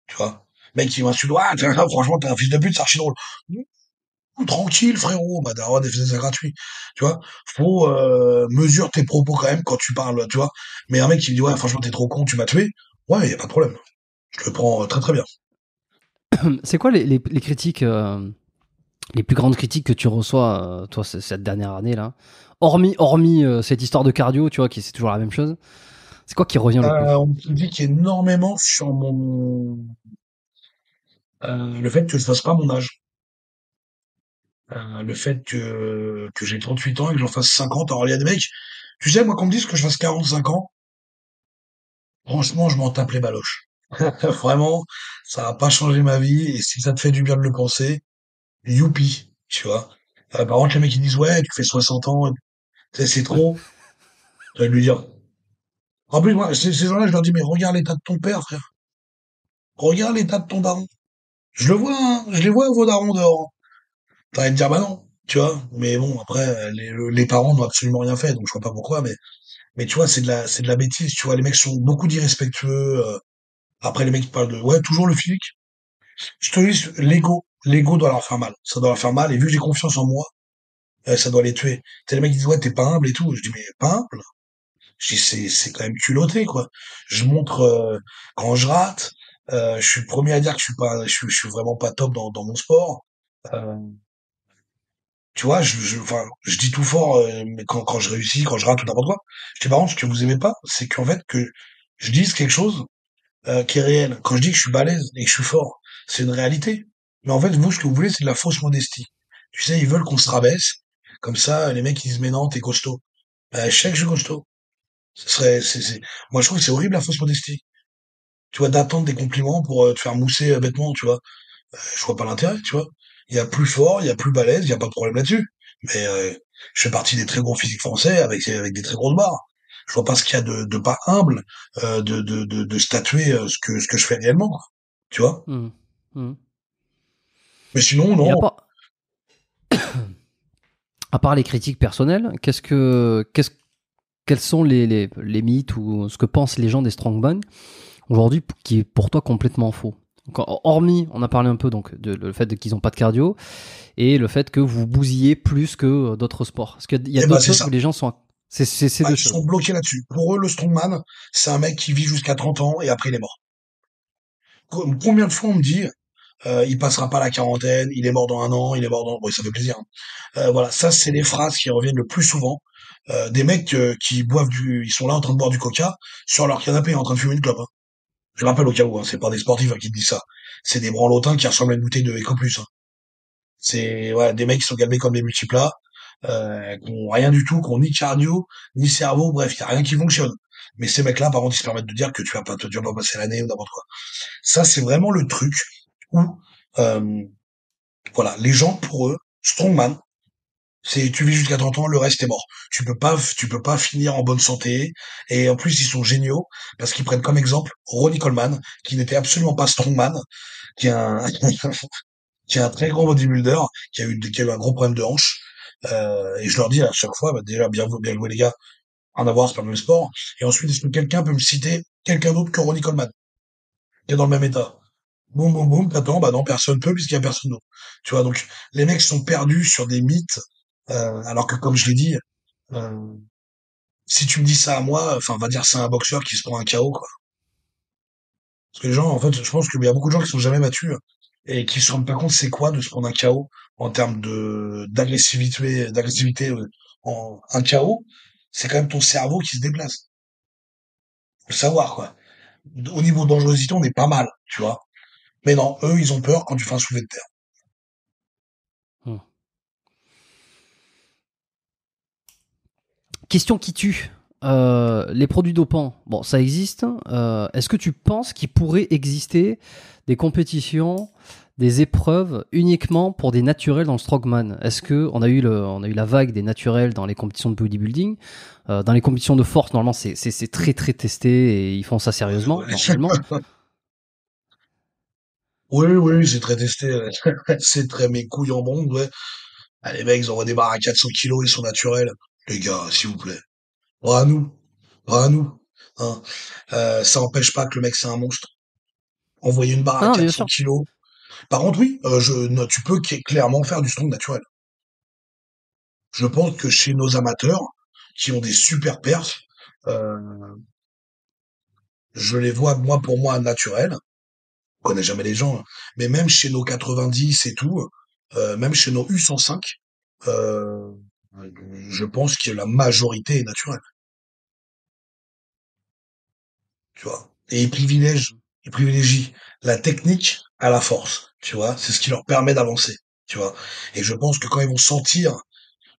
tu vois. Mec qui m'insulte, ah, franchement, t'es un fils de pute, c'est archi drôle. Tranquille, frérot, bah, d'avoir des FCC gratuits. Tu vois, faut mesure tes propos quand même quand tu parles, tu vois. Mais un mec qui me dit ouais, franchement, t'es trop con, tu m'as tué. Ouais, y a pas de problème. Je le prends très très bien. C'est quoi les critiques, les plus grandes critiques que tu reçois, toi, cette dernière année là? Hormis cette histoire de cardio, tu vois, qui c'est toujours la même chose. C'est quoi qui revient le plus? On me dit énormément sur le fait que je fasse pas mon âge. Le fait que j'ai 38 ans et que j'en fasse 50. Alors il y a des mecs, tu sais, moi qu'on me dise que je fasse 45 ans, franchement, je m'en tape les baloches. Vraiment, ça va pas changer ma vie et si ça te fait du bien de le penser, youpi, tu vois. Par contre, les mecs qui disent ouais, tu fais 60 ans, tu sais, c'est trop, je vais lui dire. En plus, moi, ces gens-là, je leur dis mais regarde l'état de ton père, frère. Regarde l'état de ton daron. Je le vois, hein, je les vois vos darons dehors. T'as envie de dire bah non, tu vois. Mais bon, après, les parents n'ont absolument rien fait, donc je vois pas pourquoi. Mais tu vois, c'est de la bêtise. Tu vois, les mecs sont beaucoup d'irrespectueux. Après, les mecs qui parlent de ouais, toujours le physique. Je te dis, l'ego doit leur faire mal. Ça doit leur faire mal. Et vu que j'ai confiance en moi, ça doit les tuer. Tu sais, les mecs qui disent ouais, t'es pas humble et tout. Je dis mais pas humble. Je dis c'est quand même culotté quoi. Je montre quand je rate. Je suis le premier à dire que je suis vraiment pas top dans mon sport. Euh, tu vois, enfin, je dis tout fort, mais quand je réussis, quand je rate ou n'importe quoi. Je dis par contre, ce que vous aimez pas, c'est qu'en fait que je dise quelque chose qui est réel. Quand je dis que je suis balèze et que je suis fort, c'est une réalité. Mais en fait, vous, ce que vous voulez, c'est de la fausse modestie. Tu sais, ils veulent qu'on se rabaisse. Comme ça, les mecs, ils disent, mais non, t'es costaud. Je sais que je suis costaud. Moi, je trouve que c'est horrible, la fausse modestie. Tu vois, d'attendre des compliments pour te faire mousser bêtement, tu vois. Je vois pas l'intérêt, tu vois. Il y a plus fort, il y a plus balèze, il y a pas de problème là-dessus. Mais je fais partie des très gros physiques français avec des très grosses barres. Je vois pas ce qu'il y a de pas humble de statuer ce que je fais réellement, quoi. Tu vois. Hmm. Hmm. Mais sinon, Et non. à part les critiques personnelles, qu'est-ce quels sont les mythes ou ce que pensent les gens des strongman aujourd'hui qui est pour toi complètement faux? Donc, hormis, on a parlé un peu donc de le fait qu'ils n'ont pas de cardio et le fait que vous bousillez plus que d'autres sports. Parce qu'il y a Et bah, d'autres c'est choses ça. où les gens sont... C'est ces Bah, deux ils sont choses. bloqués là-dessus. Pour eux, le strongman, c'est un mec qui vit jusqu'à 30 ans et après il est mort. Combien de fois on me dit, il passera pas la quarantaine, il est mort dans un an, il est mort dans... Bon, ça fait plaisir, hein. Voilà, ça, c'est les phrases qui reviennent le plus souvent. Des mecs qui boivent ils sont là en train de boire du coca sur leur canapé en train de fumer une clope, hein. Je rappelle au cas où, hein, c'est pas des sportifs qui te disent ça. C'est des branlotins qui ressemblent à une bouteille de Eco Plus, hein. C'est ouais, des mecs qui sont calmés comme des multiplats, qui ont rien du tout, qui ont ni cardio, ni cerveau, bref, y a rien qui fonctionne. Mais ces mecs-là, par contre, ils se permettent de dire que tu vas pas passer l'année ou n'importe quoi. Ça, c'est vraiment le truc où, euh, voilà, les gens, pour eux, strongman, c'est tu vis jusqu'à 30 ans, le reste est mort. Tu peux pas finir en bonne santé. Et en plus, ils sont géniaux parce qu'ils prennent comme exemple Ronnie Coleman, qui n'était absolument pas strongman, qui est un, qui est un très gros bodybuilder, qui a eu un gros problème de hanche. Et je leur dis à chaque fois, bah, déjà, bien joué les gars, en avoir, c'est pas le même sport. Et ensuite, est-ce que quelqu'un peut me citer quelqu'un d'autre que Ronnie Coleman, qui est dans le même état? Boum, boum, boum, t'attends, bah non, personne peut puisqu'il y a personne d'autre. Tu vois, donc, les mecs sont perdus sur des mythes, alors que comme je l'ai dit, euh, si tu me dis ça à moi, enfin, on va dire c'est un boxeur qui se prend un KO, quoi. Parce que les gens, en fait, je pense qu'il y a beaucoup de gens qui sont jamais battus et qui se rendent pas compte c'est quoi de se prendre un KO en termes d'agressivité, un KO, c'est quand même ton cerveau qui se déplace. Faut le savoir, quoi. Au niveau de dangerosité, on est pas mal, tu vois. Mais non, eux, ils ont peur quand tu fais un soulevé de terre. Hmm. Question qui tue. Les produits dopants, bon, ça existe. Est-ce que tu penses qu'il pourrait exister des compétitions, des épreuves uniquement pour des naturels dans le strongman? Est-ce que on a eu la vague des naturels dans les compétitions de bodybuilding, dans les compétitions de force, normalement c'est très très testé et ils font ça Ouais, sérieusement, ouais. normalement. Oui, oui, c'est très testé, ouais. C'est très mes couilles en bronze, ouais. Ah, les mecs, ils envoient des barres à 400 kilos, ils sont naturels. Les gars, s'il vous plaît. Bras à nous. Bras à nous. Hein. Ça empêche pas que le mec, c'est un monstre. Envoyer une barre Ah à non, bien 400 sûr. kilos. Par contre, oui, non, tu peux clairement faire du strong naturel. Je pense que chez nos amateurs, qui ont des super perfs, euh, je les vois, moi, pour moi, naturels. On connaît jamais les gens, hein. Mais même chez nos 90 et tout, même chez nos U105, euh, je pense que la majorité est naturelle, tu vois. Et ils privilégient la technique à la force, tu vois. C'est ce qui leur permet d'avancer, tu vois. Et je pense que quand ils vont sentir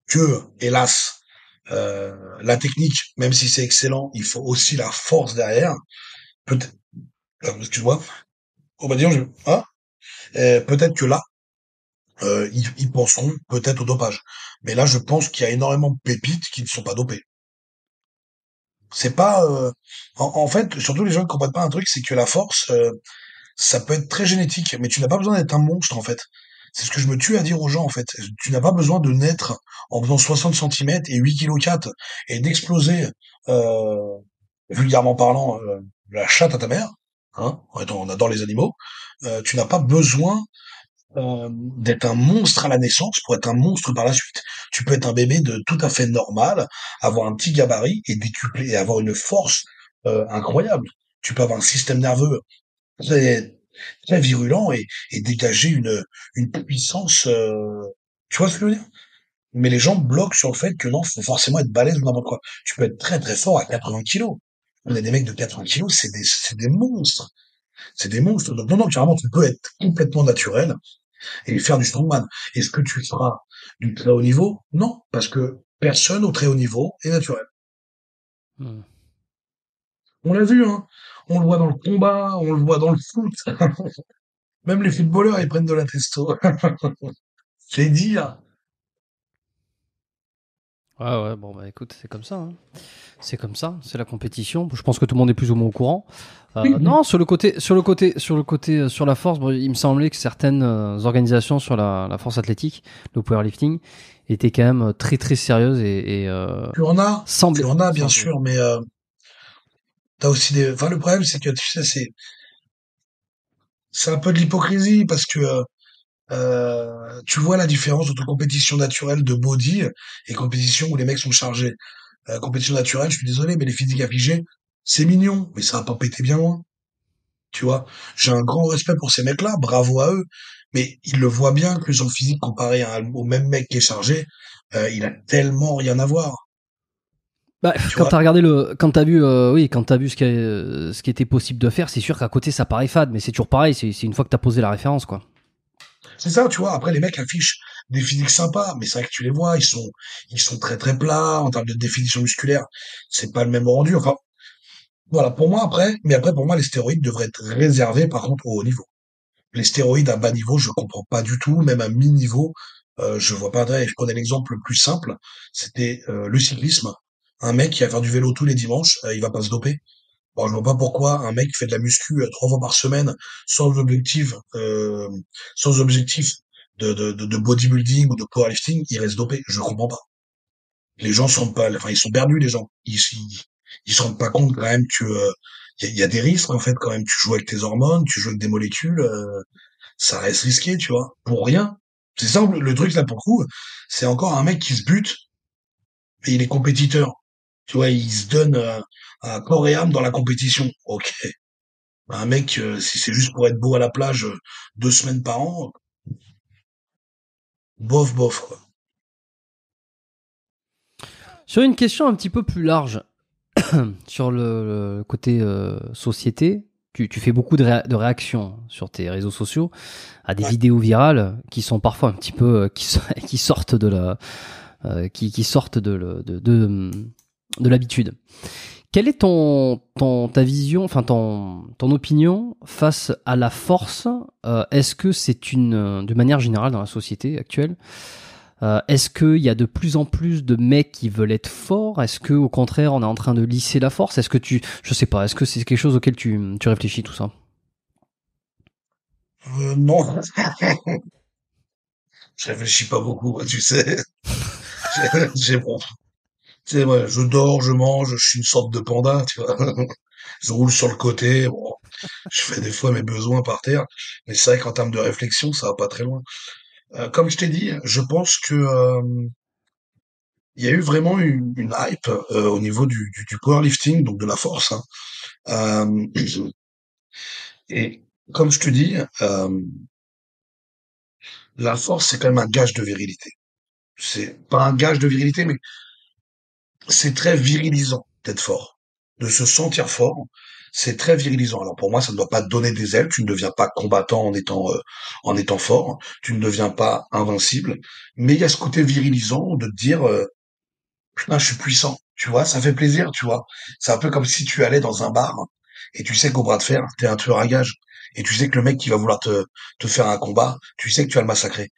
que, hélas, la technique, même si c'est excellent, il faut aussi la force derrière. Peut-être, excuse-moi, on va dire, hein, peut-être que là, ils penseront peut-être au dopage. Mais là, je pense qu'il y a énormément de pépites qui ne sont pas dopées. C'est pas, en fait, surtout les gens ne comprennent pas un truc, c'est que la force, ça peut être très génétique, mais tu n'as pas besoin d'être un monstre, en fait. C'est ce que je me tue à dire aux gens, en fait. Tu n'as pas besoin de naître en faisant 60 centimètres et 8 kg 4 et d'exploser, euh, vulgairement parlant, la chatte à ta mère, hein. On adore les animaux. Tu n'as pas besoin d'être un monstre à la naissance pour être un monstre par la suite. Tu peux être un bébé de tout à fait normal, avoir un petit gabarit et décupler et avoir une force incroyable. Tu peux avoir un système nerveux très, très virulent et dégager une puissance. Tu vois ce que je veux dire? Mais les gens bloquent sur le fait que non, faut forcément être balèze ou n'importe quoi. Tu peux être très très fort à 80 kilos. On a des mecs de 80 kilos, c'est des monstres. C'est des monstres. Donc non, non, carrément, tu peux être complètement naturel et faire du strongman. Est-ce que tu feras du très haut niveau? Non, parce que personne au très haut niveau est naturel. Hmm. On l'a vu, hein. On le voit dans le combat, on le voit dans le foot. Même les footballeurs, ils prennent de la testo. C'est dire. Ouais, ouais, bon, bah écoute, c'est comme ça, hein. C'est comme ça, c'est la compétition. Je pense que tout le monde est plus ou moins au courant. Oui, oui. Non, sur la force, bon, il me semblait que certaines organisations sur la force athlétique, le powerlifting, étaient quand même très très sérieuses et Tu semblaient. en as bien sûr, mais t'as aussi des. Enfin, le problème, c'est que tu sais, c'est un peu de l'hypocrisie parce que tu vois la différence entre compétition naturelle de body et compétition où les mecs sont chargés. Compétition naturelle, je suis désolé, mais les physiques affichés, c'est mignon, mais ça va pas péter bien loin. Tu vois, j'ai un grand respect pour ces mecs-là, bravo à eux, mais ils le voient bien que son physique comparé au même mec qui est chargé, il a tellement rien à voir. Bah, Tu vois, quand t'as vu, oui, quand t'as vu ce qui était possible de faire, c'est sûr qu'à côté ça paraît fade, mais c'est toujours pareil. C'est une fois que t'as posé la référence, quoi. c'est ça, tu vois. Après, les mecs affichent des physiques sympas, mais c'est vrai que tu les vois, ils sont très très plats en termes de définition musculaire. C'est pas le même rendu. Enfin, voilà. Pour moi, mais après, pour moi, les stéroïdes devraient être réservés, par contre, au haut niveau. Les stéroïdes à bas niveau, je comprends pas du tout, même à mi-niveau, je vois pas d'intérêt. Je prenais l'exemple le plus simple, c'était le cyclisme. Un mec qui va faire du vélo tous les dimanches, il va pas se doper. Bon, je vois pas pourquoi un mec qui fait de la muscu 3 fois par semaine sans objectif, de bodybuilding ou de powerlifting, il reste dopé. Je comprends pas. Les gens sont pas, enfin ils sont perdus les gens. Ils se rendent pas compte quand même que il y a des risques en fait quand même. Tu joues avec tes hormones, tu joues avec des molécules. Ça reste risqué, tu vois, pour rien. C'est simple, le truc là pour le coup, c'est encore un mec qui se bute et il est compétiteur. Tu vois, il se donne à corps et âme dans la compétition. Ok. Un mec, si c'est juste pour être beau à la plage 2 semaines par an, bof, bof, quoi. Sur une question un petit peu plus large, sur le côté société, tu fais beaucoup de réactions sur tes réseaux sociaux à des Ouais. vidéos virales qui sont parfois un petit peu qui sortent de la qui sortent de l'habitude. Quelle est ta vision, enfin ton opinion face à la force? Est-ce que c'est de manière générale dans la société actuelle, est-ce qu'il y a de plus en plus de mecs qui veulent être forts? Est-ce que au contraire on est en train de lisser la force? Je sais pas, est-ce que c'est quelque chose auquel tu réfléchis tout ça? Non, je réfléchis pas beaucoup, tu sais. Bon, tu sais, ouais, je dors, je mange, je suis une sorte de panda, tu vois. Je roule sur le côté, bon, je fais des fois mes besoins par terre, mais c'est vrai qu'en termes de réflexion, ça va pas très loin. Comme je t'ai dit, je pense que il y a eu vraiment une hype au niveau du powerlifting, donc de la force, hein. Euh, et comme je te dis, la force, c'est quand même un gage de virilité. C'est pas un gage de virilité, mais c'est très virilisant d'être fort. De se sentir fort, c'est très virilisant. Alors pour moi, ça ne doit pas te donner des ailes. Tu ne deviens pas combattant en étant fort. Tu ne deviens pas invincible. Mais il y a ce côté virilisant de te dire putain, je suis puissant. Tu vois, ça fait plaisir, tu vois. C'est un peu comme si tu allais dans un bar et tu sais qu'au bras de fer, t'es un tueur à gages. Et tu sais que le mec qui va vouloir te faire un combat, tu sais que tu vas le massacrer.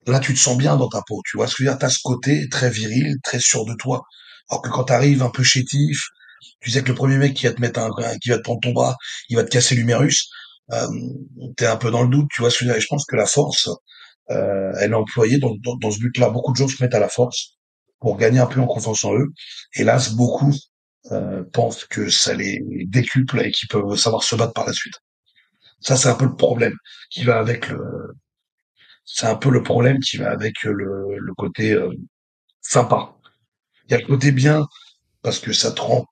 Là, tu te sens bien dans ta peau, tu vois ce que je veux dire? T'as ce côté très viril, très sûr de toi. Alors que quand t'arrives un peu chétif, tu sais que le premier mec qui va te mettre qui va te prendre ton bras, il va te casser l'humérus, euh, t'es un peu dans le doute, tu vois ce que je veux dire? Et je pense que la force, elle est employée dans ce but-là. Beaucoup de gens se mettent à la force pour gagner un peu en confiance en eux. Hélas, beaucoup pensent que ça les décuple et qu'ils peuvent savoir se battre par la suite. Ça, c'est un peu le problème qui va avec c'est un peu le problème qui va avec le côté sympa. Il y a le côté bien parce que ça te rend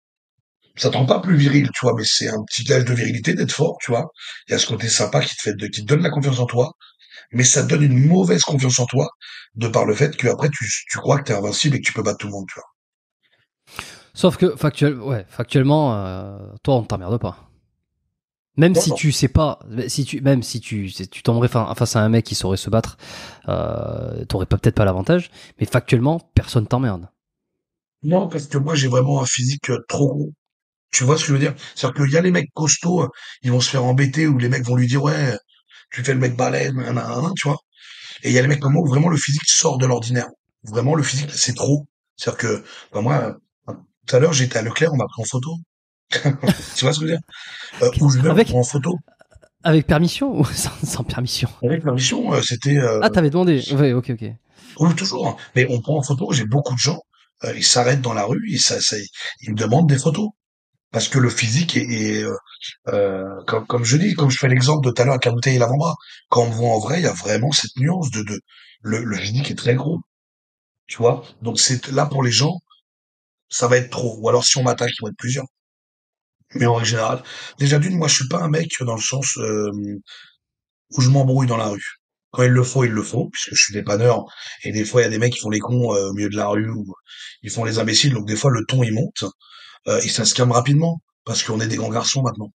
pas plus viril, tu vois, mais c'est un petit gage de virilité d'être fort, tu vois. Il y a ce côté sympa qui te donne la confiance en toi, mais ça te donne une mauvaise confiance en toi de par le fait que après tu crois que t'es invincible et que tu peux battre tout le monde, tu vois. Sauf que factuellement, toi on t'emmerde pas. Même Non, si non. tu sais pas, même si tu tomberais face à un mec qui saurait se battre, t'aurais peut-être pas l'avantage, mais factuellement, personne t'emmerde. Non, parce que moi j'ai vraiment un physique trop gros. Tu vois ce que je veux dire? C'est-à-dire qu'il y a les mecs costauds, ils vont se faire embêter ou les mecs vont lui dire ouais, tu fais le mec balèze, nanana, tu vois. Et il y a les mecs comme moi où vraiment le physique sort de l'ordinaire. Vraiment le physique c'est trop. C'est-à-dire que bah, moi tout à l'heure j'étais à Leclerc, on m'a pris en photo. Tu vois ce que je veux dire? Où je vais, on Avec, prend en photo. avec permission ou sans permission? Avec permission, c'était, Ah, t'avais demandé. Ouais, ok, ok. oui, toujours, hein. Mais on prend en photo. J'ai beaucoup de gens, ils s'arrêtent dans la rue, ils me demandent des photos. Parce que le physique comme je dis, comme je fais l'exemple de tout à l'heure avec la bouteille et l'avant-bras. Quand on me voit en vrai, il y a vraiment cette nuance le physique est très gros, tu vois. Donc c'est là pour les gens, ça va être trop. Ou alors si on m'attaque, ils vont être plusieurs. Mais en règle générale, déjà d'une, moi je suis pas un mec dans le sens où je m'embrouille dans la rue. Quand il le faut, puisque je suis dépanneur, et des fois il y a des mecs qui font les cons au milieu de la rue, ou ils font les imbéciles, donc des fois le ton il monte, et ça se calme rapidement, parce qu'on est des grands garçons maintenant.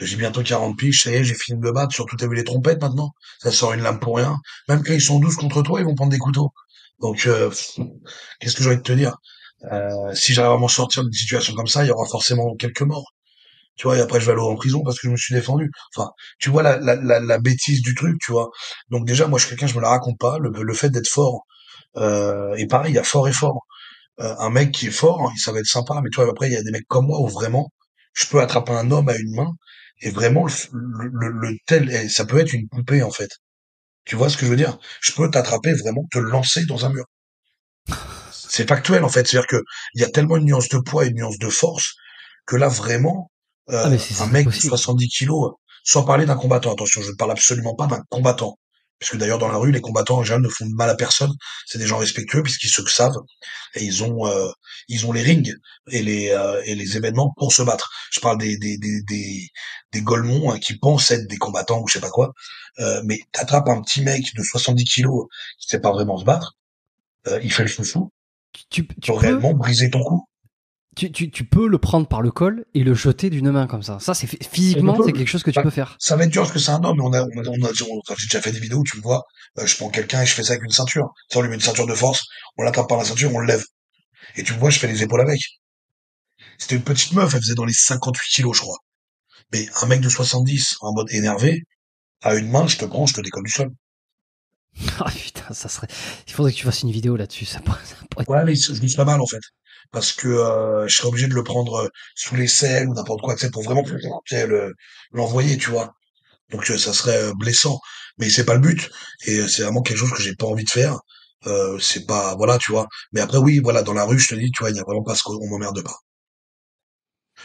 J'ai bientôt 40 piges, ça y est, j'ai fini de me battre, surtout t'as vu les trompettes maintenant, ça sort une lame pour rien. Même quand ils sont 12 contre toi, ils vont prendre des couteaux. Donc qu'est-ce que j'ai envie de te dire? Si j'arrive à m'en sortir d'une situation comme ça, il y aura forcément quelques morts. Tu vois, et après je vais aller en prison parce que je me suis défendu. Enfin, tu vois la bêtise du truc, tu vois. Donc déjà, moi je suis quelqu'un, je me la raconte pas, le fait d'être fort. Et pareil, il y a fort et fort. Un mec qui est fort, hein, ça va être sympa, mais tu vois, après il y a des mecs comme moi où vraiment, je peux attraper un homme à une main, et vraiment le tel, et ça peut être une poupée en fait. Tu vois ce que je veux dire? Je peux t'attraper vraiment, te lancer dans un mur. C'est factuel en fait, c'est-à-dire que il y a tellement une nuance de poids et une nuance de force que là vraiment, Ah, mais un c'est mec de possible. 70 kilos, sans parler d'un combattant, attention, je ne parle absolument pas d'un combattant. Parce que d'ailleurs dans la rue, les combattants en général ne font de mal à personne. C'est des gens respectueux puisqu'ils se savent et ils ont les rings et les événements pour se battre. Je parle des golemons hein, qui pensent être des combattants ou je sais pas quoi. Mais t'attrapes un petit mec de 70 kilos qui sait pas vraiment se battre, il fait le foufou, Tu pour peux, réellement briser ton cou. tu peux le prendre par le col et le jeter d'une main comme ça. Ça, c'est On physiquement, peut. c'est quelque chose que tu Bah, peux faire. ça va être dur parce que c'est un homme, mais j'ai déjà fait des vidéos où tu me vois, je prends quelqu'un et je fais ça avec une ceinture. Tu sais, on lui met une ceinture de force, on l'attrape par la ceinture, on le lève. Et tu me vois, je fais les épaules avec. C'était une petite meuf, elle faisait dans les 58 kilos, je crois. Mais un mec de 70, en mode énervé, à une main, je te prends, je te décolle du sol. Ah putain, ça serait. Il faudrait que tu fasses une vidéo là-dessus. Ça pourrait être- Ouais, mais je me suis pas mal, en fait. Parce que je serais obligé de le prendre sous les selles ou n'importe quoi, tu sais, pour vraiment tu sais, l'envoyer, tu vois. Donc ça serait blessant. Mais c'est pas le but. Et c'est vraiment quelque chose que j'ai pas envie de faire. C'est pas, voilà, tu vois. Mais après, oui, voilà, dans la rue, je te dis, tu vois, il y a vraiment pas ce qu'on m'emmerde pas.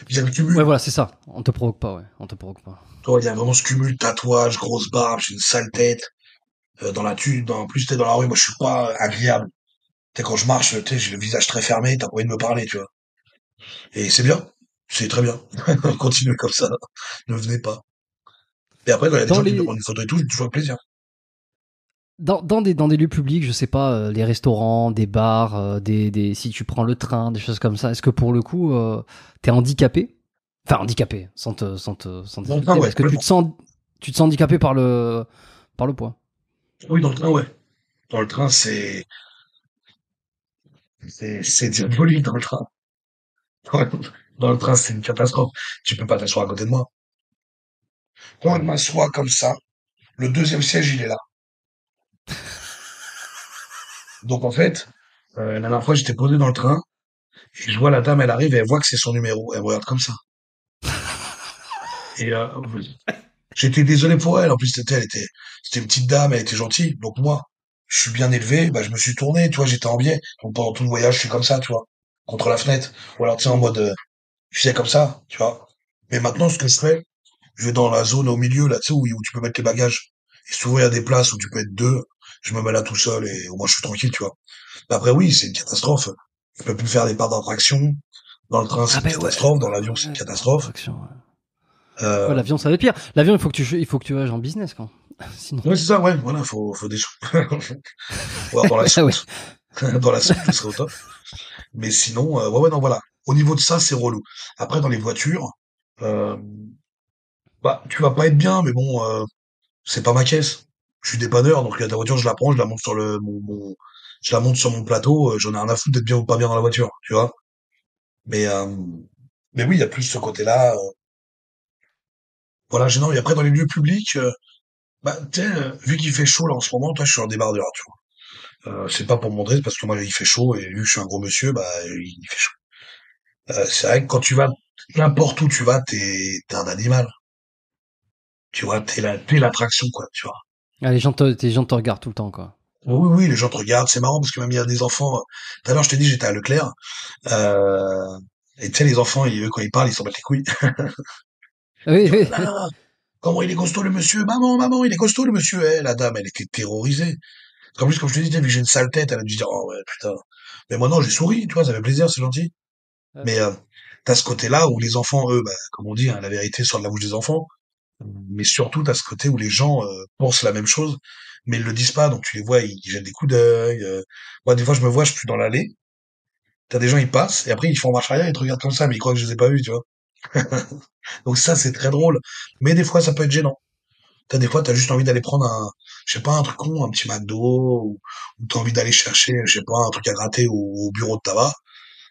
Il y a le Ouais, cumul. voilà, c'est ça. On te provoque pas, ouais. On te provoque pas. Toi, il y a vraiment ce cumul, tatouage, grosse barbe, j'ai une sale tête. En plus, t'es dans la rue, moi, je suis pas agréable. Tu sais, quand je marche, tu sais, j'ai le visage très fermé, t'as pas envie de me parler, tu vois. Et c'est bien. C'est très bien. Continuez comme ça. Ne venez pas. Et après, quand il y a des Dans gens qui me les, demandent une photo et tout, j'ai toujours avec plaisir. dans des lieux publics, je sais pas, les restaurants, des bars, si tu prends le train, des choses comme ça, est-ce que pour le coup, t'es handicapé? Enfin, handicapé, sans Dans le train, difficulté, mais ouais, est-ce que complètement. tu te sens handicapé par le poids? Oui, dans le train, ouais. Dans le train, c'est diabolique dans le train. Ouais. Dans le train, c'est une catastrophe. Tu peux pas t'asseoir à côté de moi. Quand je m'assois comme ça, le deuxième siège, il est là. Donc en fait, la dernière fois, j'étais posé dans le train et je vois la dame, elle arrive et elle voit que c'est son numéro. Elle me regarde comme ça. Et j'étais désolé pour elle. En plus, c'était une petite dame, elle était gentille. Donc moi, je suis bien élevé, bah je me suis tourné, tu vois, j'étais en biais. Donc pendant tout le voyage, je suis comme ça, tu vois, contre la fenêtre. Ou alors tu sais en mode, je suis comme ça, tu vois. Mais maintenant, ce que je fais, je vais dans la zone au milieu, là, tu sais, où tu peux mettre les bagages. Et souvent, il y a des places où tu peux être deux. Je me mets là tout seul et au moins, je suis tranquille, tu vois. Mais après, oui, c'est une catastrophe. Je peux plus faire des parts d'attraction. Dans le train, c'est Ah une ben ouais, catastrophe. Dans l'avion, c'est une ouais, par catastrophe. attraction. Ouais, ouais, Euh, l'avion, ça va être pire. L'avion, il faut que tu voyages en business, quand. Sinon. ouais, c'est ça, ouais, voilà, faut des sous. Ou alors dans la Bah ouais. soute. Dans la soute, ce serait au top. Mais sinon, ouais, ouais, non, voilà. Au niveau de ça, c'est relou. Après, dans les voitures, euh, bah, tu vas pas être bien, mais bon, c'est pas ma caisse. Je suis dépanneur, donc ta voiture, je la prends, je la monte sur je la monte sur mon plateau, j'en ai rien à foutre d'être bien ou pas bien dans la voiture, tu vois. Mais, euh, mais oui, il y a plus ce côté-là. Voilà, gênant. Et après, dans les lieux publics, bah, tu sais, vu qu'il fait chaud là en ce moment, toi, je suis en débardeur, tu vois. C'est pas pour me montrer, parce que moi, il fait chaud, et vu que je suis un gros monsieur, bah, il fait chaud. C'est vrai que quand tu vas N'importe où tu vas, t'es un animal. Tu vois, t'es l'attraction, quoi, tu vois. Ah, les gens te regardent tout le temps, quoi. Oui, oui, les gens te regardent, c'est marrant parce que même il y a des enfants. Tout à l'heure, je t'ai dit, j'étais à Leclerc. Euh, et tu sais, les enfants, eux, quand ils parlent, ils s'en battent les couilles. Ils Oui, disent, oh oui, là oui. là, comment il est costaud le monsieur? Maman, maman, il est costaud le monsieur. Eh, la dame, elle était terrorisée. En plus, comme je te dis, vu que j'ai une sale tête, elle a dû dire, oh ouais, putain. Mais moi, non, j'ai souri, tu vois, ça fait plaisir, c'est gentil. Mais t'as ce côté-là où les enfants, eux, bah, comme on dit, hein, la vérité sort de la bouche des enfants. Mais surtout, t'as ce côté où les gens pensent la même chose, mais ils le disent pas. Donc tu les vois, ils jettent des coups d'œil. Moi, des fois, je me vois, je suis dans l'allée. T'as des gens, ils passent et après ils font marche arrière, ils te regardent comme ça, mais ils croient que je les ai pas vus, tu vois. Donc ça, c'est très drôle. Mais des fois, ça peut être gênant. Des fois, t'as juste envie d'aller prendre je sais pas, un truc con, un petit McDo, ou t'as envie d'aller chercher, je sais pas, un truc à gratter au bureau de tabac.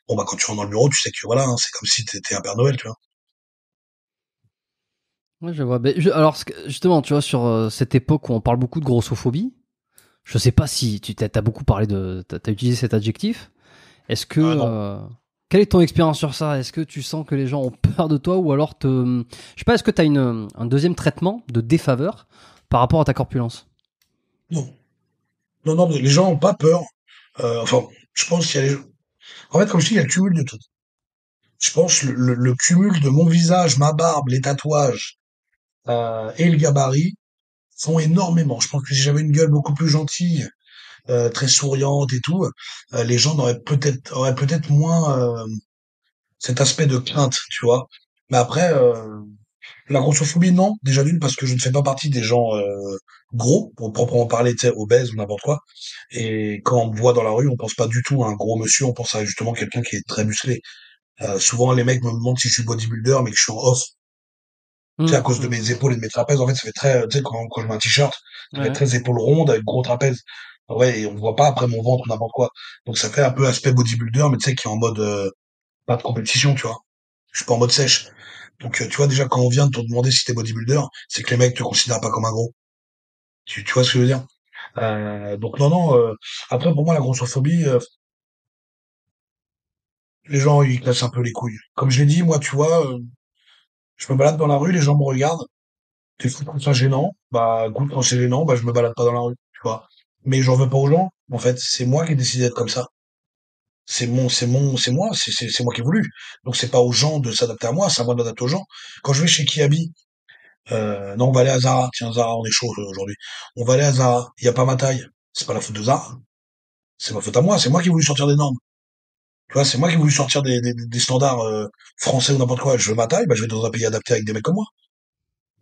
Bon, bah, quand tu rentres dans le bureau, tu sais que voilà, hein, c'est comme si t'étais un Père Noël, tu vois. Ouais, je vois. Mais alors, justement, tu vois, sur cette époque où on parle beaucoup de grossophobie, je sais pas si t'as beaucoup parlé t'as utilisé cet adjectif. Est-ce que, Ah non. quelle est ton expérience sur ça? Est-ce que tu sens que les gens ont peur de toi ou alors je sais pas, est-ce que t'as un deuxième traitement de défaveur par rapport à ta corpulence? Non. Non, non, mais les gens ont pas peur. Enfin, je pense qu'il y a les... En fait, comme je dis, il y a le cumul de tout. Je pense le cumul de mon visage, ma barbe, les tatouages et le gabarit font énormément. Je pense que si j'avais une gueule beaucoup plus gentille, très souriante et tout, les gens auraient peut-être moins cet aspect de crainte, tu vois. Mais après, la grossophobie, non. Déjà d'une, parce que je ne fais pas partie des gens gros, pour proprement parler, tu sais, obèses ou n'importe quoi. Et quand on me voit dans la rue, on pense pas du tout à un gros monsieur, on pense à justement quelqu'un qui est très musclé. Souvent, les mecs me demandent si je suis bodybuilder, mais que je suis en off. Tu sais, à cause de mes Hum. épaules et de mes trapèzes, en fait, ça fait très, tu sais, quand je mets un t-shirt, ça fait Ouais. très épaules rondes avec gros trapèzes. Ouais, et on voit pas après mon ventre ou n'importe quoi. Donc ça fait un peu aspect bodybuilder, mais tu sais, qui est en mode, pas de compétition, tu vois. Je suis pas en mode sèche. Donc, tu vois, déjà, quand on vient de te demander si t'es bodybuilder, c'est que les mecs te considèrent pas comme un gros. Tu vois ce que je veux dire? Donc non, non, après, pour moi, la grossophobie, les gens, ils cassent un peu les couilles. Comme je l'ai dit, moi, tu vois, je me balade dans la rue, les gens me regardent. T'es fou comme ça gênant? Bah, écoute, quand c'est gênant, bah, je me balade pas dans la rue, tu vois. Mais j'en veux pas aux gens. En fait, c'est moi qui ai décidé d'être comme ça. C'est moi, c'est moi qui ai voulu. Donc c'est pas aux gens de s'adapter à moi, c'est à moi d'adapter aux gens. Quand je vais chez Kiabi, non, on va aller à Zara. Tiens, Zara, on est chaud aujourd'hui. On va aller à Zara. Il y a pas ma taille. C'est pas la faute de Zara. C'est ma faute à moi. C'est moi qui ai voulu sortir des normes. Tu vois, c'est moi qui ai voulu sortir des standards français ou n'importe quoi. Je veux ma taille, bah, je vais dans un pays adapté avec des mecs comme moi.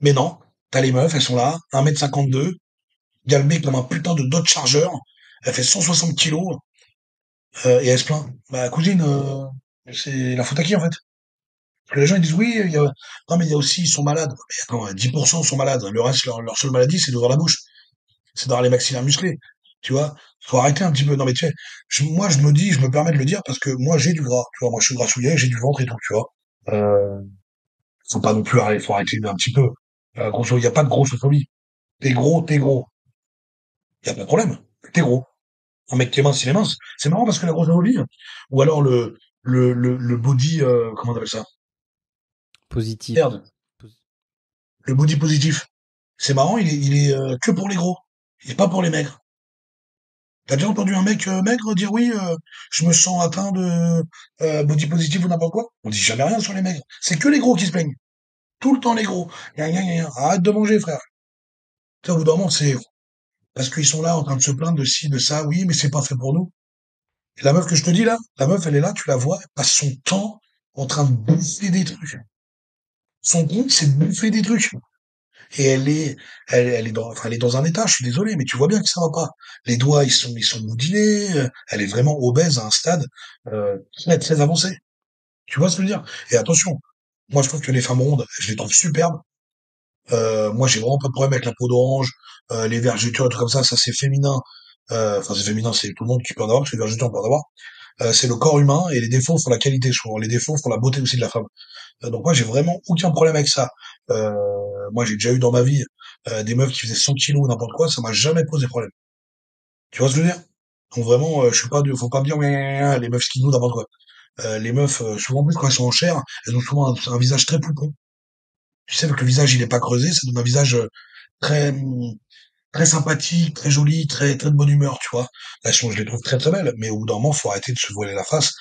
Mais non, t'as les meufs, elles sont là, 1,52 m. Il y a le mec comme un putain de Dodge Charger. Elle fait 160 kilos et elle se plaint. Bah, cousine, c'est la faute à qui en fait? Parce que les gens ils disent oui, non mais il y a aussi, ils sont malades. Mais attends, 10% sont malades. Le reste, leur seule maladie, c'est d'ouvrir la bouche. C'est d'avoir les maxillaires musclés. Tu vois? Faut arrêter un petit peu. Non mais tu sais, moi je me dis, je me permets de le dire parce que moi j'ai du gras. Tu vois, moi je suis grassouillet, j'ai du ventre et tout, tu vois. Euh, Faut pas non plus arrêter, faut arrêter un petit peu. Il y a pas de grossophobie. T'es gros, t'es gros. Y a pas de problème. T'es gros. Un mec qui est mince, il est mince. C'est marrant parce que la grossophobie, ou alors le body, comment on appelle ça? Positif. Merde. Le body positif. C'est marrant, il est que pour les gros. Il est pas pour les maigres. T'as déjà entendu un mec maigre dire oui, je me sens atteint de body positif ou n'importe quoi? On dit jamais rien sur les maigres. C'est que les gros qui se plaignent. Tout le temps les gros. Gna, gna, gna, gna. Arrête de manger, frère. Tu sais, au bout d'un moment, c'est parce qu'ils sont là en train de se plaindre de ci, de ça. Oui, mais c'est pas fait pour nous. Et la meuf que je te dis là, la meuf, elle est là, tu la vois, elle passe son temps en train de bouffer des trucs. Son compte, c'est de bouffer des trucs. Et elle est dans un état, je suis désolé, mais tu vois bien que ça va pas. Les doigts, ils sont moudinés, elle est vraiment obèse à un stade, très, très avancé. Tu vois ce que je veux dire? Et attention, moi, je trouve que les femmes rondes, je les trouve superbes. Moi, j'ai vraiment pas de problème avec la peau d'orange, les vergetures, et tout comme ça, c'est féminin. Enfin, c'est féminin, c'est tout le monde qui peut en avoir, parce que les vergetures, on peut en avoir. C'est le corps humain et les défauts font la qualité, je trouve. Les défauts font la beauté aussi de la femme. Donc moi, j'ai vraiment aucun problème avec ça. Euh, Moi, j'ai déjà eu dans ma vie des meufs qui faisaient 100 kilos ou n'importe quoi, ça m'a jamais posé problème. Tu vois ce que je veux dire? Donc vraiment, je suis pas faut pas me dire ouais, les meufs skinny ou n'importe quoi. Les meufs, souvent en plus quand elles sont en chair, elles ont souvent un visage très poupon. Tu sais, avec le visage il est pas creusé, ça donne un visage très très sympathique, très joli, très de bonne humeur, tu vois. Là, je les trouve très très belles, mais au bout d'un moment, faut arrêter de se voiler la face.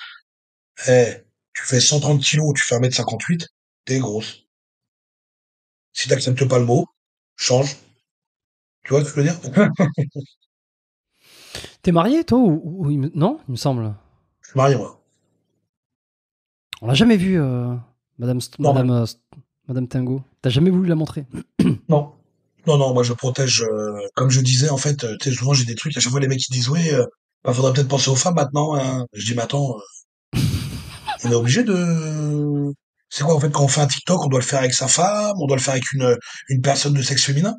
Eh, tu fais 130 kilos, tu fais 1m58, t'es grosse. Si t'acceptes pas le mot, change. Tu vois ce que je veux dire? T'es marié, toi, non, il me semble. Je suis marié, moi. On l'a jamais vu, Normal. Madame Tango. T'as jamais voulu la montrer. Non. Non, non, moi je protège, comme je disais, en fait, tu sais, souvent j'ai des trucs, à chaque fois les mecs qui disent, oui, bah, faudrait peut-être penser aux femmes maintenant, hein. Je dis, mais attends, on est obligé de... C'est quoi, en fait, quand on fait un TikTok, on doit le faire avec sa femme, on doit le faire avec une personne de sexe féminin?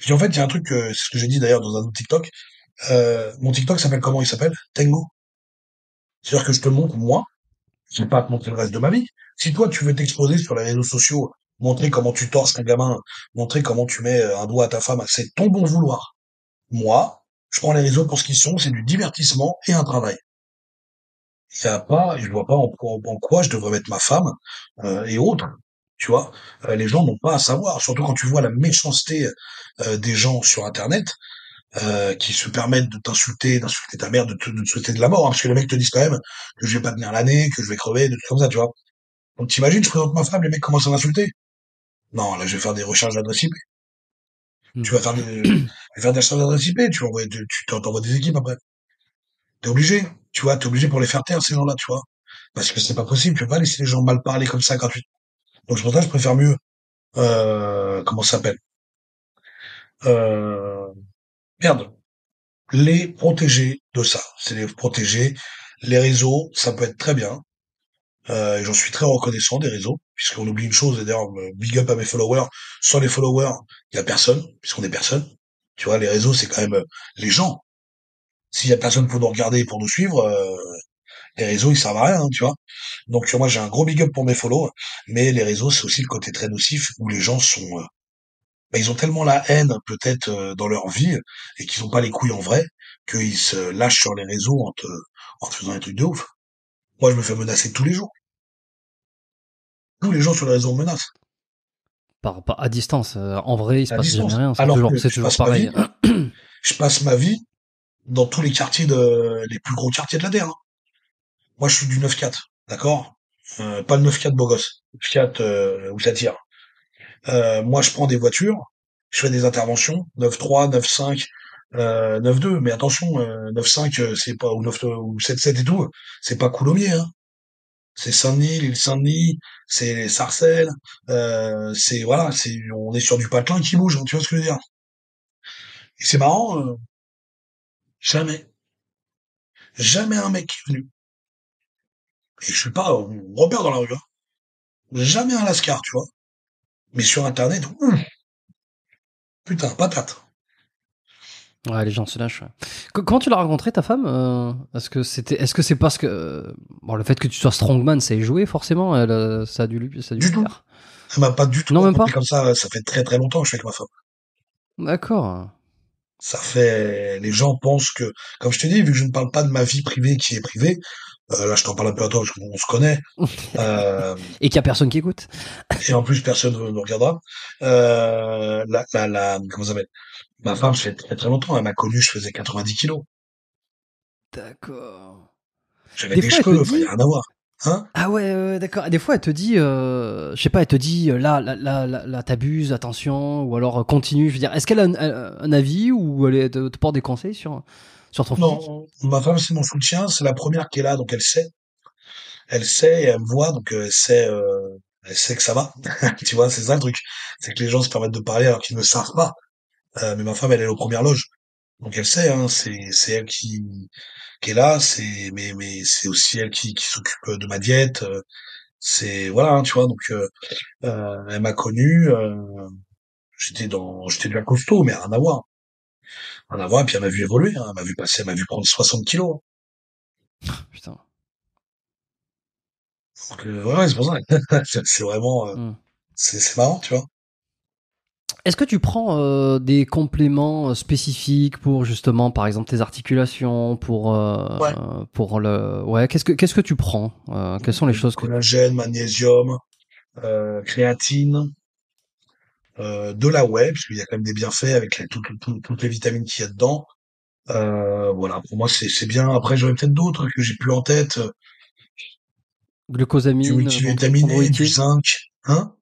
Je dis, en fait, il y a un truc, c'est ce que j'ai dit d'ailleurs dans un autre TikTok, mon TikTok s'appelle comment il s'appelle? Tango. C'est-à-dire que je te montre, moi, je vais pas te montrer le reste de ma vie. Si toi, tu veux t'exposer sur les réseaux sociaux, montrer comment tu torses un gamin, montrer comment tu mets un doigt à ta femme, c'est ton bon vouloir. Moi, je prends les réseaux pour ce qu'ils sont, c'est du divertissement et un travail. Il y a pas, je vois pas en quoi je devrais mettre ma femme et autres. Tu vois, les gens n'ont pas à savoir, surtout quand tu vois la méchanceté des gens sur Internet qui se permettent de t'insulter, d'insulter ta mère, de te souhaiter de la mort, hein, parce que les mecs te disent quand même que je vais pas tenir l'année, que je vais crever, des trucs comme ça, tu vois. Donc t'imagines, je présente ma femme, les mecs commencent à m'insulter. Non, là je vais faire des recherches d'adresse IP. Hmm. Tu vas faire je vais faire des recherches d'adresse IP, tu vas envoyer, t'envoies des équipes après. T'es obligé, tu vois, t'es obligé pour les faire taire, ces gens-là, tu vois. Parce que c'est pas possible, tu peux pas laisser les gens mal parler comme ça gratuitement. Donc c'est pour ça que je préfère mieux, comment ça s'appelle? Euh, merde, les protéger de ça. C'est les protéger. Les réseaux, ça peut être très bien. Et j'en suis très reconnaissant des réseaux, puisqu'on oublie une chose, et d'ailleurs, big up à mes followers. Sans les followers, il y a personne, puisqu'on est personne. Tu vois, les réseaux, c'est quand même les gens. S'il y a personne pour nous regarder et pour nous suivre, les réseaux, ils servent à rien, hein, tu vois. Donc, moi, j'ai un gros big up pour mes follow, mais les réseaux, c'est aussi le côté très nocif où les gens sont, bah, ils ont tellement la haine, peut-être, dans leur vie, et qu'ils ont pas les couilles en vrai, qu'ils se lâchent sur les réseaux en te faisant des trucs de ouf. Moi, je me fais menacer tous les jours. Tous les jours sur les réseaux me menacent. À distance. En vrai, il se À passe jamais distance. rien. Alors que C'est toujours pareil. je passe ma vie dans tous les quartiers les plus gros quartiers de la DER, hein. Moi, je suis du 9-4, d'accord? Pas le 9-4 beau gosse. 9-4, où ça tire. Moi, je prends des voitures, je fais des interventions, 9-3, 9-5, 9-2, mais attention, 9-5, c'est pas, ou 9, ou 7-7 et tout, c'est pas Coulommiers, hein. C'est Saint-Denis, l'île Saint-Denis, c'est Sarcelles, c'est, voilà, on est sur du patelin qui bouge, hein, tu vois ce que je veux dire? Et c'est marrant, jamais, jamais un mec est venu. Et je suis pas, on repère dans la rue, hein. Jamais un lascar, tu vois. Mais sur Internet, putain, patate. Ouais, les gens se lâchent. Ouais. Comment tu l'as rencontrée, ta femme? Est-ce que c'est parce que bon, le fait que tu sois strongman, ça a joué forcément. Ça a dû Du lui tout. plaire. Ça m'a pas du tout Non, même rencontré pas. comme ça fait très très longtemps que je suis avec ma femme. D'accord. Ça fait, les gens pensent que, comme je te dis, vu que je ne parle pas de ma vie privée qui est privée, là je t'en parle un peu à toi parce qu'on se connaît, euh, Et qu'il y a personne qui écoute. et en plus personne ne me regardera. Comment ça s'appelle? Ma femme, ça fait très très longtemps, elle m'a connu, je faisais 90 kilos. D'accord. J'avais Des des fois, elle te cheveux, enfin, y a dit. rien à voir. Hein? Ah ouais, ouais, d'accord. Des fois, elle te dit, je sais pas, elle te dit, là, t'abuses, attention, ou alors continue. Je veux dire, est-ce qu'elle a un avis ou te porte des conseils sur ton physique? Non, ma femme, c'est mon soutien, c'est la première qui est là, donc elle sait. Elle sait et elle me voit, donc elle sait que ça va. Tu vois, c'est ça le truc. C'est que les gens se permettent de parler alors qu'ils ne savent pas. Mais ma femme, elle est aux premières loges. Donc elle sait, hein, c'est elle qui est là, mais c'est aussi elle qui s'occupe de ma diète. C'est voilà, hein, tu vois. Donc elle m'a connu. J'étais bien costaud, mais rien à voir. Rien à voir. Et puis elle m'a vu évoluer. Hein, elle m'a vu passer, elle m'a vu prendre 60 kilos, hein. Putain. Donc ouais, ouais, c'est pour ça. C'est vraiment, Hmm. c'est marrant, tu vois. Est-ce que tu prends des compléments spécifiques pour justement, par exemple, tes articulations, Ouais. pour le, ouais, qu'est-ce que tu prends quelles sont les choses que Collagène, magnésium, créatine, de la whey, parce qu'il y a quand même des bienfaits avec toutes les vitamines qu'il y a dedans. Voilà, pour moi c'est bien. Après j'aurais peut-être d'autres que j'ai plus en tête. Du glucosamine, multivitaminé, du chondroïtine, zinc, hein?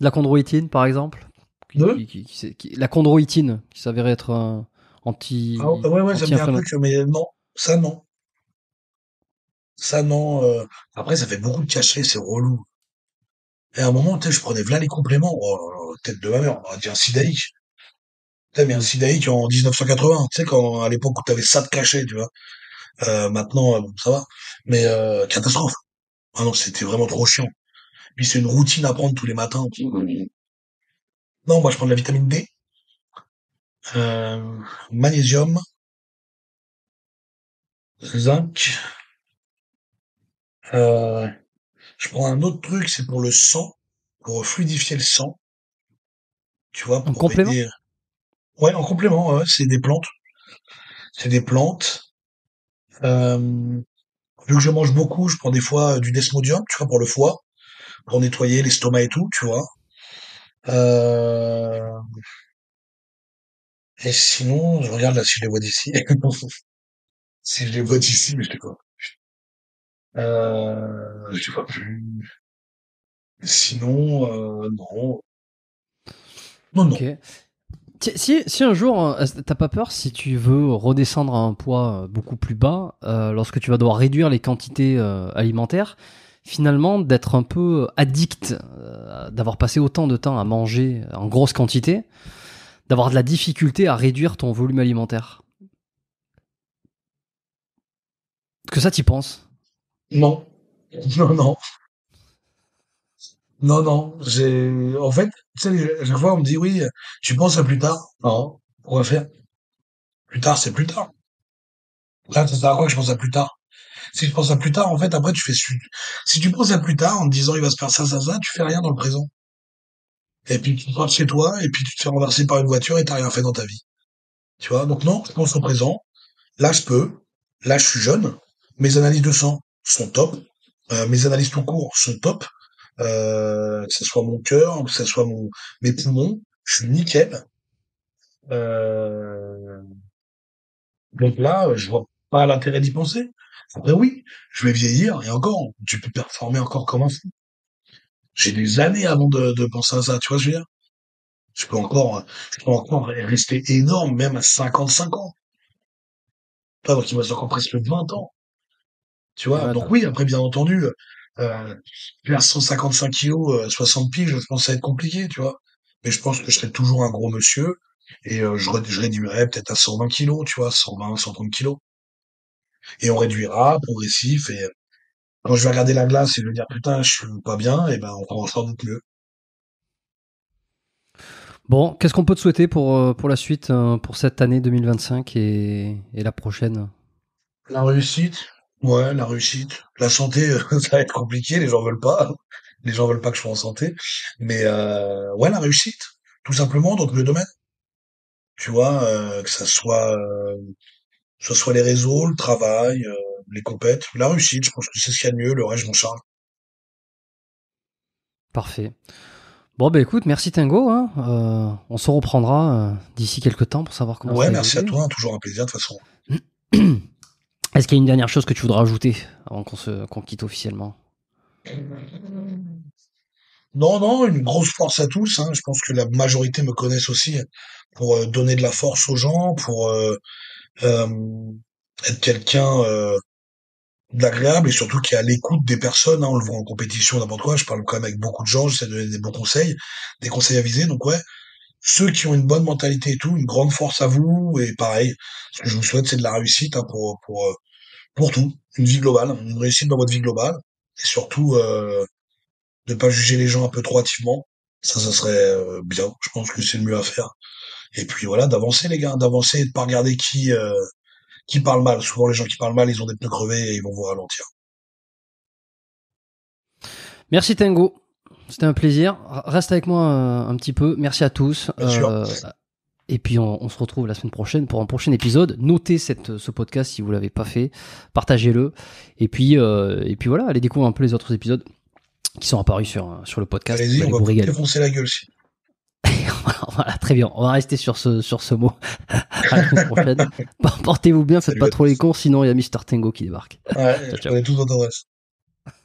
la chondroïtine, par exemple, Deux? la chondroïtine qui s'avérait être Ah ouais, ouais, ça me dit un truc, anti-inflammatoire. mais non, ça non, ça non. Après ça fait beaucoup de cachets, c'est relou. Et à un moment, tu sais, je prenais v'là les compléments. Oh là là, tête de ma mère, on aurait dit un Sidaïque. Putain, mais un Hmm. Sidaïque en 1980, tu sais, quand, à l'époque où t'avais ça de cachet, tu vois. Maintenant, bon, ça va. Mais, catastrophe. Ah non, c'était vraiment trop chiant. Puis c'est une routine à prendre tous les matins. Non, moi, je prends de la vitamine D, magnésium, zinc, euh, je prends un autre truc, c'est pour le sang, pour fluidifier le sang, tu vois, En pour complément? aider. Ouais, en complément, ouais, c'est des plantes. C'est des plantes. Euh, Vu que je mange beaucoup, je prends des fois du desmodium, tu vois, pour le foie, pour nettoyer l'estomac et tout, tu vois. Euh, et sinon, je regarde là si je les vois d'ici. Si je les vois d'ici, mais je sais quoi. Je sais pas plus. Sinon, non. Non, non. Ok. Si un jour, t'as pas peur, si tu veux redescendre à un poids beaucoup plus bas, lorsque tu vas devoir réduire les quantités alimentaires, finalement d'être un peu addict, d'avoir passé autant de temps à manger en grosse quantité, d'avoir de la difficulté à réduire ton volume alimentaire. Est-ce que ça t'y penses? Non. Non, non. Non, non. En fait, tu sais, à chaque fois, on me dit, oui, tu penses à plus tard. Non. Pourquoi faire? Plus tard, c'est plus tard. Là, ça sert à quoi que je pense à plus tard? Si tu penses à plus tard, en fait, après, si tu penses à plus tard en te disant, il va se faire ça, tu fais rien dans le présent. Et puis, tu rentres chez toi, et puis tu te fais renverser par une voiture et t'as rien fait dans ta vie. Tu vois? Donc non, je pense au présent. Là, je peux. Là, je suis jeune. Mes analyses de sang sont top. Mes analyses tout court sont top. Que ce soit mon cœur, que ce soit mes poumons, je suis nickel. Euh, donc là, je vois pas l'intérêt d'y penser. Après oui, je vais vieillir et encore, tu peux performer encore comme un fou. J'ai des années avant de penser à ça, tu vois ce que je veux dire? Je peux encore rester énorme même à 55 ans. Toi, donc il me reste encore presque 20 ans. Tu vois? Ouais, Donc oui, après, bien entendu, faire 155 kilos, 60 piges, je pense que ça va être compliqué, tu vois? Mais je pense que je serai toujours un gros monsieur et je réduirai peut-être à 120 kilos, tu vois? 120, 130 kilos. Et on réduira, progressif, et quand je vais regarder la glace et je vais dire: «Putain, je suis pas bien», et ben, on fera en sorte d'être mieux. Bon, qu'est-ce qu'on peut te souhaiter pour la suite, pour cette année 2025 et la prochaine? La réussite, ouais, la réussite. La santé, ça va être compliqué, les gens veulent pas. Les gens veulent pas que je sois en santé. Mais ouais, la réussite, tout simplement dans tous les domaines. Tu vois, que ça soit les réseaux, le travail, les compètes, la réussite, je pense que c'est ce qu'il y a de mieux, le reste, je m'en charge. Parfait. Bon, bah écoute, merci Tingo, hein. On se reprendra d'ici quelques temps pour savoir comment Ouais, ça a merci à évolué. toi, hein, toujours un plaisir, de toute façon. Est-ce qu'il y a une dernière chose que tu voudrais ajouter avant qu'on quitte officiellement? Non, non, une grosse force à tous, hein. Je pense que la majorité me connaissent aussi pour donner de la force aux gens, pour euh, être quelqu'un d'agréable et surtout qui est à l'écoute des personnes, hein. On le voit en compétition, n'importe quoi. Je parle quand même avec beaucoup de gens, j'essaie de donner des bons conseils, des conseils avisés. Donc ouais, ceux qui ont une bonne mentalité et tout, une grande force à vous. Et pareil, ce que je vous souhaite, c'est de la réussite, hein, pour tout, une vie globale, une réussite dans votre vie globale. Et surtout, de pas juger les gens un peu trop hâtivement. Ça serait bien. Je pense que c'est le mieux à faire. Et puis voilà, d'avancer les gars, d'avancer et de pas regarder qui parle mal. Souvent les gens qui parlent mal, ils ont des pneus crevés et ils vont vous ralentir. Merci Tingo. C'était un plaisir. Reste avec moi un petit peu. Merci à tous. Bien sûr. Et puis on se retrouve la semaine prochaine pour un prochain épisode. Notez ce podcast si vous l'avez pas fait, partagez-le. Et puis voilà, allez découvrir un peu les autres épisodes qui sont apparus sur le podcast. Allez-y, on va vous vous régaler. défoncer la gueule, si. Voilà, très bien. On va rester sur ce mot. À la semaine prochaine. Portez-vous bien, faites Salut pas à trop les tous. cons, sinon il y a Mister Tango qui débarque. Ouais, Ciao, on ciao. est tous dans ton reste.